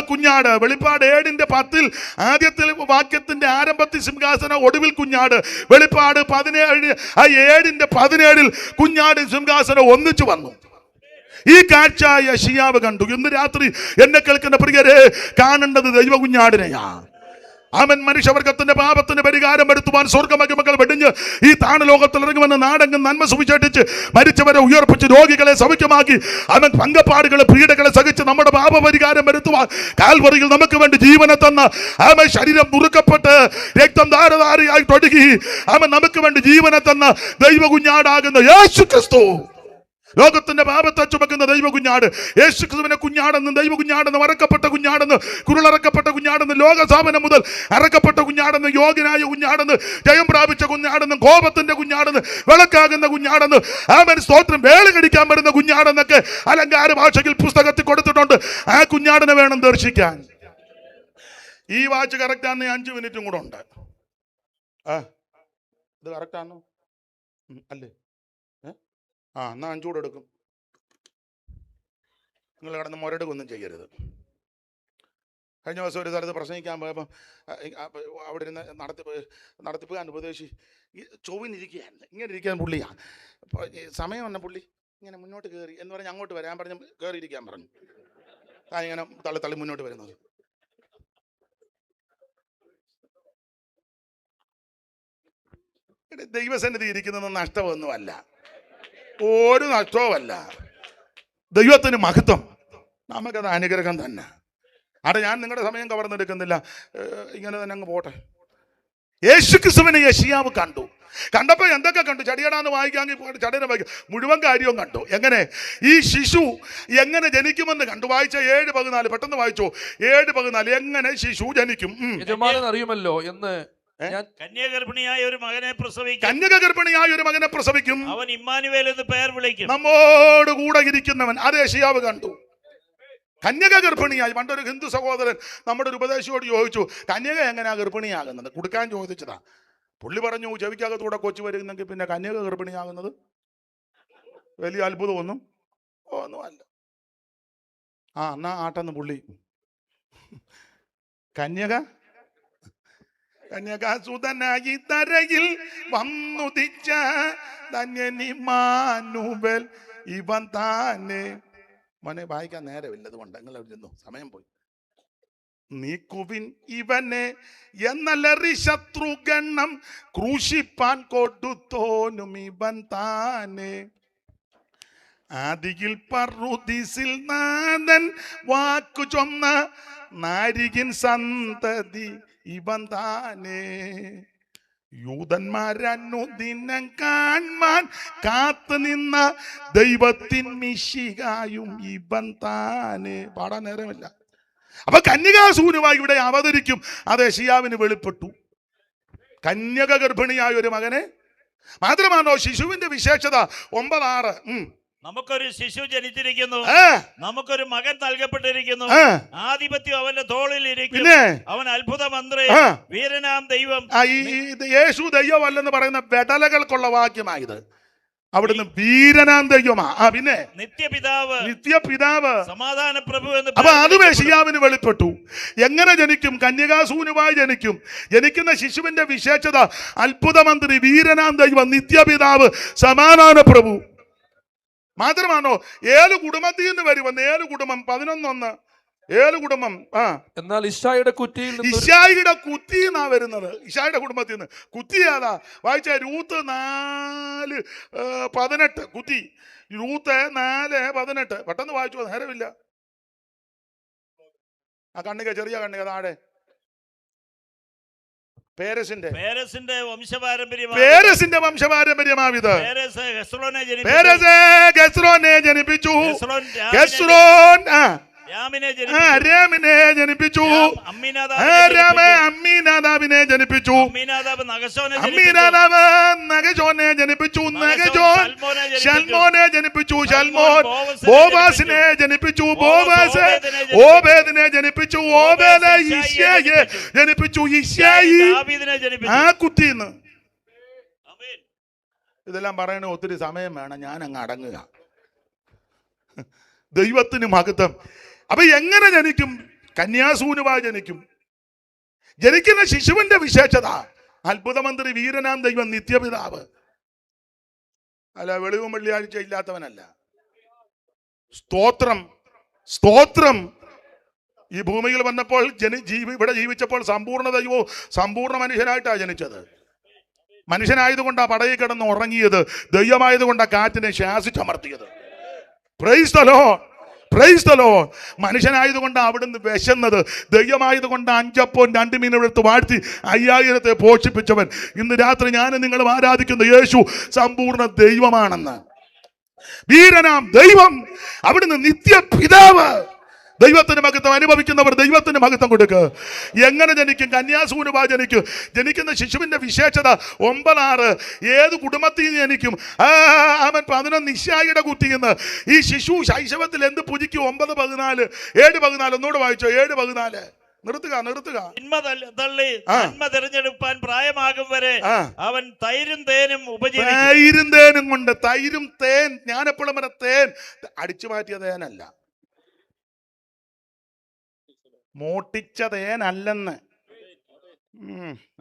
കുഞ്ഞാട്. വെളിപ്പാട് 7-ന്റെ 10 ആദ്യത്തെ വാക്യത്തിന്റെ ആരംഭത്തിൽ സിംഹാസനം, ഒടുവിൽ കുഞ്ഞാട്. വെളിപ്പാട് 7-ന്റെ 17 കുഞ്ഞാട് സിംഹാസനം ഒന്നിച്ചു വന്നു. ഈ കാഴ്ച യെശയ്യാവ് കണ്ടു. ഇന്ന് രാത്രി എന്നെ കേൾക്കുന്ന പ്രിയരെ, കാണേണ്ടത് ദൈവ കുഞ്ഞാടിനെയാ. അവൻ മനുഷ്യവർഗത്തിന്റെ പാപത്തിന് പരിഹാരം വരുത്തുവാൻ സ്വർഗമഹിമകൾ വെടിഞ്ഞ് ഈ താണലോകത്തിൽ ഇറങ്ങുമെന്ന് നാടെങ്ങും നന്മ സുവിശേഷിച്ച് മരിച്ചവരെ ഉയർപ്പിച്ച് രോഗികളെ സൗഖ്യമാക്കി അവൻ പങ്കപ്പാടുകളെ പീഡകളെ സഹിച്ച് നമ്മുടെ പാപപരിഹാരം വരുത്തുവാൻ കാൽവറിയിൽ നമുക്ക് വേണ്ടി ജീവനെ തന്ന അവൻ ശരീരം നുറുക്കപ്പെട്ട് രക്തം ധാരധാരയായി ഒഴുകി അവൻ നമുക്ക് വേണ്ടി ജീവനെ തന്ന ദൈവ കുഞ്ഞാടാകുന്ന യേശു ക്രിസ്തു, ലോകത്തിന്റെ പാപത്തെ ചുമക്കുന്ന ദൈവ കുഞ്ഞാട്, യേശുക്രിസ്തുവിനെ കുഞ്ഞാടെന്ന്, ദൈവ കുഞ്ഞാടെന്ന്, അറക്കപ്പെട്ട കുഞ്ഞാടെന്ന്, കുരുളറക്കപ്പെട്ട കുഞ്ഞാടെന്ന്, ലോകസ്ഥാപനം മുതൽ അറക്കപ്പെട്ട കുഞ്ഞാടെന്ന്, യോഗ്യനായ കുഞ്ഞാടെന്ന്, ജയം പ്രാപിച്ച കുഞ്ഞാടെന്ന്, കോപത്തിന്റെ കുഞ്ഞാടെന്ന്, വിളക്കാകുന്ന കുഞ്ഞാടെന്ന്, ആമേൻ സ്തോത്രം, വേല കടിക്കാൻ വരുന്ന കുഞ്ഞാടെന്നൊക്കെ അലങ്കാര ഭാഷയിൽ പുസ്തകത്തിൽ കൊടുത്തിട്ടുണ്ട്. ആ കുഞ്ഞാടിനെ വേണം ദർശിക്കാൻ. ഈ വാച്ച് കറക്റ്റാന്ന് 5 മിനിറ്റും കൂടെ ഉണ്ട്. ഇത് കറക്റ്റാണോ അല്ലേ? എന്നാൽ 5 കൂടെ എടുക്കും. നിങ്ങൾ കിടന്ന് മുരടുകൊന്നും ചെയ്യരുത്. കഴിഞ്ഞ ദിവസം ഒരു സ്ഥലത്ത് പ്രസംഗിക്കാൻ പോയപ്പോൾ അവിടെ ഇരുന്ന് നടത്തിപ്പുകാരൻ ഉപദേശി ചൊവ്വിനിരിക്കുകയാണ്. ഇങ്ങനെ ഇരിക്കാൻ പുള്ളിയാണ്. സമയം വന്ന പുള്ളി ഇങ്ങനെ മുന്നോട്ട് കയറി എന്ന് പറഞ്ഞ് അങ്ങോട്ട് വരാൻ പറഞ്ഞു, കയറിയിരിക്കാൻ പറഞ്ഞു. ഇങ്ങനെ തള്ളി മുന്നോട്ട് വരുന്നത്. ദൈവസന്നിധി ഇരിക്കുന്നത് നഷ്ടമൊന്നുമല്ല, ഒരു നഷ്ടവുമല്ല. ദൈവത്തിന് മഹത്വം, നമുക്കത് അനുഗ്രഹം തന്നെ. അവിടെ ഞാൻ നിങ്ങളുടെ സമയം കവർന്നെടുക്കുന്നില്ല, ഇങ്ങനെ തന്നെ അങ്ങ് പോട്ടെ. യേശുക്രിസ്തുവിനെ യെശയ്യാവ് കണ്ടു. കണ്ടപ്പോൾ എന്തൊക്കെ കണ്ടു? ചടിയടാന്ന് വായിക്കാമെങ്കിൽ ചടിയനെ വായിക്കാം, മുഴുവൻ കാര്യവും കണ്ടു. എങ്ങനെ ഈ ശിശു എങ്ങനെ ജനിക്കുമെന്ന് കണ്ടു. വായിച്ച 7:14 പെട്ടെന്ന് വായിച്ചോ. 7:14 എങ്ങനെ ശിശു ജനിക്കും? യജമാനൻ അറിയുമല്ലോ എന്ന് കന്യാഗർഭിണിയായ ഒരു മകനെ പ്രസവിക്കും. കന്യകഗർഭിണിയായ ഒരു മകനെ പ്രസവിക്കും, അവൻ ഇമ്മാനുവേൽ എന്ന് പേർ വിളിക്കും. നമ്മോട് കൂടെ ഇരിക്കുന്നവൻ. അത് യെശയ്യാവ് കണ്ടു. കന്യക ഗർഭിണിയായി. പണ്ടൊരു ഹിന്ദു സഹോദരൻ നമ്മുടെ ഒരു ഉപദേശിയോട് ചോദിച്ചു, കന്യക എങ്ങനെയാ ഗർഭിണിയാകുന്നത്? കൊടുക്കാൻ ചോദിച്ചതാ. പുള്ളി പറഞ്ഞു, ചെവിക്കകത്തൂടെ കൊച്ചു വരുന്നെങ്കിൽ പിന്നെ കന്യക ഗർഭിണിയാകുന്നത് വലിയ അത്ഭുതമൊന്നും ഒന്നുമല്ല. എന്നാ ആട്ടെന്ന് പുള്ളി. കന്യകാസുതനായി തരയിൽ വന്നുദിച്ച ധന്യനിമാനുവൽ ഇവൻ താനെ. മോനെ വായിക്കാൻ നേരമില്ല, അതുകൊണ്ട് നിങ്ങൾ ഇരുന്നു, സമയം പോയി. നീക്കുവിൻ ഇവനെ എന്നലറി ശത്രുഗണം ക്രൂശിപ്പാൻ കൊടുത്തോനും ഇവൻ താനെ. ആദിയിൽ പറുദീസിൽ നാഥൻ വാക്കു ചൊന്ന നാരികിൻ സന്തതി ഇവൻ താനെ. യൂതന്മാരനുദിനം കാൺമാൻ കാത്തു നിന്ന ദൈവത്തിൻ മിശിഹായും ഇവൻ താനെ. പാടാൻ നേരമില്ല. അപ്പൊ കന്യകാസൂനുവായി ഇവിടെ അവതരിക്കും. അത് യെശയ്യാവിന് വെളിപ്പെട്ടു. കന്യക ഗർഭിണിയായ ഒരു മകനെ. മാത്രമാണോ ശിശുവിന്റെ വിശേഷത? 9:6 നമുക്കൊരു ശിശു ജനിച്ചിരിക്കുന്നു, നമുക്കൊരു മകൻ നൽകപ്പെട്ടിരിക്കുന്നു, ആധിപത്യം അവന്റെ തോളിൽ ഇരിക്കും, അവൻ അത്ഭുത മന്ത്രി, വീരനാം ദൈവം. യേശു ദൈവമല്ലെന്ന് പറയുന്ന വെടലകൾക്കുള്ള വാക്യമായത്. അവിടുന്ന് വീരനാം ദൈവമാ. പിന്നെ നിത്യപിതാവ്, സമാധാന പ്രഭു എന്ന്. അപ്പൊ അതും യെശയ്യാവിന് വെളിപ്പെട്ടു. എങ്ങനെ ജനിക്കും? കന്യകാസൂനുവായി ജനിക്കും. ജനിക്കുന്ന ശിശുവിന്റെ വിശേഷത അത്ഭുത മന്ത്രി, വീരനാം ദൈവം, നിത്യപിതാവ്, സമാധാന പ്രഭു. മാത്രമാണോ 7 കുടുംബത്തിൽ നിന്ന് വരുമെന്ന്. 7 കുടുംബം 11:1. 7 കുടുംബം. എന്നാൽ ഇശ്ശായിയുടെ കുറ്റിയിൽ കുറ്റിന്നാ വരുന്നത്. ഇശ്ശായിയുടെ കുടുംബത്തിൽ നിന്ന്. കുറ്റി ഏതാ? വായിച്ച രൂത്ത് 4:18 കുറ്റി. രൂത്ത് 4:18 പെട്ടെന്ന് വായിച്ചു, നേരമില്ല. ആ കണ്ണിക, ചെറിയ കണ്ണിക താഴെ. പേരസിന്റെ വംശപാരമ്പര്യമാവിത്. ഗെസ്രോനെ ജനിപ്പിച്ചു. രാമിനെ ജനിപ്പിച്ചു. അമ്മീനാദാബിനെ ജനിപ്പിച്ചു. അമ്മീനാദാബ് നഗശോനെ ജനിപ്പിച്ചു. നഗശോൻ ശൽമോനെ ജനിപ്പിച്ചു. ശൽമോൻ ബോവാസിനെ ജനിപ്പിച്ചു. ബോവാസ് ഓബേദിനെ ജനിപ്പിച്ചു. ഓബേദ് യിശ്ശായിയെ ജനിപ്പിച്ചു. യിശ്ശായി ആ കുറ്റീന്ന്. ഇതെല്ലാം പറയണ ഒത്തിരി സമയം വേണം, ഞാൻ അങ്ങ് അടങ്ങുക. ദൈവത്തിന് മഹത്വം. അപ്പൊ എങ്ങനെ ജനിക്കും? കന്യാസൂനുവായി ജനിക്കും. ജനിക്കുന്ന ശിശുവിന്റെ വിശേഷത അത്ഭുതമന്ത്രി, വീരനാം ദൈവം, നിത്യപിതാവ്. അല്ല, വെളിവും വെള്ളിയാഴ്ച ഇല്ലാത്തവനല്ല. സ്തോത്രം, സ്തോത്രം. ഈ ഭൂമിയിൽ വന്നപ്പോൾ ഇവിടെ ജീവിച്ചപ്പോൾ സമ്പൂർണ്ണ ദൈവവും സമ്പൂർണ്ണ മനുഷ്യനായിട്ടാണ് ജനിച്ചത്. മനുഷ്യനായതുകൊണ്ടാ പടയിൽ കിടന്ന് ഉറങ്ങിയത്. ദൈവമായതുകൊണ്ടാ കാറ്റിനെ ശ്വാസിച്ചമർത്തിയത്. Praise the Lord, praise the Lord. മനുഷ്യനായതുകൊണ്ട് അവിടുന്ന് വിശന്നത്. ദൈവമായതുകൊണ്ട് 5 അപ്പവും 2 മീനും എടുത്ത് വാഴ്ത്തി 5000 പോഷിപ്പിച്ചവൻ. ഇന്ന് രാത്രി ഞാനും നിങ്ങളും ആരാധിക്കുന്ന യേശു സമ്പൂർണ്ണ ദൈവമാണെന്ന്. വീരനാം ദൈവം, അവിടുന്ന് നിത്യപിതാവ്. ദൈവത്തിന് മഹത്വം അനുഭവിക്കുന്നവർ ദൈവത്തിന് മഹത്വം കൊടുക്കുക. എങ്ങനെ ജനിക്കും? കന്യാസൂനുവായി ജനിക്കും. ജനിക്കുന്ന ശിശുവിന്റെ വിശേഷത 9:6 ഏത് കുടുംബത്തിൽ നിന്ന് ജനിക്കും? അവൻ 11 ഇശ്ശായിയുടെ കുറ്റിന്ന്. ഈ ശിശു ശൈശവത്തിൽ എന്ത് പൂജിക്കും? 9:14 7:14 ഒന്നുകൂടെ വായിച്ചോ. 7:14 നിർത്തുക. നന്മ തിരഞ്ഞെടുപ്പാൻ പ്രായമാകും വരെ അവൻ തൈരും തേനും ഉപജീവിക്കും. തൈരും തേനും കൊണ്ട്. തൈരും തേൻ, ഞാനെപ്പോഴും തേൻ അടിച്ചു മാറ്റിയ തേനല്ല, മോട്ടിച്ച തേനല്ലെന്ന്.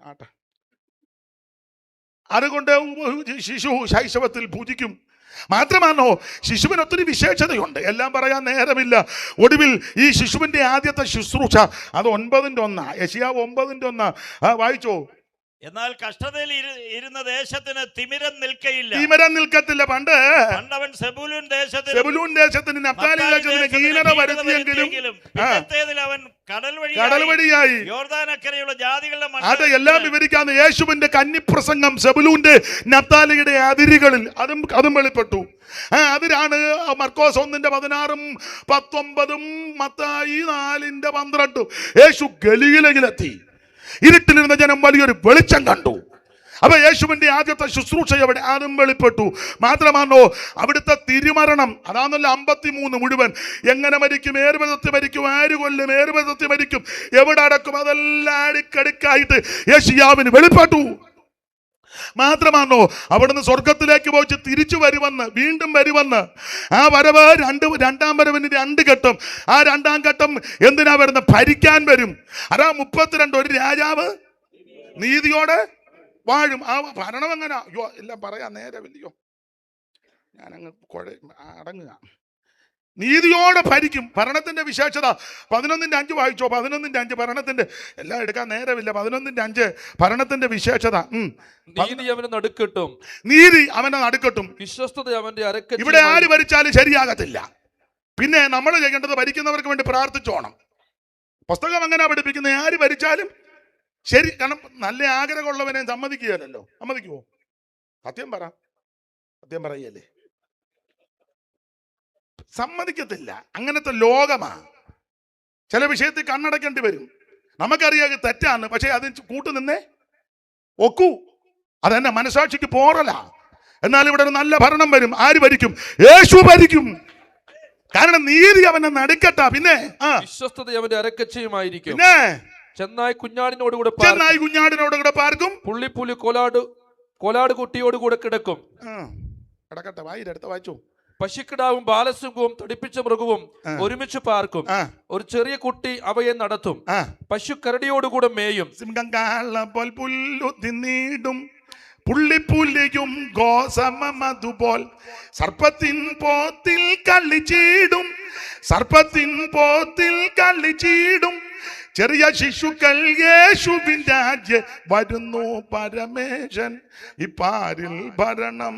ആട്ടെ. അതുകൊണ്ട് ശിശു ശൈശവത്തിൽ പൂജിക്കും. മാത്രമാണോ ശിശുവിന് ഒത്തിരി വിശേഷതയുണ്ട്, എല്ലാം പറയാൻ നേരമില്ല. ഒടുവിൽ ഈ ശിശുവിന്റെ ആദ്യത്തെ ശുശ്രൂഷ അത് 9:1. യെശയ്യാവ് 9:1 വായിച്ചോ. എന്നാൽ കഷ്ടതയിൽ ഇരുന്ന ദേശത്തിന് തിമിരം നിൽക്കയില്ല. തിമിരം നിൽക്കത്തില്ല. പണ്ടവൻ സെബൂലൂൻ ദേശത്തിന് നഫ്താലി ദേശത്തിന് കീനറ വരുത്തിയെങ്കിലും അവൻ കടൽ വഴിയായി യോർദാനക്കരയുള്ള ജാതികളുടെ അത് എല്ലാം വിവരിക്കാന്ന്. യേശുവിന്റെ കന്നിപ്രസംഗം സെബുലൂന്റെ നഫ്താലിയുടെ അതിരുകളിൽ അതും വെളിപ്പെട്ടു. അതിനാണ് മർക്കോസ് 1:16-19, മത്തായി 4:12. യേശു ഗലീലയിലെത്തി. ഇരുട്ടിലിരുന്ന ജനം വലിയൊരു വെളിച്ചം കണ്ടു. അപ്പൊ യേശുവിന്റെ ആദ്യത്തെ ശുശ്രൂഷ എവിടെ? അതും വെളിപ്പെട്ടു. മാത്രമാണോ അവിടുത്തെ തിരുമരണം, അതാണല്ലോ 53 മുഴുവൻ. എങ്ങനെ മരിക്കും, ഏറുപദത്തിൽ മരിക്കും, ആര് കൊല്ലും, ഏറുപദത്തിൽ മരിക്കും, എവിടെ അടക്കും, അതെല്ലാം അടുക്കടുക്കായിട്ട് യേശയ്യാവിന് വെളിപ്പെട്ടു. മാത്രമാണോ അവിടുന്ന് സ്വർഗത്തിലേക്ക് പോയി തിരിച്ചു വരുമെന്ന്, വീണ്ടും വരുമെന്ന്. ആ വരവ് രണ്ടാം വരവിന് 2 ഘട്ടം. ആ 2ാം ഘട്ടം എന്തിനാ വരുന്നത്? ഭരിക്കാൻ വരും. അതാ 32. ഒരു രാജാവ് നീതിയോടെ വാഴും. ആ ഭരണം എങ്ങനെ? അയ്യോ എല്ലാം പറയാൻ നേരമില്ലയോ, ഞാനങ്ങ് അടങ്ങുക. നീതിയോടെ ഭരിക്കും. ഭരണത്തിന്റെ വിശേഷത 11:5 വായിച്ചോ. 11:5 ഭരണത്തിന്റെ, എല്ലാം എടുക്കാൻ നേരമില്ല. 11:5 ഭരണത്തിന്റെ വിശേഷത. നീതി അവനെ നടുക്കട്ടും, നീതി അവനെ നടുക്കട്ടും, വിശ്വസ്തത അവന്റെ അരക്കച്ചി. ഇവിടെ ആര് ഭരിച്ചാലും ശരിയാകത്തില്ല. പിന്നെ നമ്മൾ ചെയ്യേണ്ടത് ഭരിക്കുന്നവർക്ക് വേണ്ടി പ്രാർത്ഥിച്ചോണം. പുസ്തകം അങ്ങനെ പഠിപ്പിക്കുന്നത് ആര് ഭരിച്ചാലും ശരി. കാരണം നല്ല ആഗ്രഹമുള്ളവനെ സമ്മതിക്കുകയല്ലോ. സമ്മതിക്കുവോ? സത്യം പറയല്ലേ? സമ്മതിക്കത്തില്ല. അങ്ങനത്തെ ലോകമാ. ചില വിഷയത്തിൽ കണ്ണടക്കേണ്ടി വരും. നമുക്കറിയാം തെറ്റാണ്, പക്ഷെ അതിന് കൂട്ടുനിന്നേ ഒക്കൂ. അതെന്നെ മനസാക്ഷിക്ക് പോറല. എന്നാൽ ഇവിടെ ഒരു നല്ല ഭരണം വരും. ആര് ഭരിക്കും? യേശു ഭരിക്കും. കാരണം നീതി അവനെ നടുക്കട്ടാ. പിന്നെ വിശ്വസ്തത അവന്റെ അരക്കച്ചയുമായിരിക്കും. പിന്നെ ചെന്നായി കുഞ്ഞാടിനോടുകൂടെ പാർക്കും. പുള്ളിപ്പുലി കോലാട് കുട്ടിയോടുകൂടെ കിടക്കും. കിടക്കട്ടെ, വായിരടുത്ത വായിച്ചു. പശുക്കിടാവും ബാലസിംഹവും തടിപ്പിച്ച മൃഗവും ഒരുമിച്ച് പാർക്കും. ഒരു ചെറിയ കുട്ടി അവയെ നടത്തും. പശു കരടിയോടുകൂടെ മേയും. സിംഹം കാളപോൽ പുല്ലു തിന്നിടും, പുള്ളിപ്പുലിയും ഗോസമതുപോൽ സർപ്പത്തിൻ പോത്തിൽ കളിച്ചിടും. ചെറിയ ശിശുക്കൾ യേശുവിൻ രാജ്യ വരുന്നു പരമേശൻ ഇപ്പാരിൽ ഭരണം.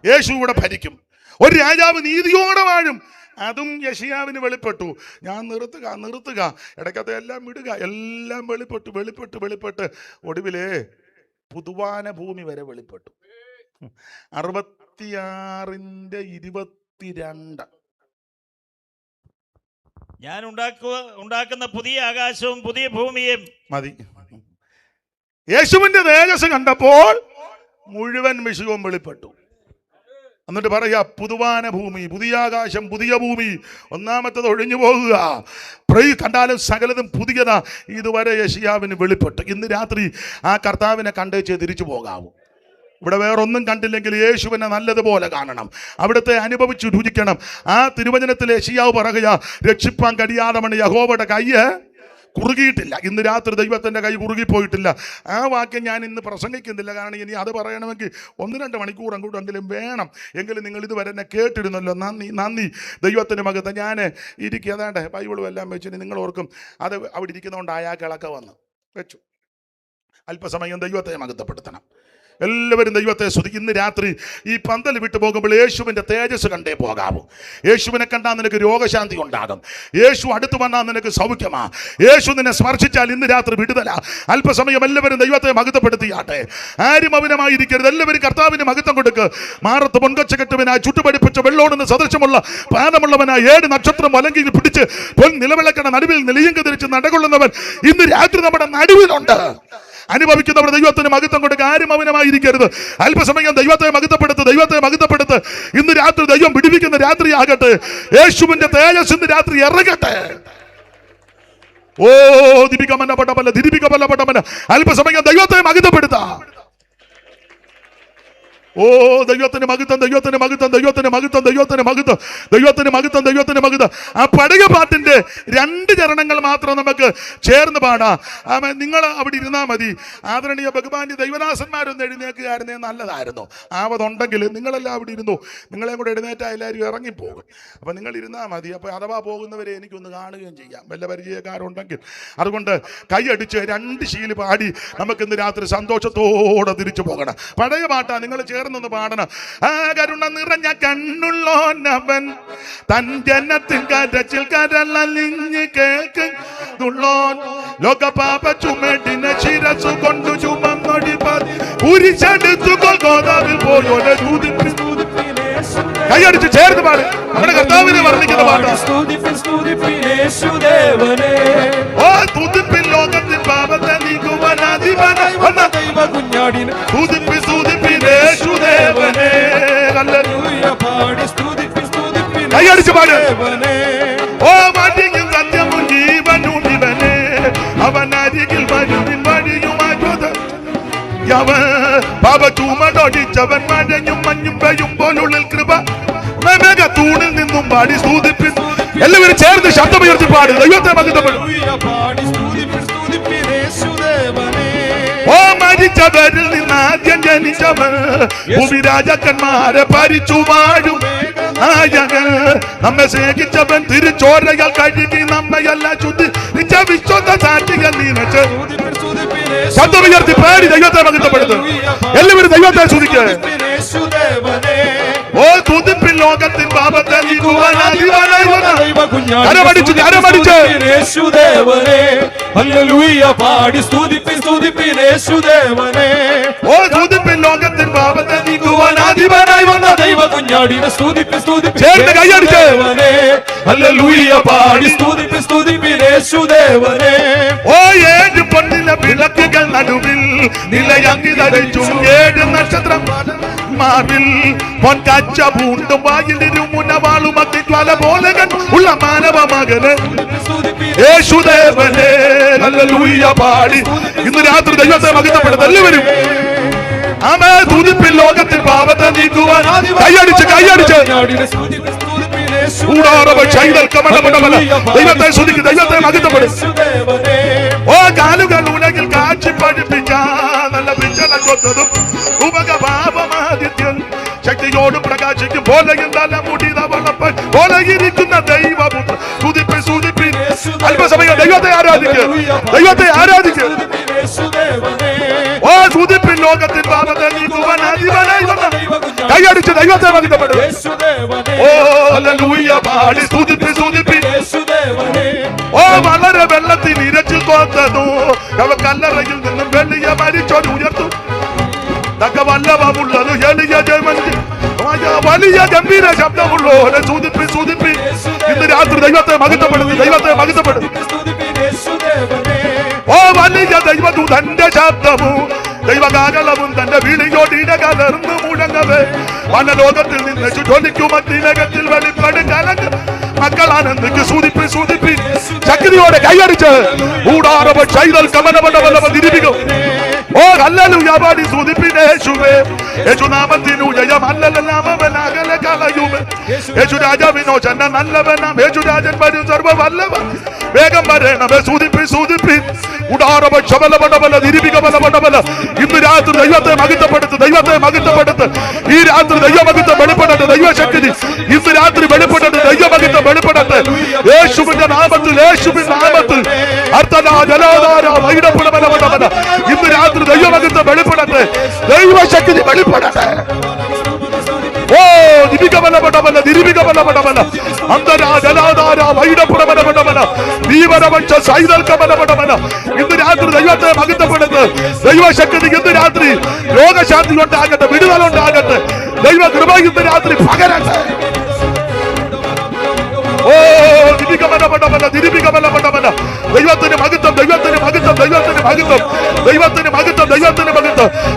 യേശു ഇവിടെ ഭരിക്കും. ഒരു രാജാവ് നീതിയോടെ വാഴും. അതും യെശയ്യാവിന് വെളിപ്പെട്ടു. ഞാൻ നിർത്തുക ഇടയ്ക്കത്തെ എല്ലാം വിടുക. എല്ലാം വെളിപ്പെട്ട് ഒടുവിലേ പുതുവാന ഭൂമി വരെ വെളിപ്പെട്ടു. 66:22 ഞാൻ ഉണ്ടാക്കുന്ന പുതിയ ആകാശവും പുതിയ ഭൂമിയും മതി. യേശുവിന്റെ തേജസ് കണ്ടപ്പോൾ മുഴുവൻ വിഷയവും വെളിപ്പെട്ടു. എന്നിട്ട് പറയാ പുതുവാന ഭൂമി, പുതിയ ആകാശം, പുതിയ ഭൂമി. ഒന്നാമത്തത് ഒഴിഞ്ഞു പോകുക. കണ്ടാലും സകലതും പുതിയതാ. ഇതുവരെ യെശയ്യാവിന് വെളിപ്പെട്ടു. ഇന്ന് രാത്രി ആ കർത്താവിനെ കണ്ടേച്ച് തിരിച്ചു പോകാവൂ. ഇവിടെ വേറൊന്നും കണ്ടില്ലെങ്കിൽ യേശുവിനെ നല്ലതുപോലെ കാണണം. അവിടുത്തെ അനുഭവിച്ചു രുചിക്കണം. ആ തിരുവചനത്തിൽ യെശയ്യാവ് പറയുക, രക്ഷിപ്പാൻ കഴിയാതെ യഹോവയുടെ കൈ കുറുകിയിട്ടില്ല. ഇന്ന് രാത്രി ദൈവത്തിൻ്റെ കൈ കുറുകിപ്പോയിട്ടില്ല. ആ വാക്യം ഞാൻ ഇന്ന് പ്രസംഗിക്കുന്നില്ല. കാരണം ഇനി അത് പറയണമെങ്കിൽ 1-2 മണിക്കൂർ അങ്ങോട്ടെങ്കിലും വേണം. എങ്കിലും നിങ്ങൾ ഇതുവരെ എന്നെ കേട്ടിരുന്നല്ലോ. നന്ദി ദൈവത്തിൻ്റെ മകത്ത്. ഞാൻ ഇരിക്കാതാണ്ട് ബൈബിളും എല്ലാം വെച്ചിട്ട് നിങ്ങൾ ഓർക്കും അത് അവിടെ ഇരിക്കുന്നതുകൊണ്ട് അയാൾക്കിളക്കം വന്ന് വെച്ചു. അല്പസമയം ദൈവത്തെ മഹത്വപ്പെടുത്തണം. എല്ലാവരും ദൈവത്തെ സ്തുതിക്കും. ഇന്ന് രാത്രി ഈ പന്തൽ വിട്ടു പോകുമ്പോൾ യേശുവിൻ്റെ തേജസ് കണ്ടേ പോകാവൂ. യേശുവിനെ കണ്ടാൽ നിനക്ക് രോഗശാന്തി ഉണ്ടാകും. യേശു അടുത്ത് വന്നാൽ നിനക്ക് സൗഖ്യമാ. യേശു നിന്നെ സ്പർശിച്ചാൽ ഇന്ന് രാത്രി വിടുതല. അല്പസമയം എല്ലാവരും ദൈവത്തെ മഹത്വപ്പെടുത്തിയാട്ടെ. ആരും മൗനമായിരിക്കരുത്. എല്ലാവരും കർത്താവിന് മഹത്വം കൊടുക്ക്. മാറത്ത് പൊൻകൊച്ചകെട്ടുവനായി ചുട്ടുപടിപ്പിച്ച വെള്ളോടുന്ന സദൃശമുള്ള പാദമുള്ളവനായി 7 നക്ഷത്രം വലങ്കിൽ പിടിച്ച് പൊൻ നിലവിളക്കണ നടുവിൽ നിലയങ്ക ധരിച്ച് നടകൊള്ളുന്നവൻ ഇന്ന് രാത്രി നമ്മുടെ നടുവിലുണ്ട്. അനുഭവിക്കുന്നവർ ദൈവത്തിന് മഹത്വം കൊടുക്കുക. ആരും മൗനമായിരിക്കരുത്. അല്പസമയം ദൈവത്തെ മഹത്വപ്പെടുത്ത്. ഇന്ന് രാത്രി ദൈവം വിടുവിക്കുന്ന രാത്രി ആകട്ടെ. യേശുവിന്റെ തേജസ് ഇന്ന് രാത്രി ഇറങ്ങട്ടെ. ഓ ദിപിക്കമല്ല. അല്പസമയം ദൈവത്തെ മഹത്വപ്പെടുത്താം. ഓ ദൈവത്തിന് മഹത്വം. ആ പടക പാട്ടിന്റെ 2 ചരണങ്ങൾ മാത്രം നമുക്ക് ചേർന്ന് പാടാം. നിങ്ങൾ അവിടെ ഇരുന്നാൽ മതി. ആദരണീയ ബഹുമാന്യ ദൈവദാസന്മാരൊന്ന് എഴുന്നേൽക്കുകയായിരുന്നേ നല്ലതായിരുന്നു. ആവതുണ്ടെങ്കിൽ നിങ്ങളെല്ലാം അവിടെ ഇരുന്നു. നിങ്ങളെ കൂടെ എഴുന്നേറ്റാൽ എല്ലാവരും ഇറങ്ങിപ്പോകും. അപ്പം നിങ്ങൾ ഇരുന്നാൽ മതി. അപ്പോൾ അഥവാ പോകുന്നവരെ എനിക്കൊന്ന് കാണുകയും ചെയ്യാം, വല്ല പരിചയക്കാരുണ്ടെങ്കിൽ. അതുകൊണ്ട് കൈയടിച്ച് 2 ശീല് പാടി നമുക്കിന്ന് രാത്രി സന്തോഷത്തോടെ തിരിച്ചു പോകണം. പഴയ പാട്ടാ, നിങ്ങൾ ചേർന്നൊന്ന് പാടണം. ആ കരുണ നിറഞ്ഞ കണ്ണുള്ളോനവൻ തൻ ജനത്തിൻ കരച്ചിൽ കരളലിഞ്ഞ് കേൾക്കുന്നുള്ളോൻ ലോകപാപ ചുമടിനെ ശിരസു കൊണ്ടു ചുമന്നൊടിപ്പാതി കുരിശെടുത്തു ഗോദാവിൽ പോയോനെ കൈയടിച്ച് ചേർന്ന് പാട്. നമ്മുടെ കർത്താവിനെ വർണ്ണിക്കുന്ന പാട്ട്. ഓ തുതിപ്പിൻ ലോകത്തിൻ പാപത്തെ നീക്കുവാൻ അതിവനായി വന്ന ദൈവകുഞ്ഞാടിനെ സ്തുതിപ്പിൻ സ്തുതിപ്പിൻ യേശുദേവനെ. ഹല്ലേലൂയ പാടി സ്തുതിപ്പിൻ സ്തുതിപ്പിൻ കൈയടിച്ച് പാട്. ഓ മാറ്റിക്കും സത്യവും ജീവനും ഇവനെ അവൻ അരികിൽ വരുവിൻ വഴിയുമായി പാപ ചൂമടൊടിച്ചവൻ മഴയും മഞ്ഞും പെയ്യുമ്പോഴുള്ളിൽ കൃപ തൂണിൽ നിന്നും പാടി സ്തുതിപ്പിൻ. എല്ലാവരും ചേർന്ന് ശബ്ദമുയർത്തി പാടി ദൈവത്തെ മഹത്വപ്പെടും. ഓ മരിച്ചവരിൽ നിന്ന് ആദ്യം ജനിച്ചവൻ ഭൂമിരാജാക്കന്മാരെ ഭരിച്ചു വാഴും നായകൻ. നമ്മെ സ്നേഹിച്ചവൻ തിരിച്ചോരയാൽ കഴുകി നമ്മയെല്ലാം ശുദ്ധിച്ച വിശ്വത സാക്ഷികൾ നീനച്ച് ശബ്ദമുയർത്തി പാടി ദൈവത്തെ മഹത്വപ്പെടുത്തും. എല്ലാവരും ദൈവത്തെ സ്തുതിക്കുക. ഓ തുതിപ്പിൻ ലോകത്തിൻ പാപത്തെ നീക്കുവാൻ അതിവനായി വന്ന കരമടിച്ച് യേശുദേവനെ. ഹല്ലേലൂയ പാടി സ്തുതിപ്പിൻ സ്തുതിപ്പിൻ യേശുദേവനെ. ഓ തുതിപ്പിൻ ലോകത്തിൻ പാപത്തെ നീക്കുവാൻ അതിവനായി വന്ന ദൈവകുഞ്ഞാടിനെ സ്തുതിപ്പിൻ സ്തുതിപ്പിൻ ചേർന്ന് കൈയടിച്ച് ഹല്ലേലൂയ പാടി സ്തുതിപ്പിൻ സ്തുതിപ്പിൻ യേശുദേവനെ. ഓ 7 പൊന്നിലെ വിളക്കുകൾ നടുവിൽ നിലയങ്കി ധരിച്ചു 7 നക്ഷത്രം മാവിൽ പൊൻകാച്ച പൂണ്ടും വായിലിരുമുനവാളും അഗ്നിജ്വാല പോലെ ഉള്ള മാനവ മകന് യേശുദേവനെ. ഹല്ലേലൂയ പാടി ഇന്ന് രാത്രി ദൈവത്തെ മഹത്വപ്പെടുത്ത എല്ലാവരും ആമേ. തുതിപ്പിൻ ലോകത്തിൽ പാപത്തെ നീക്കുവാൻ കൈയടിച്ച് ദൈവത്തെ സ്തുതിക്ക് ദൈവത്തെ മഹത്വപ്പെടും. ഓ കാലുകൾ ഉലകിൽ കാച്ചി പഠിപ്പിച്ച നല്ല പിച്ചള കൊത്തതും ഉപകപാപമാദിത്യൻ ശക്തിയോട് പ്രകാശിക്കും പോലെയും തല മുടിത വളപ്പൻ പോലെയിരിക്കുന്ന ദൈവപുത്ര സ്തുതിപ്പിൻ സ്തുതിപ്പിൻ. അല്പസമയം ദൈവത്തെ ആരാധിക്കുക. ഓ സ്തുതിപ്പിൻ ലോകത്തിൻ പാപത്തെ നീക്കുവാൻ അതിവനായി വന്ന കൈയടിച്ച് ദൈവത്തെ മഹത്വപ്പെടും. ഓ ഹല്ലേലൂയ പാടി സ്തുതിപ്പിൻ സ്തുതിപ്പിൻ. ഓ വളരെ വെള്ളത്തിൽ ഇരച്ചിൽ കോത്തതു കല്ലറയിൽ നിന്നും വെള്ളിയ മരിച്ചോട് ഉയർത്തും തക്ക വല്ലഭമുള്ളത് എളിയ ജയമഞ്ചി വലിയ ഗംഭീര ശബ്ദമുള്ളോരെ സ്തുതിപ്പിൻ സ്തുതിപ്പിൻ. ഇന്ന് രാത്രി ദൈവത്തെ മഹത്വപ്പെടുത്തി ഓ വലിയ ദൈവദൂതന്റെ ശബ്ദവും ദൈവകാകളവും തന്റെ വിളിയോടിട കലർന്ന് മുഴങ്ങവേ വനലോകത്തിൽ നിന്ന് ചുറ്റൊലിക്കും അഗ്നിനകത്തിൽ വെളിപ്പെടും കലങ്ങ് മക്കളാനന്ദിക്ക് സ്തുതിപ്പിൻ സ്തുതിപ്പിൻ. ശക്തിയോടെ കൈയടിച്ച് ഊടാറവ ചൈതൽ കമനമണ്ഡലം തിരിപ്പിക്കും. ഓ ഹല്ലേലൂയ പാടി സ്തുതിപ്പിൻ യേശുവേ. യേശുനാമത്തിനു ജയം അല്ലലനാമവനാകലെ കളയുമേ. യേശുരാജാവിനോ ചെന്ന നല്ലവനാം യേശുരാജൻ വരും സർവ്വവല്ലവൻ വേഗം വരണമേ. സ്തുതിപ്പിൻ സ്തുതിപ്പിൻ. ഉടാറവ ശബലമണ്ഡല തിരിപ്പിക്കമലമണ്ഡല. ഇന്ന് രാത്രി ദൈവത്തെ മഹത്വപ്പെടുത്ത് ഈ രാത്രി ദൈവമഹത്വം വെളിപ്പെടട്ടെ. ദൈവശക്തി ഇന്ന് രാത്രി വെളിപ്പെടട്ടെ. ദൈവമഹത്വം വെളിപ്പെടട്ടെ. യേശുവിന്റെ നാമത്തിൽ അർത്ഥനാ ജലാധാര വൈഡപ്പുടമലമണ്ഡല. ഇന്ന് രാത്രി ദൈവമഹത്വം വെളിപ്പെടട്ടെ. ദൈവശക്തി വെളിപ്പെടട്ടെ. ഓ ദിവികമലമണ്ഡല ദിരിവികമലമണ്ഡല അന്തരാ ജലാധാര വൈഡപ്പുടമലമണ്ഡല ദീവനവംശ സൈതൽക്കമലമണ്ഡല. ഇന്ന് രാത്രി ദൈവത്തെ മഹത്വപ്പെടുത്ത്. ദൈവശക്തി ഇന്ന് രാത്രി രോഗശാന്തി ഉണ്ടാകട്ടെ, വിടുതലുണ്ടാകട്ടെ. ദൈവ കൃപ ഇന്ന് രാത്രി പകരട്ടെ. ഓ ദിവികമലമണ്ഡല ദിരിവികമലമണ്ഡല. ദൈവത്തിന് മഹത്വം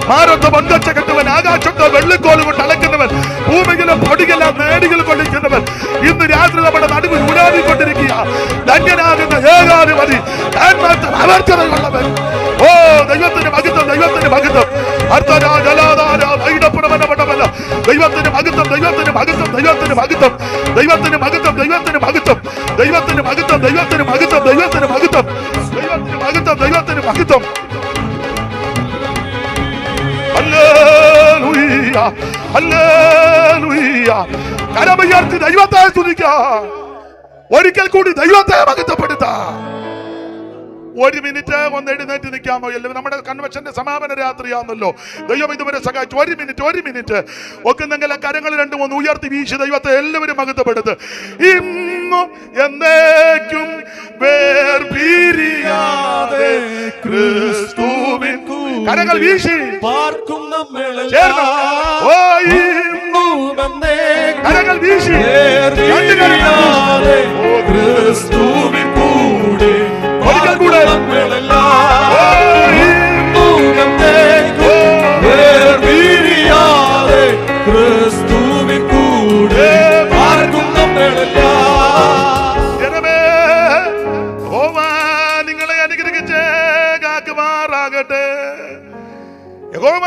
മാറത്ത മൺകച്ച കെട്ടുവൻ ആകാശത്തെ വെള്ളിക്കോല് കൊണ്ട് അളക്കുന്നവൻ ഭൂമിയിലെ പൊടികളെല്ലാം നേടികൾ കൊള്ളിക്കുന്നവൻ ഇന്ന് രാത്രി നമ്മുടെ നടുവിൽ ഉലാവിക്കൊണ്ടിരിക്കുക. ധന്യനാകുന്ന ഏകാധിപതി അവർച്ചതയുള്ളവൻ. ഓ ദൈവത്തിന് മഹത്വം അർത്ഥനാ ജലാധാര വൈഡപ്പുടമനമണ്ഡല. ദൈവത്തിന് മഹത്വം ദൈവത്തിന് മഹത്വം, ദൈവത്തിന് മഹത്വം, ദൈവത്തിന് മഹത്വം, ദൈവത്തിന് മഹത്വം, ദൈവത്തിന് മഹത്വം. Hallelujah, hallelujah. കരമുയർത്തി ദൈവത്തെ സ്തുതിക്കാം. ഒരിക്കൽ കൂടി ദൈവത്തെ മഹത്വപ്പെടുത്താം. ഒരു മിനിറ്റ് ഒന്ന് എഴുന്നേറ്റ് നിൽക്കാമോ? എല്ലാവരും നമ്മുടെ കൺവെൻഷന്റെ സമാപന രാത്രിയാണല്ലോ. ദൈവം ഇതുവരെ സഹായിച്ചു. ഒരു മിനിറ്റ് ഒക്കുന്നെങ്കിൽ കരങ്ങൾ രണ്ടും ഒന്ന് ഉയർത്തി വീശി ദൈവത്തെ എല്ലാവരും മഹത്വപ്പെടുത്ത്. ഇന്നും എന്നേക്കും വേർപിരിയാതെ ക്രിസ്തുവിൻ കരങ്ങൾ വീശി ചേർന്ന് ഓ കരങ്ങൾ വീശി ക്രിസ്തുവിൻ കൂടെ ഒരിക്കൽ കൂടെ ക്രിസ്തുവിൻ കൂടെ ജനമേ യഹോവ നിങ്ങളെ അനുഗ്രഹിച്ച് കാക്കുമാറാകട്ടെ. യഹോവ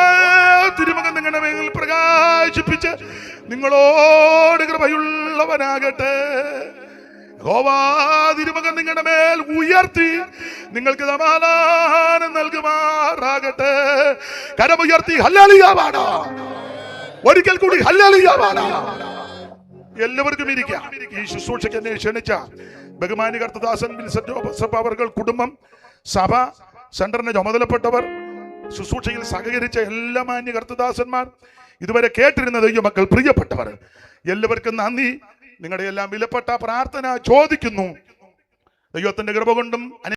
തിരുമുഖം നിങ്ങളുടെ മേൽ പ്രകാശിപ്പിച്ച് നിങ്ങളോട് കൃപയുള്ളവനാകട്ടെ. യഹോവ തിരുമുഖം നിങ്ങളുടെ മേൽ ഉയർത്തി നിങ്ങൾക്ക് സമാധാനം നൽകുമാറാകട്ടെ. കരമുയർത്തി ഹല്ലേലൂയ പാടാം. ഒരിക്കൽ കൂടി ഹല്ലേലൂയ പാടാം. എല്ലാവർക്കും ഇരിക്കാം. ഈ ശുശ്രൂഷയ്ക്ക് എന്നെ ക്ഷണിച്ച ബഹുമാന്യ കർത്തദാസൻ വിൽസൺ ജോസഫ് അവർകൾ കുടുംബം, സഭ, സെന്ററിന് ചുമതലപ്പെട്ടവർ, ശുശ്രൂഷയിൽ സഹകരിച്ച എല്ലാ മാന്യ കർത്തദാസന്മാർ, ഇതുവരെ കേട്ടിരുന്ന ദൈവമക്കൾ, പ്രിയപ്പെട്ടവർ, എല്ലാവർക്കും നന്ദി. നിങ്ങളുടെ എല്ലാം വിലപ്പെട്ട പ്രാർത്ഥന ചോദിക്കുന്നു. ദൈവത്തിന്റെ കൃപ കൊണ്ടും